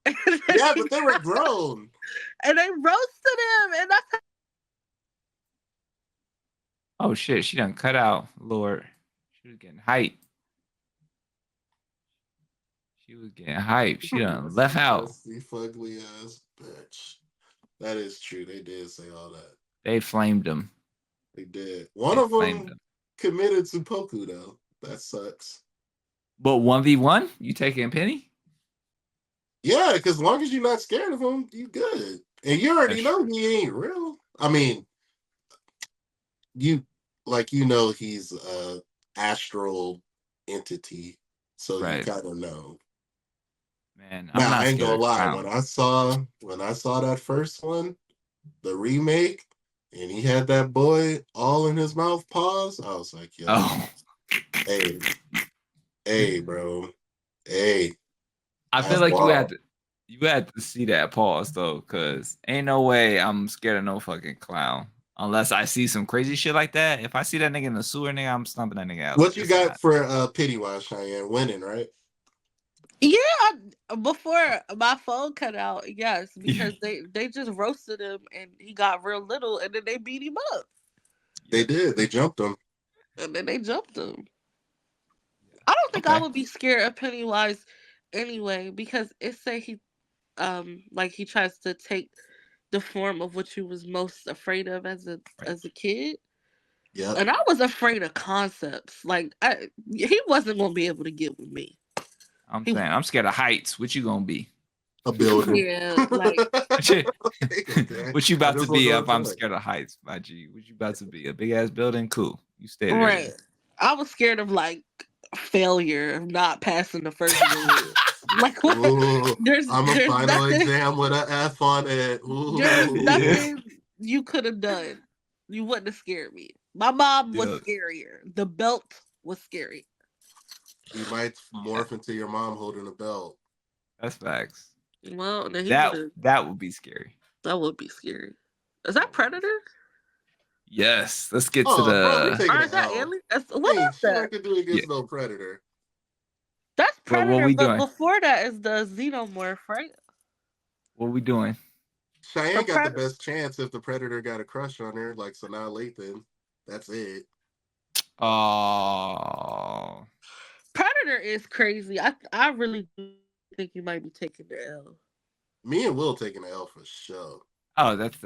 C: and then
A: Yeah,
C: he
A: but they were
C: got,
A: grown.
C: and they roasted him, and that's
B: Oh shit, she done cut out. Lord, she was getting hype. She was getting hype. She done left out.
A: Dusty, fugly ass bitch. That is true. They did say all that.
B: They flamed him.
A: They did. One
B: They
A: of
B: flamed
A: them
B: him.
A: committed seppuku though. That sucks.
B: But 1v1, you taking Penny?
A: Yeah, because as long as you're not scared of him, you good. And you already
B: That's
A: know
B: true.
A: he ain't real. I mean, you he's a astral entity, so you
B: Right.
A: kind of know.
B: Man, I'm
A: Now I
B: not
A: ain't
B: scared
A: gonna
B: of
A: lie.
B: clowns.
A: When I saw that first one, the remake, and he had that boy all in his mouth paws, I was like, yo,
B: Oh.
A: hey, hey, bro, hey,
B: I feel
A: that's
B: like
A: wild.
B: you had to see that pause though, cause ain't no way I'm scared of no fucking clown. Unless I see some crazy shit like that. If I see that nigga in the sewer, nigga, I'm stomping that nigga out like
A: What you
B: it's
A: got
B: not.
A: for Pennywise, Cheyenne? Winning, right?
C: yeah. Before my phone cut out, yes, because they just roasted him, and he got real little, and then they beat him up,
A: They
B: Yep.
A: did. They jumped him.
C: and then they jumped him.
B: Yeah.
C: I don't think I
B: Okay.
C: would be scared of Pennywise anyway, because it say he like he tries to take the form of what you was most afraid of
B: Right.
C: as a kid.
A: Yep.
C: And I was afraid of concepts. He wasn't gonna be able to get with me.
B: I'm
C: He
B: saying I'm scared of heights. What you gonna be?
A: A building.
C: yeah, like
A: Okay.
B: What you
A: I
B: about to
A: just want
B: be
A: to
B: if I'm
A: know.
B: scared of heights, my G? What you about to be? A big ass building? Cool. You stay there
C: right.
B: then.
C: I was scared of like failure, of not passing the first grade. Like what?
A: Ooh, I'm a
C: There's
A: final
C: nothing
A: exam with an F on it.
C: there's
B: Yeah.
A: Ooh.
C: nothing you could have done. You wouldn't have scared me. My mom was
B: Yeah.
C: scarier. The belt was scary.
A: You might
B: Yeah.
A: morph into your mom holding a belt.
B: That's facts.
C: Well, then he would
B: That
C: have.
B: that would be scary.
C: That would be scary. Is
B: That
C: that
B: would be
C: Predator?
B: Yes. Let's get to
A: Oh, bro, we
B: the.
A: taking
C: Or
A: an
C: is that
A: L.
C: alien? What
A: Ain't
C: is
A: shit I
C: that?
A: could do
B: Yeah.
A: against no predator.
C: That's
B: What
C: Predator,
B: we
C: but
B: doing?
C: before that is the Xenomorph, right?
B: What we doing?
C: The
A: Cheyenne got the
C: Predator.
A: best chance if the predator got a crush on her, like Sanaa Lathan. That's it.
B: Oh.
C: Predator is crazy. I really do think you might be taking the L.
A: Me and Will taking an L for sure.
B: Oh, that's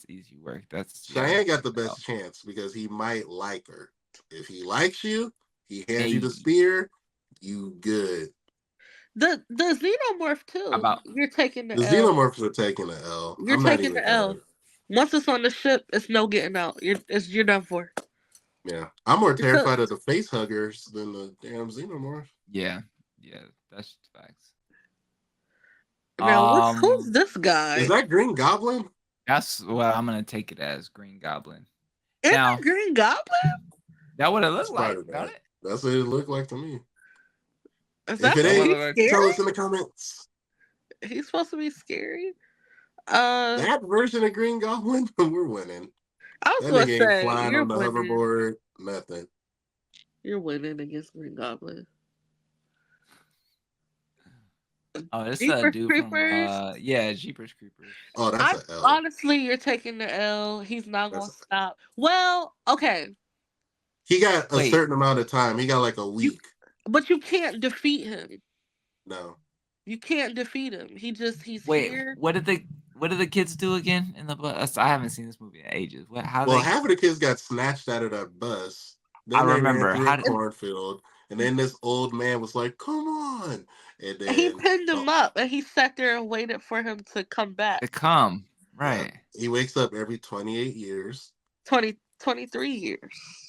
B: easy work. That's
A: Cheyenne got the
B: L.
A: best chance because he might like her. If he likes you, he hands you
B: Hey,
A: the spear, you good.
C: The Xenomorph too.
B: about
C: You're taking
A: The
C: the L.
A: xenomorphs are taking an L.
C: You're
A: I'm not
C: taking
A: even
C: the L.
A: gonna.
C: Once it's on the ship, it's no getting out. You're done for.
A: Yeah, I'm more
C: It's a,
A: terrified of the face huggers than the damn xenomorph.
B: yeah, that's facts.
C: now who's
B: Um,
C: this
A: Is
C: guy?
A: that Green Goblin?
B: that's what I'm gonna take it as Green Goblin.
C: Is
B: Now,
C: it Green Goblin?
B: that what it
A: It's
B: looked
A: part
B: like,
A: of
B: don't
A: that.
B: it?
A: That's what it looked like to me.
C: Is
A: If
C: that
A: it
B: That what
C: supposed
B: it
C: to
A: ain't,
C: be
B: looked like to
A: tell
C: scary?
A: us in the comments.
C: He's supposed to be scary. Uh,
A: That version of Green Goblin, we're winning.
C: I was
A: That
C: gonna
A: nigga ain't
C: say
A: flying
C: you're
A: on the
C: winning.
A: hoverboard, nothing.
C: You're winning against Green Goblin.
B: Oh, it's a
C: Jeepers
B: dude from
C: Creepers.
B: Jeepers Creepers.
A: Oh, that's
C: I
A: an L.
C: honestly, you're taking the L. He's not gonna
A: That's
C: stop. Well, okay,
A: he got a
B: Wait,
A: certain amount of time. He got like a
C: you,
A: week.
C: but you can't defeat him.
A: No.
C: You can't defeat him. He's
B: wait,
C: here.
B: what did the kids do again in the bus? I haven't seen this movie in ages. What how
A: Well,
B: they
A: half of the kids got snatched out of that bus.
B: I
A: Then they ran
B: remember
A: through a
B: how did
C: And
A: cornfield. And then this old man was like, come on. And
C: he
A: then,
C: pinned him
A: oh,
C: up, and he sat there and waited for him to come back.
B: to come.
A: yeah.
B: Right.
A: He wakes up every 28 years.
C: 23 years.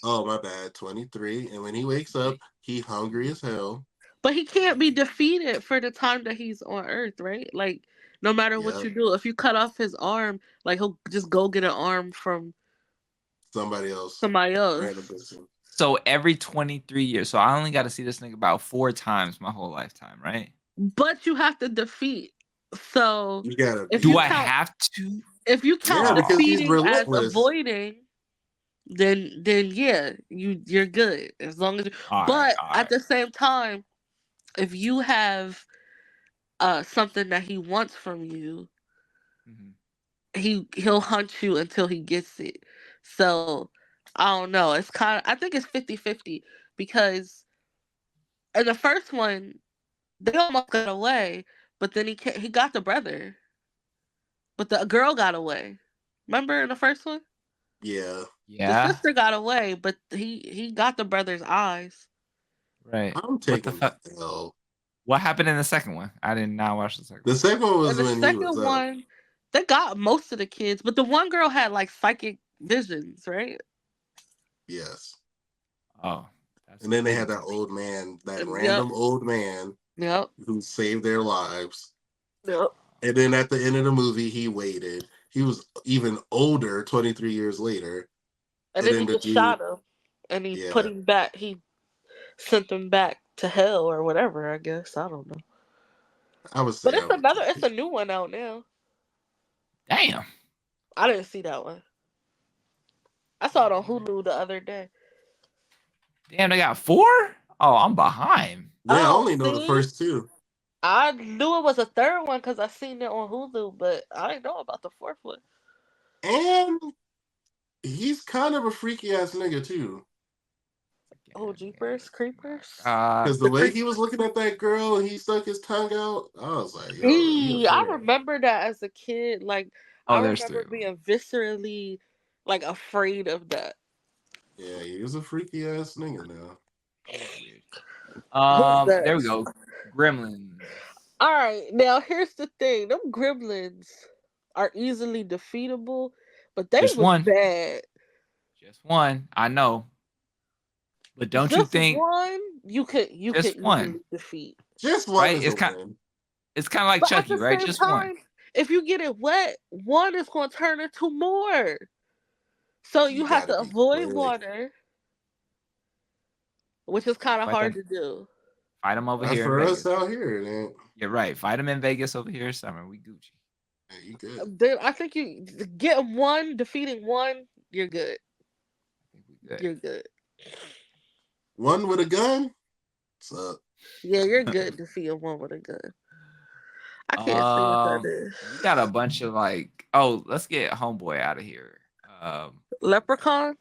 A: Oh, my bad. 23. And when he wakes up, he hungry as hell.
C: But he can't be defeated for the time that he's on Earth, right? Like, no matter what
A: Yep.
C: you do, if you cut off his arm, like he'll just go get an arm from
A: Somebody else.
C: somebody
A: Random
C: else.
A: person.
B: So every 23 years. So I only got to see this nigga about 4 times my whole lifetime, right?
C: But you have to defeat. So
A: You gotta
C: if
B: Do
C: you
A: beat
B: I
A: him.
C: count
B: have to?
C: if you count
A: Yeah, because he's
C: defeating as
A: relentless.
C: avoiding, then yeah, you're good as long as.
B: All right,
C: But
B: all
C: at
B: right.
C: the same time, if you have something that he wants from you,
B: Mhm.
C: he'll hunt you until he gets it. So I don't know. It's kind of I think it's 50-50 because in the first one they almost got away, but then he got the brother, but the girl got away. Remember in the first one,
A: Yeah.
C: the
B: Yeah.
C: sister got away, but he got the brother's eyes.
B: Right.
A: I'm
B: What the
A: taking the
B: fuck?
A: L.
B: What happened in the second one? I did not watch the second
A: The
B: one.
A: second one
C: And
A: was
C: the
A: when he was
C: second
A: up.
C: one, they got most of the kids, but the one girl had like psychic visions, right?
A: Yes.
B: Oh, that's
A: And then they had
B: crazy.
A: that old man, that
C: Yep,
A: random old man
C: yep,
A: who saved their lives.
C: yep.
A: And then at the end of the movie, he waited. He was even older 23 years later.
C: And
A: And
C: then
A: then
C: he
A: the
C: just
A: dude,
C: shot him, and he put
A: yeah,
C: him back. He sent him back to hell or whatever. I guess I don't know.
A: I would
C: But
A: say I would
C: it's a new one out now.
B: Damn.
C: I didn't see that one. I saw it on Hulu the other day.
B: Damn, they got 4? Oh, I'm behind.
A: Yeah, I
C: Oh,
A: only know the
C: see,
A: first two.
C: I knew it was a third one because I seen it on Hulu, but I didn't know about the fourth one.
A: And he's kind of a freaky ass nigga too.
C: Oh, Jeepers Creepers,
A: Because the
C: the
A: way he was
C: creepers.
A: looking at that girl and he stuck his tongue out, I was like, yo, he a
C: I
A: friend.
C: remember that as a kid. Like I
B: Oh, there's 3
C: remember
B: of them.
C: being viscerally like afraid of that.
A: Yeah, he was a freaky ass nigga now.
B: He's weird.
C: Who's
B: There we
C: next?
B: go. Gremlins.
C: All right, now here's the thing: them gremlins are easily defeatable, but they
B: Just
C: was
B: one.
C: bad.
B: Just one. I know. But don't you
C: Just
B: think
C: one, you could
B: just one,
C: easily defeat.
A: Just one
B: right?
A: is a win.
B: It's kind of like
C: But at
B: Chucky,
C: the
B: right?
C: same
B: Just one.
C: time, if you get it wet, one is going to turn into more. So
A: You
C: you have
A: gotta
C: to
A: be
C: avoid
A: quick.
C: water, which is kind of
B: Fight
C: hard
B: them.
C: to do.
B: Fight them over
A: That's
B: here in
A: for us
B: Vegas.
A: out here, man.
B: You're right. Fight them in Vegas over here summer. We Gucci.
A: Yeah, you good.
C: Then I think you get one, defeating one. You're good.
B: I think we good.
C: You're good.
A: One with a gun? What's up?
C: Yeah, you're good to see a one with a gun. I can't see what that is.
B: We got a bunch of like. Oh, let's get homeboy out of here.
C: Leprechaun?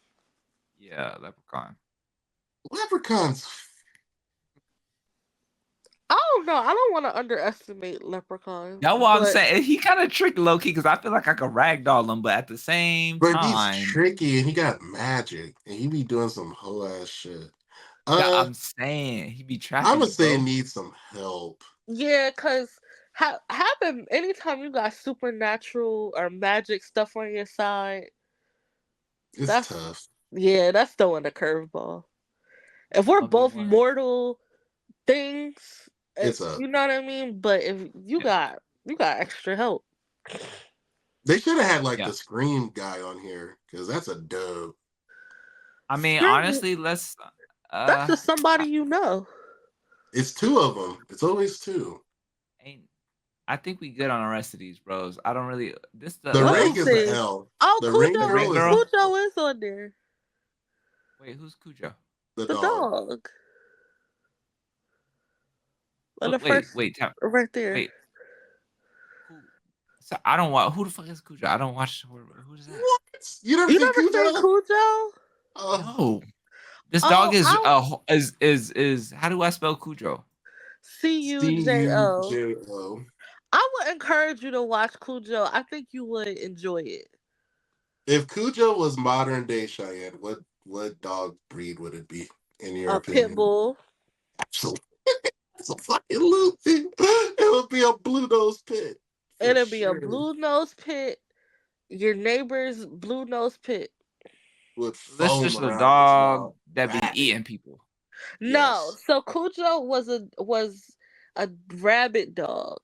B: Yeah, leprechaun.
A: Leprechauns.
C: I don't know. I don't want to underestimate leprechauns.
B: That's what I'm
C: but
B: saying. He kind of tricked low key because I feel like I could ragdoll him, but at the same
A: But he's
B: time,
A: tricky and he got magic and he be doing some whole ass shit.
B: I'm saying he be trapping
A: I'm gonna
B: you,
A: say
B: bro.
A: need some help.
C: yeah, because having anytime you got supernatural or magic stuff on your side,
A: It's
C: that's
A: tough.
C: that's throwing a curveball. If we're
B: 1v1.
C: both mortal things,
A: It's up.
C: you know what I mean. But if you
B: Yeah.
C: got extra help,
A: They should have had like
B: Yeah.
A: the Scream guy on here because that's a dub.
B: I mean,
C: Scream-
B: honestly, let's.
C: that's just somebody you know.
A: It's two of them. It's always two.
B: I think we good on the rest of these, bros. I don't really. This the
A: The
C: Let me
A: ring is the
C: see.
A: L.
C: Oh,
A: The ring
B: The ring
A: girl is
B: girl?
C: Cujo is on there.
B: Wait, who's Cujo?
A: the
C: The
A: dog.
C: dog. On the
B: Wait,
C: first,
B: wait,
C: right there.
B: wait. So I don't watch. Who the fuck is Cujo? I don't watch. Who is that?
A: What? You never
C: You
A: seen
C: never seen
A: Cujo?
C: Cujo?
B: No. This dog
C: Oh,
B: is how do I spell Cujo?
C: Cujo.
A: Cujo.
C: I would encourage you to watch Cujo. I think you would enjoy it.
A: If Cujo was modern day Cheyenne, what dog breed would it be in your
C: A pit
A: opinion?
C: bull.
A: Absolutely. It's a fucking loopy. It would be a blue nose pit.
C: It'll be a blue nose pit. Your neighbor's blue nose pit.
A: With
B: This
A: foam
B: just a
A: around his
B: dog
A: mouth.
B: that be
A: Rabbit.
B: eating people.
C: No,
A: Yes.
C: so Cujo was a rabbit dog.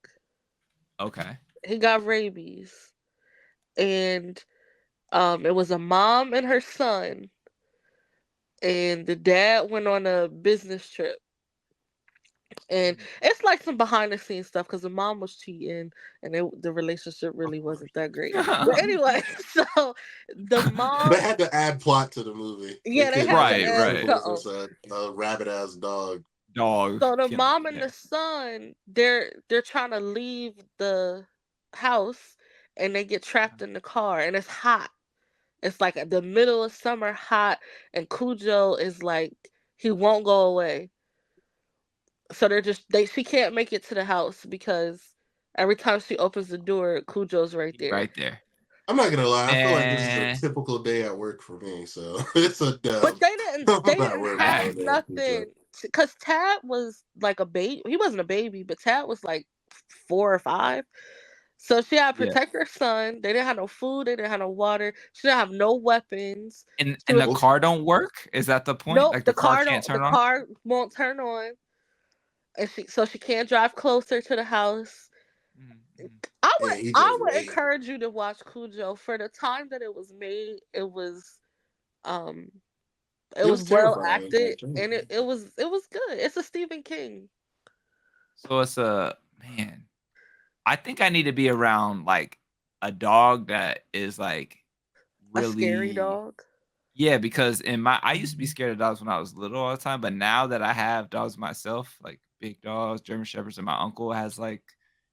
B: Okay.
C: He got rabies, and it was a mom and her son, and the dad went on a business trip. And it's like some behind the scenes stuff because the mom was cheating and the relationship really wasn't that great. But anyway, so the mom,
A: They had to add plot to the movie.
C: yeah, they
A: couldn't
C: had
A: make
C: to
A: it
C: add
A: as simple as
C: something.
A: just a rabbit ass dog.
B: Dog.
C: So the
B: Killing.
C: mom and the son, they're trying to leave the house and they get trapped in the car and it's hot. It's like the middle of summer hot and Cujo is like he won't go away. So she can't make it to the house because every time she opens the door, Cujo's right
B: He
C: there.
B: right there.
A: I'm not gonna lie, I feel like this is a
B: And
A: typical day at work for me, so it's a
C: But
A: dub.
C: they didn't
A: I'm
C: they
A: not
C: didn't
A: worried about no
C: have
A: damn Cujo.
C: nothing because Tad was like a baby. He wasn't a baby, but Tad was like 4 or 5. So she had to
B: yeah.
C: protect her son. They didn't have no food. They didn't have no water. She didn't have no weapons. She
B: And the
C: was
A: Well,
B: car don't work? Is that the point?
C: nope.
B: Like the car can't
C: The
B: turn on?
C: car won't turn on, and she can't drive closer to the house.
B: Mhm.
A: yeah, he
C: I
A: just
C: would
A: wait.
C: encourage you to watch Cujo for the time that it was made. Um it
A: It
C: was
A: was
C: well
A: terrifying.
C: acted and it was good. It's a Stephen King.
B: So it's a man. I think I need to be around like a dog that is like
C: A scary
B: really
C: dog.
B: yeah, because I used to be scared of dogs when I was little all the time, but now that I have dogs myself, like big dogs, German shepherds, and my uncle has like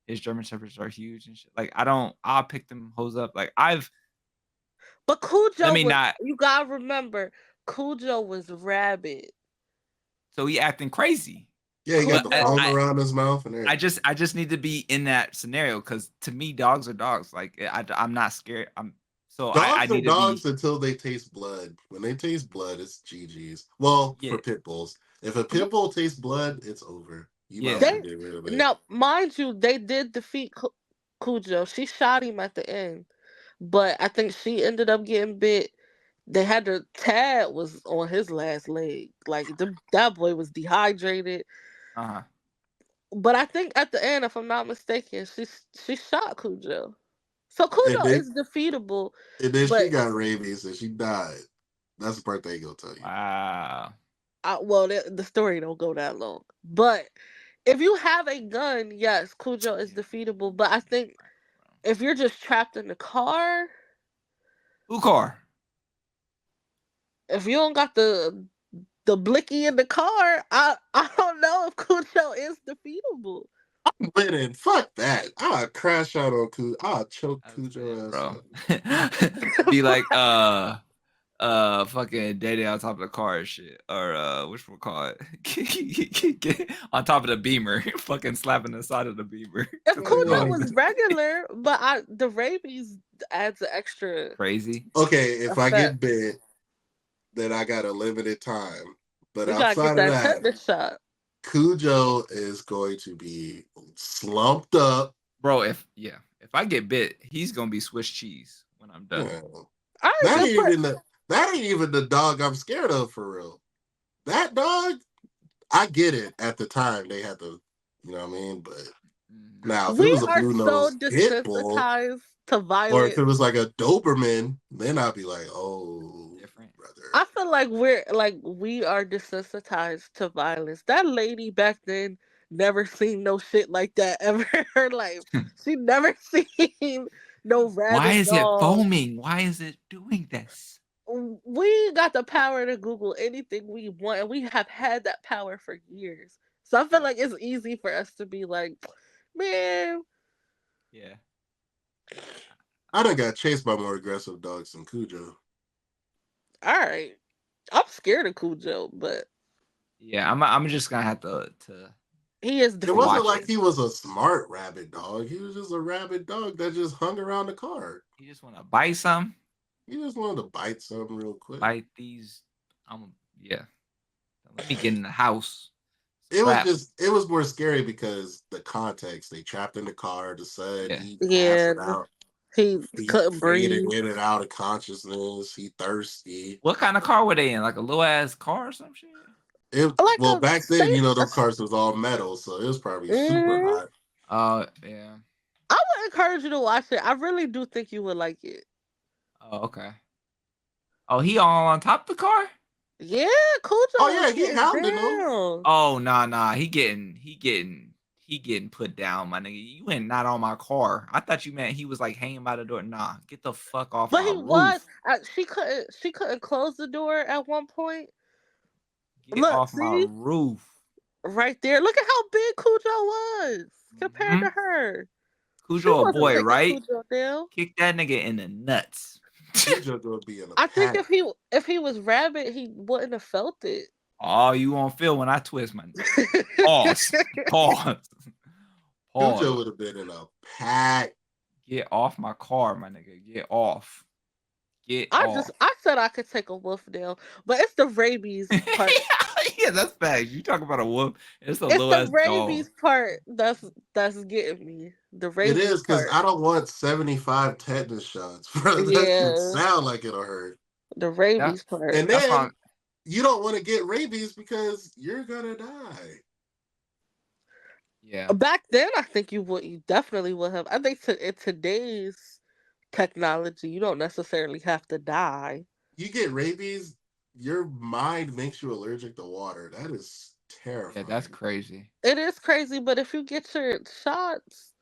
B: his German shepherds are huge and shit. Like I'll pick them hoes up. Like
C: But
B: let
C: Cujo
B: me
C: was
B: not.
C: you gotta remember, Cujo was rabid.
B: So he acting crazy,
A: Yeah, he got
B: but
A: the
C: Cujo
A: foam around his mouth and everything.
B: I just need to be in that scenario because to me dogs are dogs. Like I'm not scared. I
A: Dogs are
B: need to
A: dogs
B: be
A: until they taste blood. When they taste blood, it's GG's. Well,
B: yeah
A: for pit bulls. If a pit bull tastes blood, it's over. You might as
B: yeah.
A: well
C: they
A: get rid of it.
C: now mind you, they did defeat Cujo. She shot him at the end. But I think she ended up getting bit. They had to Tad was on his last leg. Like that boy was dehydrated.
B: Uh-huh.
C: But I think at the end, if I'm not mistaken, she shot Cujo. So
A: And
C: Cujo
A: then,
C: is defeatable,
A: she
C: but
A: got rabies and she died. That's the part they gonna tell you.
B: Wow.
C: well, the story don't go that long. But if you have a gun, yes, Cujo is defeatable. But I think if you're just trapped in the car,
B: Who car?
C: If you don't got the blicky in the car, I don't know if Cujo is defeatable.
A: Winning. Fuck that. I'll crash out on Cujo. I'll choke
B: That's
A: Cujo
B: it,
A: ass
B: bro.
A: up.
B: Be like fucking Day on top of the car and shit. Or which one call it? Get on top of the beamer. Fucking slapping the side of the beamer.
C: If
B: 'Cause it's
C: Cujo
B: going
C: was regular, but the rabies adds an extra
B: crazy.
A: Okay, if I
C: effect.
A: get bit, then I got a limited time. But
C: You gotta get
A: outside of
C: that
A: that,
C: tetanus shot.
A: Cujo is going to be slumped up.
B: Bro, if I get bit, he's gonna be Swiss cheese when I'm done.
A: Yeah.
C: I
A: That
C: just
A: ain't
C: put
A: even the dog I'm scared of for real. That dog, I get it. At the time, they had to, you know what I mean. But now, if it
C: we
A: was a
C: are
A: blue
C: so
A: nose pit bull,
C: desensitized to
A: or if
C: violence.
A: it was like a Doberman, then I'd be like, oh,
B: Different.
A: brother.
C: I feel like we are desensitized to violence. That lady back then never seen no shit like that ever in her life. She never seen no
B: Why
C: rabid
B: is it
C: dog.
B: foaming? Why is it doing this?
C: We got the power to Google anything we want, and we have had that power for years. So I feel like it's easy for us to be like, man,
B: Yeah.
A: I done got chased by more aggressive dogs than Cujo.
C: all right. I'm scared of Cujo, but
B: Yeah, I'm just gonna have to
C: he is
A: It
B: to
A: wasn't
C: defeated.
B: watch
A: like
B: it.
A: he was a smart rabbit dog. He was just a rabbit dog that just hung around the car.
B: You just wanna bite some,
A: He just wanted to bite something real quick.
B: bite these. Yeah. Let me get in the house.
A: It
B: Strap.
A: was more scary because the context. They trapped in the car, the sun,
B: Yeah.
A: he
C: Yeah,
A: passing out,
C: he
A: he
C: couldn't
A: faded
C: breathe.
A: in and out of consciousness, he thirsty.
B: What kind of car were they in? Like a little ass car or some shit?
C: Like
A: Well,
C: a
A: back then,
C: space.
A: those cars was all metal, so it was probably super
C: Mm,
A: hot.
B: Oh yeah.
C: I would encourage you to watch it. I really do think you would like it.
B: Oh okay. Oh, he all on top of the car?
C: Yeah,
A: Oh
C: Cujo was
A: yeah, he
C: getting
A: hounding them.
C: down.
B: Oh nah. He getting put down, my nigga. You ain't not on my car. I thought you meant he was like hanging by the door. Nah, get the fuck off
C: But
B: my
C: he was.
B: roof.
C: She couldn't close the door at one point.
B: Get
C: Look,
B: off my
C: see
B: roof.
C: right there. Look at how big Cujo was compared
B: Hmm.
C: to her. She
B: Cujo a
C: wasn't
B: boy,
C: taking
B: right?
C: Cujo down.
B: Kick that nigga in the nuts.
A: Cujo gonna be in a
C: I think
A: pack.
C: if he was rabbit, he wouldn't have felt it.
B: Oh, you won't feel when I twist my pause. Pause. Pause.
A: Cujo would have been in a pack.
B: Get off my car, my nigga. Get off. Get off.
C: I said I could take a wolf down, but it's the rabies part.
B: Yeah, that's facts. You talk about a wolf. It's a
C: It's
B: little
C: the
B: ass dog.
C: rabies part that's getting me. The
A: It
C: rabies
A: is because
C: part.
A: I don't want 75 tetanus shots, bro. That should
C: Yeah,
A: sound like it'll hurt.
C: the
B: Yeah,
C: rabies part.
A: And
B: that's
A: then
B: why.
A: you don't want to get rabies because you're gonna die.
B: Yeah,
C: Back then, I think you definitely would have. I think in today's technology, you don't necessarily have to die.
A: You get rabies, your mind makes you allergic to water. That is
B: yeah, that's
A: terrifying.
B: crazy.
C: It is crazy, but if you get your shots,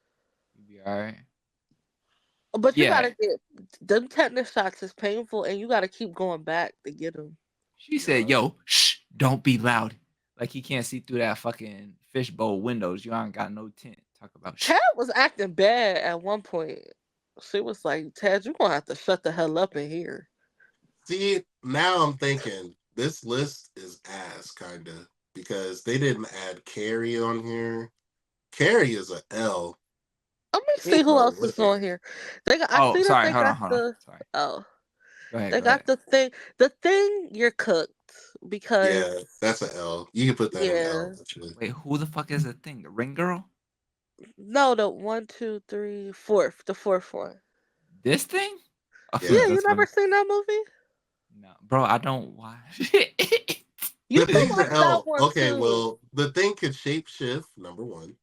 B: You be all right.
C: but you
B: Yeah,
C: gotta get them tetanus shots is painful, and you gotta keep going back to get them.
B: she said,
A: Yeah.
B: "Yo, shh, don't be loud." Like he can't see through that fucking fishbowl windows. You ain't got no tent. Talk about shh.
C: Tad was acting bad at one point. She was like, "Tad, you're gonna have to shut the hell up in here."
A: See, now I'm thinking this list is ass, kind of, because they didn't add Carrie on here. Carrie is a L.
C: Let me see
A: Ain't
C: who
A: no
C: else is on
A: way.
C: here. I
B: Oh,
C: see that
B: sorry.
C: they got
B: Hold on.
C: the
B: Sorry.
C: oh
B: Go ahead.
C: they
B: Go ahead.
C: got the thing. The thing you're cooked because
A: Yeah, that's a L. You can put that in L,
C: yeah.
A: actually.
B: Wait, who the fuck is the thing? The ring girl?
C: No, the one, two, three, fourth, the fourth one.
B: This thing? Oh,
C: Yeah,
A: Yeah.
C: you
B: that's
C: never
B: funny.
C: seen that movie?
B: No, bro, I don't watch it.
C: You
A: The
C: can
A: thing's
C: watch
A: an
C: that
A: L.
C: one
A: Okay,
C: too.
A: well, the thing could shapeshift, number one.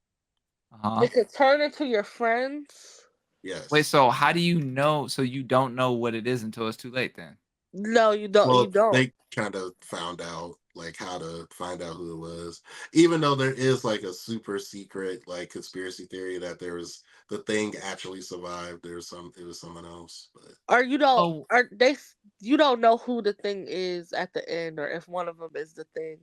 B: Uh-huh.
C: It could turn into your friends.
B: Wait,
A: Yes.
B: so how do you know? So you don't know what it is until it's too late then?
C: No, you don't. You
A: Well,
C: don't.
A: they kind of found out like how to find out who it was. Even though there is like a super secret like conspiracy theory that the thing actually survived. It was someone else. But
C: Or
B: Oh,
C: you don't know who the thing is at the end, or if one of them is the thing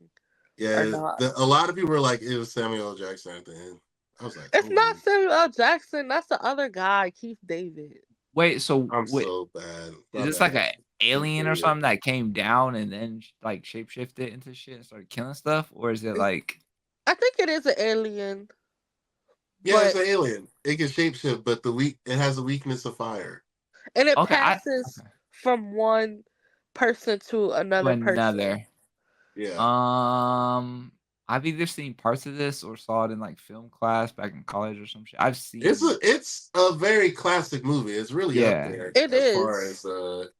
C: or
A: yeah,
C: not.
A: a lot of people were like it was Samuel L. Jackson at the end. I was like,
C: It's
A: oh,
C: not Samuel L. Jackson. That's the other guy, Keith David.
B: wait. So
A: I'm
B: wait,
A: so bad.
B: is
A: My
B: this like
A: bad.
B: a alien or something that came down and then like shapeshifted into shit and started killing stuff, or is it like
C: I think it is an alien,
A: Yeah, it's
C: but
A: an alien. It can shapeshift, but it has a weakness of fire.
C: and it
B: okay?
C: passes
B: Okay.
C: from one person to
B: To
C: another person.
B: another.
A: Yeah.
B: Um, I've either seen parts of this or saw it in like film class back in college or some shit. I've seen,
A: It's a very classic movie. It's really up
B: yeah.
A: there
C: It
A: as far
C: is.
A: as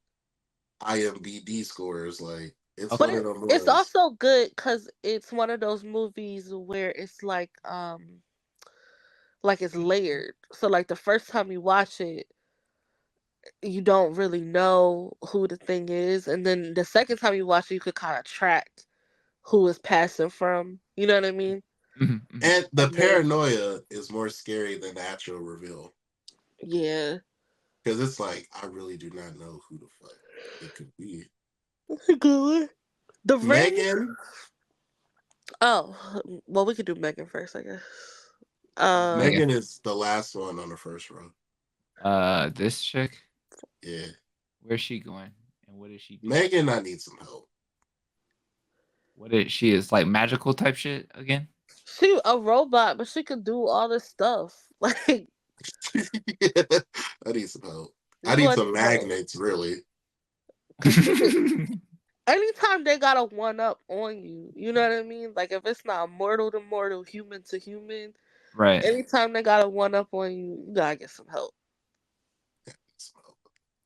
A: IMDb scores. Like it's
C: But
A: one
B: Okay.
A: of them
C: it's
A: movies.
C: also good because it's one of those movies where it's like it's layered. So like the first time you watch it, you don't really know who the thing is, and then the second time you watch it, you could kind of track who is passing from. You know what I mean?
B: Mhm, mhm.
A: And the
C: And then
A: paranoia is more scary than the actual reveal.
C: yeah,
A: Because it's like I really do not know who the fuck it could be.
C: that's a good one. The Ring.
A: Megan.
C: Oh, well, we could do Megan first, I guess.
B: Megan.
A: Megan is the last one on the first row.
B: This chick,
A: Yeah.
B: where's she going, and what does she do?
A: Megan, I need some help.
B: What is she? Is like magical type shit again?
C: She a robot, but she could do all this stuff. Like
A: I need some help. I
C: you
A: need
C: gonna
A: some
C: need help
A: magnets, really.
C: because she could. Anytime they got a one up on you, you know what I mean? Like if it's not mortal to mortal, human to human,
B: Right.
C: anytime they got a one up on you, you gotta get some help.
A: Some help.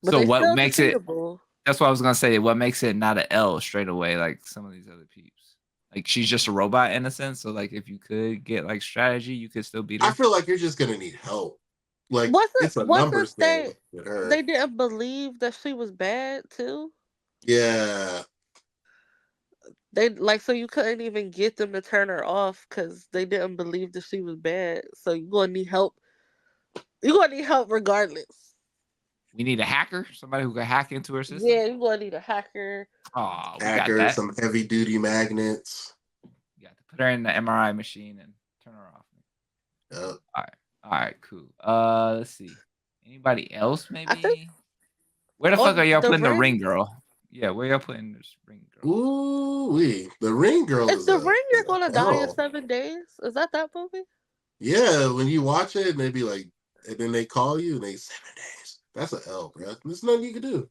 C: But
B: So
C: they
B: what
C: still
B: makes it?
C: defeatable.
B: That's what I was gonna say. What makes it not an L straight away, like some of these other peeps? Like she's just a robot in a sense. So like if you could get like strategy, you could still beat
A: I
B: her.
A: feel like you're just gonna need help. Like
C: Wasn't
A: it's a
C: wasn't
A: numbers thing
C: they
A: with
C: they
A: her.
C: didn't believe that she was bad too?
A: Yeah.
C: They like so you couldn't even get them to turn her off because they didn't believe that she was bad. So you gonna need help. You gonna need help regardless.
B: We need a hacker, somebody who can hack into her system.
C: Yeah, you gonna need a hacker.
B: Oh, we got
A: Hacker,
B: that.
A: some heavy duty magnets.
B: You got to put her in the MRI machine and turn her off.
A: Yep.
B: All right, cool. Let's see. Anybody else?
C: I think
B: Maybe. Where the fuck are
C: on
B: y'all
C: the
B: putting the
C: ring
B: ring girl? Yeah, where y'all putting this ring girl?
A: Ooh wee. The ring girl
C: is
A: is
C: the
A: a
C: ring you're gonna die in
A: L.
C: 7 days. Is that movie?
A: Yeah, when you watch it and they be like, and then they call you and they 7 days. That's an L, bro. There's nothing you can do.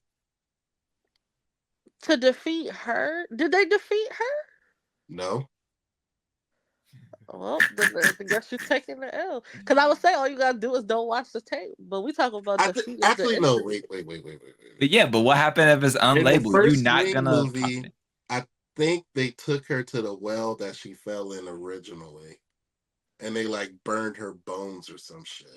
C: To defeat her? Did they defeat her?
A: No.
C: Well, then I guess you're taking the L. Because I would say all you gotta do is don't watch the tape. But we talk about defeating the
A: Actually, no.
C: enemy.
A: Wait.
B: But yeah, but what happened if it's
A: In the
B: unlabeled? You
A: first
B: not
A: Ring
B: gonna pop
A: movie,
B: it.
A: I think they took her to the well that she fell in originally, and they like burned her bones or some shit.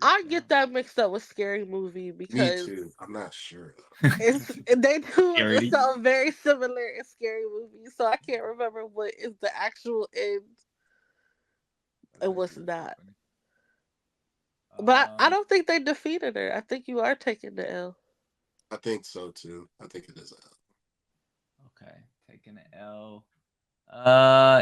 C: I get that mixed up with Scary Movie
A: Me
C: because
A: too. I'm not sure
C: it's they do
B: Charity.
C: something very similar in Scary Movie. So I can't remember what is the actual end and what's not. But I
B: Um,
C: don't think they defeated her. I think you are taking the L.
A: I think so too. I think it is a L.
B: okay, taking an L.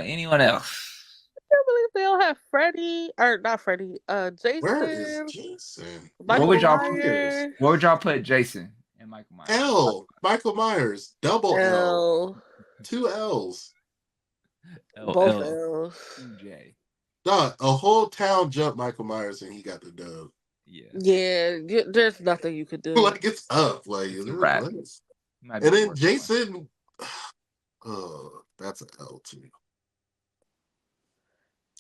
B: Anyone else?
C: I can't believe they don't have Freddy or not Freddy.
A: Where is
C: Jason,
A: Jason?
B: What
C: Michael
B: would
A: Michael
B: y'all
A: Myers.
C: Myers,
B: What would y'all put Jason and Michael Myers?
A: L. Michael Myers. Double L.
C: L,
A: Two L's.
B: L
C: both
B: L
C: L's.
B: 2J.
A: Dog, a whole town jumped Michael Myers and he got the dub.
B: Yeah,
C: Yeah, there's nothing you could do.
A: Like it's up. Like
B: it's a
A: what?
B: wrap. Might be
A: And
B: the
A: then
B: worst one.
A: Jason, oh, that's an L too.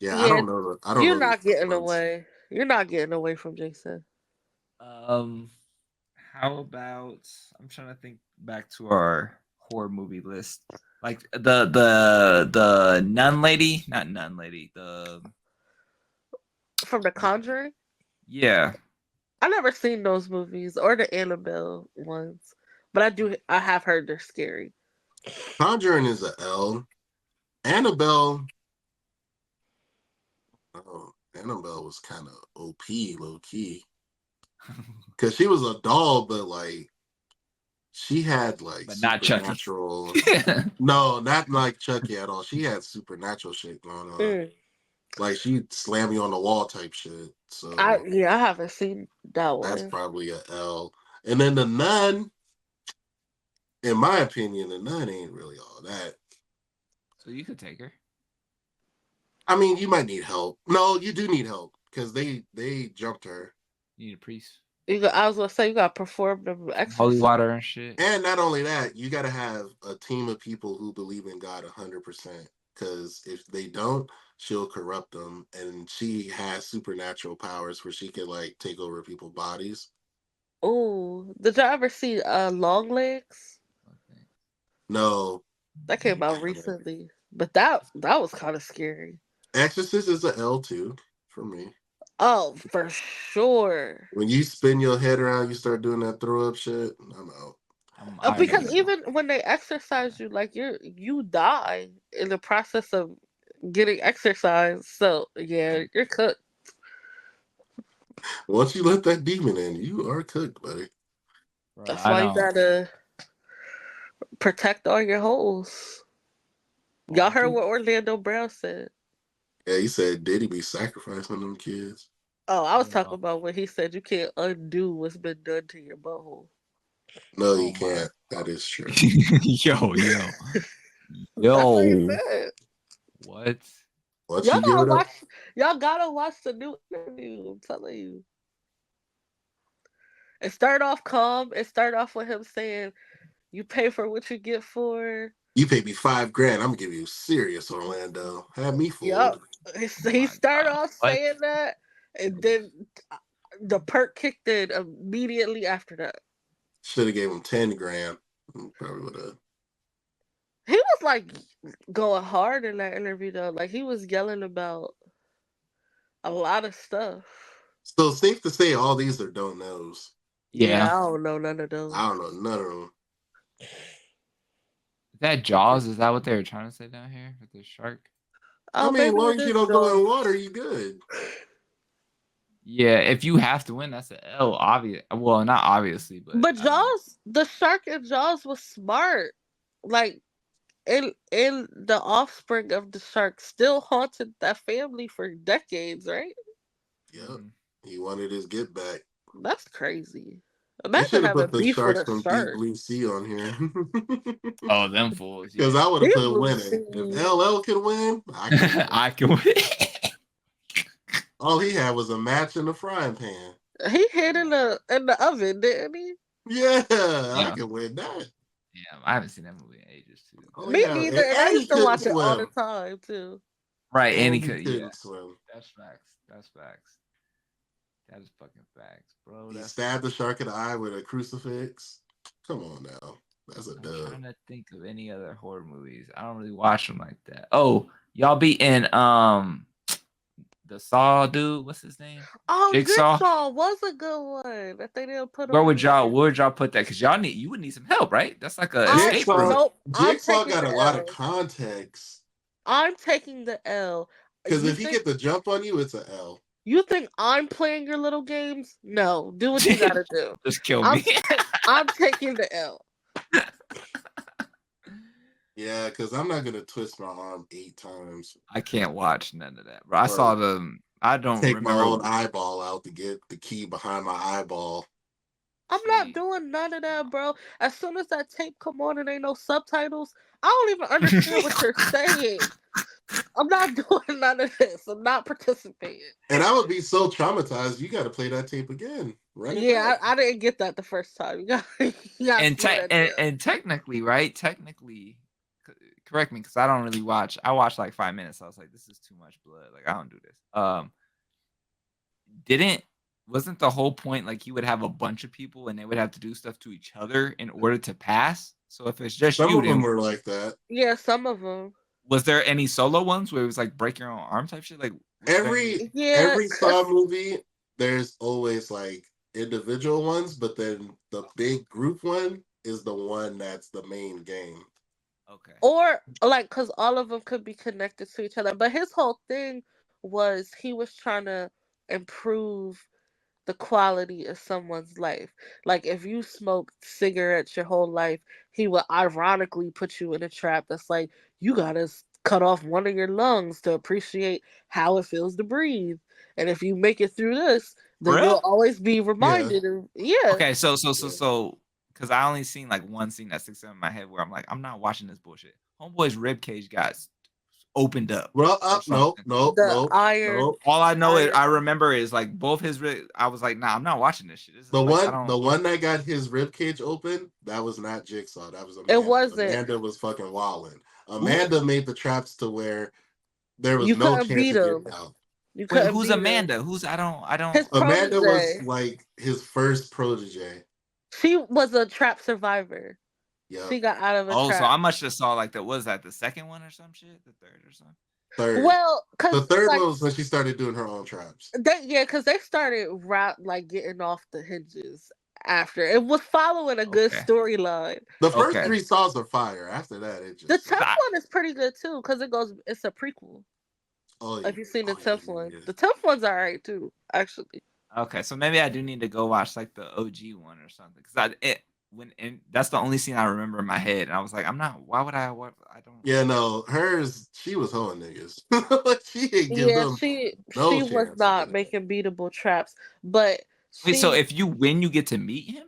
A: Yeah, I
C: Yeah,
A: don't know. I don't
C: you're
A: know these
C: not getting
A: ones.
C: away. You're not getting away from Jason.
B: Um, how about I'm trying to think back to our horror movie list. Like the nun lady, not nun lady. The
C: From The Conjuring,
B: yeah,
C: I never seen those movies or the Annabelle ones, but I have heard they're scary.
A: Conjuring is a L. Annabelle. Oh, Annabelle was kind of OP, low key, because she was a doll, but like she had like
B: But not Chucky.
A: supernatural. No, not like Chucky at all. She had supernatural shit going on. Like she'd slam you on the wall type shit. So
C: I haven't seen that
A: that's
C: one.
A: probably a L. And then the Nun, in my opinion, the Nun ain't really all that.
B: So you could take her.
A: I mean, you might need help. No, you do need help because they jumped her.
B: You need a priest.
C: I was gonna say you gotta perform the
B: Holy
C: exorcism.
B: water and shit.
A: And not only that, you got to have a team of people who believe in God 100%. Because if they don't, she'll corrupt them. And she has supernatural powers where she can like take over people's bodies.
C: Oh, did y'all ever see Long Legs?
B: Okay.
A: No.
C: That came out recently, but that was kind of scary.
A: Exorcist is an L too for me.
C: Oh, for sure.
A: When you spin your head around, you start doing that throw up shit. I'm out.
C: Because even when they exercise you, like you die in the process of getting exercise. So yeah, you're cooked.
A: Once you let that demon in, you are cooked, buddy.
B: Bro,
C: That's why you gotta protect all your holes. Y'all heard what Orlando Brown said.
A: Yeah, he said Diddy be sacrificing them kids.
C: Oh, I was talking about when he said you can't undo what's been done to your butthole.
A: No, you can't. That is true.
B: Yo. What?
A: Once
C: Y'all
A: you give it up,
C: gotta watch the new interview. I'm telling you. It started off calm. It started off with him saying, "You pay for what you get for."
A: you pay me $5,000, I'm gonna give you serious Orlando. Have me
C: Yep.
A: fooled.
C: He started off saying that, and then the perk kicked in immediately after that.
A: Should have gave him $10,000. Probably would have.
C: He was like going hard in that interview though. Like he was yelling about a lot of stuff.
A: So safe to say, all these are don't knows.
C: Yeah, I don't know none of those.
A: I don't know none of them.
B: Is that Jaws? Is that what they were trying to say down here with the shark?
A: I mean, as long as you don't go in water, you good.
B: Yeah, if you have to win, that's an L. Obvious. Well, not obviously, but
C: Jaws, the shark in Jaws was smart. Like, in the offspring of the shark still haunted that family for decades, right?
A: Yep. He wanted his get back.
C: That's crazy.
A: They should
C: Imagine
A: have
C: having
A: put the
C: beef with
A: sharks
C: a
A: from Deep
C: shark.
A: Blue Sea on here.
B: Oh, them fools.
A: Because
B: Yeah.
A: I would have
C: Deep
A: put
C: Blue
A: winning.
C: Sea.
A: If LL can win, I can win.
B: I can win.
A: All he had was a match in the frying pan.
C: He hid in the oven, didn't he?
A: Yeah, I can win that.
B: Yeah, I haven't seen that movie in ages too.
A: Oh,
C: Me
A: yeah.
C: neither. And I
A: And he
C: used to
A: couldn't
C: watch it all the
A: swim.
C: time too.
B: Right, and he
A: He
B: could.
A: couldn't
B: Yeah,
A: swim.
B: that's facts. That's facts. That is fucking facts, bro.
A: He stabbed the shark in the eye with a crucifix. Come on now. That's a dub.
B: I'm trying to think of any other horror movies. I don't really watch them like that. Oh, y'all be in the Saw dude. What's his name?
C: Oh,
B: Jigsaw.
C: Jigsaw was a good one that they didn't put
B: Where
C: on.
B: would y'all put that? Because you would need some help, right? That's like a escape
A: Jigsaw,
B: room.
C: Nope.
A: Jigsaw got a lot of context.
C: I'm taking the L.
A: Because if he get the jump on you, it's an L.
C: You think I'm playing your little games? No. Do what you gotta do.
B: Just kill me.
C: I'm taking the L.
A: Yeah, because I'm not going to twist my arm 8 times.
B: I can't watch none of that, bro. I saw them. I don't
A: take
B: remember.
A: my own eyeball out to get the key behind my eyeball.
C: I'm not doing none of that, bro. As soon as that tape come on and ain't no subtitles, I don't even understand what you're saying. I'm not doing none of this. I'm not participating.
A: And I would be so traumatized. You got to play that tape again.
C: I didn't get that the first time. You got
B: and technically, right? Technically, correct me because I don't really watch. I watched like 5 minutes. So I was like, this is too much blood. Like I don't do this. Wasn't the whole point like you would have a bunch of people and they would have to do stuff to each other in order to pass? So if it's just
A: some of them were like that.
C: Yeah, some of them.
B: Was there any solo ones where it was like break your own arm type shit? Like
A: every Saw movie, there's always like individual ones, but then the big group one is the one that's the main game.
B: Okay.
C: Or like, because all of them could be connected to each other. But his whole thing was he was trying to improve the quality of someone's life. Like if you smoked cigarettes your whole life, he would ironically put you in a trap that's like you gotta cut off one of your lungs to appreciate how it feels to breathe. And if you make it through this,
B: For
C: then you'll
B: real?
C: always be
A: Yeah.
C: reminded of yeah.
B: Okay,
A: Yeah.
B: because I only seen like one scene that sticks out in my head where I'm like, I'm not watching this bullshit. Homeboy's rib cage got opened up
A: Well,
B: or
A: nope,
B: something.
A: nope,
C: The
A: nope,
C: iron
A: nope.
B: All I know is
C: iron
B: I remember is like both his rib. I was like, nah, I'm not watching this shit. This is like I
A: The
B: don't.
A: one that got his rib cage open, that was not Jigsaw. That was
C: it
A: Amanda.
C: wasn't.
A: Amanda was fucking wilding.
B: Who?
A: Amanda made the traps to where there was
C: You
A: no
C: couldn't
A: chance
C: beat
A: of getting
C: him.
A: out.
C: You
B: Wait,
C: couldn't
B: who's
C: beat him.
B: Amanda? Who's I
C: His
B: don't.
A: Amanda was
C: protege.
A: like his first protege.
C: She was a trap survivor.
A: Yep.
C: She got out of a
B: Oh, so
C: trap.
B: I must have saw like that. Was that the second one or some shit? The third or something?
A: Third.
C: Well,
A: The
C: cause
A: third
C: like
A: one was when she started doing her own traps.
C: cause they started like getting off the hinges after. It was following a good
B: Okay.
C: storyline.
A: The first
B: Okay.
A: three saws are fire. After that, it
C: The
A: just
B: 'Cause
C: tenth
B: I,
C: one is pretty good too, cause it's a prequel.
A: oh yeah,
C: If you've seen the
A: oh yeah,
C: tenth
A: yeah,
C: one,
A: yeah.
C: the tenth one's alright too, actually.
B: okay, so maybe I do need to go watch like the OG one or something because that's the only scene I remember in my head, and I was like, I'm not. Why would I? What I don't.
A: Yeah, no, hers, she was hoeing niggas. She didn't give
C: Yeah,
A: them no
C: she was
A: chance of
C: not
A: getting
C: making beatable traps, but
B: Wait, so
C: she
B: if you win, you get to meet him?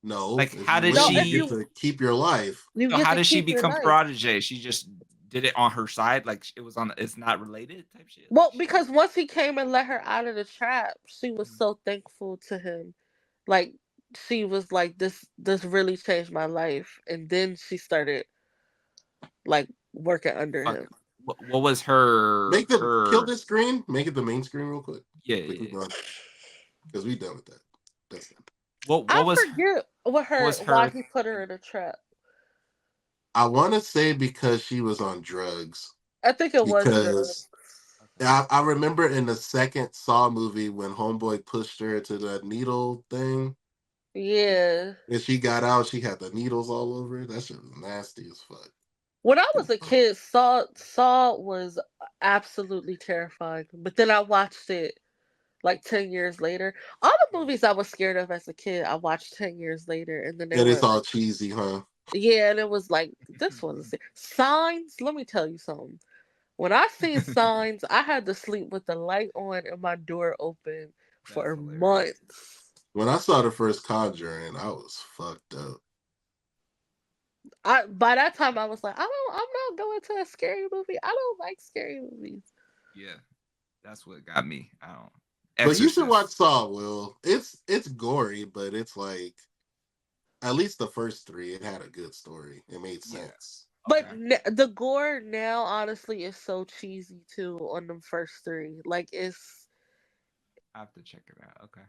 A: no.
B: Like,
A: If
B: how
A: you
B: does
A: win,
C: no,
A: you
C: if
B: she?
A: get
C: you
A: to keep your life.
C: you
B: So
C: get
B: how
C: to
B: does she
C: keep your
B: become
C: knife.
B: protege? She just did it on her side, like it was on. It's not related type shit. Like
C: Well,
B: she
C: because
B: just.
C: once he came and let her out of the trap, she was so thankful to him. Like she was like, this really changed my life. And then she started like working under
B: Fuck.
C: him.
B: What was her
A: Make the kill
B: her?
A: this screen. Make it the main screen real quick.
B: Yeah,
A: Like
B: yeah,
A: we
B: yeah.
A: done because we done with that. That's done.
C: I
B: What was
C: forget
B: was
C: why
B: her
C: he put her
B: thing?
C: in a trap.
A: I want to say because she was on drugs.
C: I think it was drugs.
A: Because I remember in the second Saw movie when Homeboy pushed her to the needle thing,
C: Yeah.
A: and she got out, she had the needles all over her. That shit was nasty as fuck.
C: When I was a kid, Saw was absolutely terrifying. But then I watched it like 10 years later. All the movies I was scared of as a kid, I watched 10 years later, and then they
A: And it's
C: were
A: all
C: like,
A: cheesy, huh?
C: yeah, and it was like this was Signs. Let me tell you something. When I seen Signs, I had to sleep with the light on and my door open
B: That's
C: for
B: hilarious.
C: months.
A: When I saw the first Conjuring, I was fucked up.
C: I by that time I was like, I'm not going to a scary movie. I don't like scary movies.
B: Yeah, that's what got me. I don't.
A: But you should watch
B: Exorcist.
A: Saw, Will. It's gory, but it's like at least the first three, it had a good story. It made
B: Yeah.
A: sense.
C: But
B: Okay.
C: the gore now, honestly, is so cheesy too on them first three. Like it's
B: I have to check it out. Okay.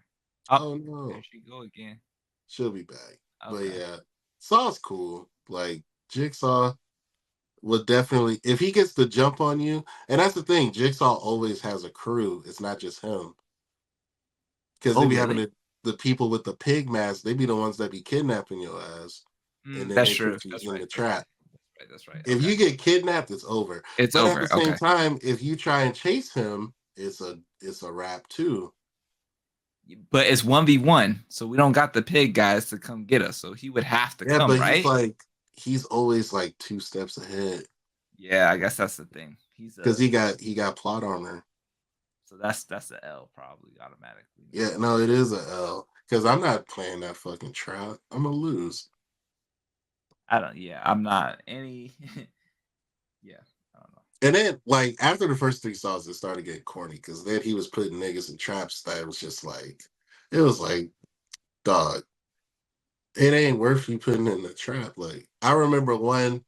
B: Oh,
A: Oh
B: there
A: no.
B: she go again.
A: She'll be back. But
B: Okay.
A: yeah, Saw's cool. Like Jigsaw would definitely if he gets the jump on you, and that's the thing, Jigsaw always has a crew. It's not just him. Because
B: Oh,
A: they be having
B: really?
A: the people with the pig mask, they be the ones that be kidnapping your ass. And then
B: That's
A: they
B: true.
A: put you
B: That's
A: in
B: right.
A: the
B: That's right.
A: trap.
B: That's right. That's right.
A: If
B: Okay.
A: you get kidnapped, it's over.
B: It's
A: But at the
B: over.
A: same
B: Okay.
A: time, if you try and chase him, it's a wrap too.
B: But it's 1v1, so we don't got the pig guys to come get us. So he would have to
A: Yeah,
B: come,
A: but
B: right?
A: he's always like 2 steps ahead.
B: Yeah, I guess that's the thing. He's
A: Because
B: a
A: he got plot armor.
B: so that's the L probably automatically.
A: Yeah, no, it is a L. Because I'm not playing that fucking trap. I'm gonna lose.
B: I don't. Yeah, I'm not any. Yeah, I don't know.
A: And then, like, after the first three songs, it started getting corny because then he was putting niggas in traps that was just like, it was like, dog, it ain't worth you putting in the trap. Like, I remember one,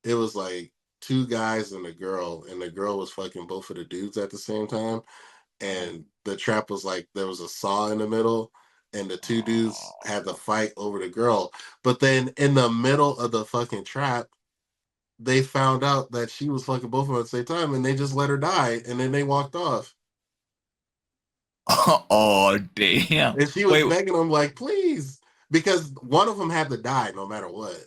A: it was like two guys and the girl was fucking both of the dudes at the same time. And the trap was like, there was a saw in the middle, and the two dudes had to
B: Oh.
A: fight over the girl. But then in the middle of the fucking trap, they found out that she was fucking both of them at the same time, and they just let her die, and then they walked off.
B: Oh damn!
A: And she was
B: Wait,
A: begging them like, please, because one of them had to die no matter what.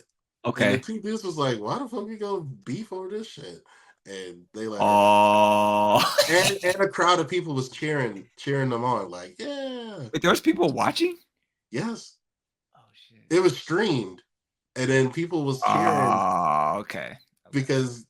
A: And the
B: Okay.
A: two dudes was like, why the fuck we go beef over this shit? And they let her.
B: Oh.
A: And a crowd of people was cheering them on, like, yeah.
B: Wait, there was people watching?
A: Yes.
B: Oh shit.
A: It was streamed. And then people was cheering
B: Oh, okay.
A: because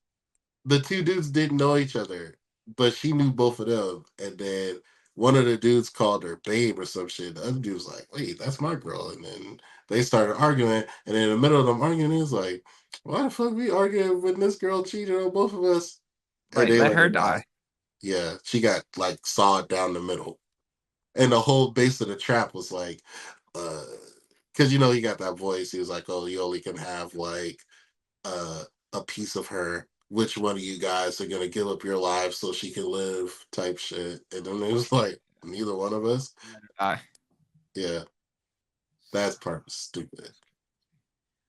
A: the two dudes didn't know each other, but she knew both of them. And then one of the dudes called her babe or some shit. The other dude was like, wait, that's my girl. And then they started arguing. And in the middle of them arguing, he was like, why the fuck we arguing when this girl cheated on both of us? And
B: Right,
A: they
B: let
A: let
B: her
A: her die.
B: die.
A: Yeah, she got like sawed down the middle. And the whole base of the trap was like, because he got that voice. He was like, oh, you only can have like uh, a piece of her. Which one of you guys are gonna give up your lives so she can live? Type shit. And then it was like, neither one of us.
B: Let her die.
A: Yeah, that part was stupid.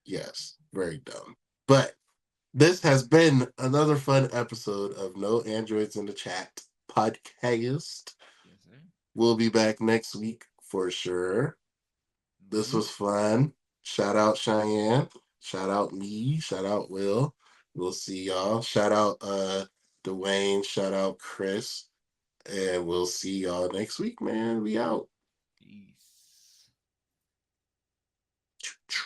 A: Yes, very dumb. But this has been another fun episode of No Androids in the Chat podcast.
B: Yes, sir.
A: We'll be back next week for sure. This was fun. Shout out Cheyenne. Shout out me. Shout out Will. We'll see y'all. Shout out Dwayne. Shout out Chris. And we'll see y'all next week, man. We out.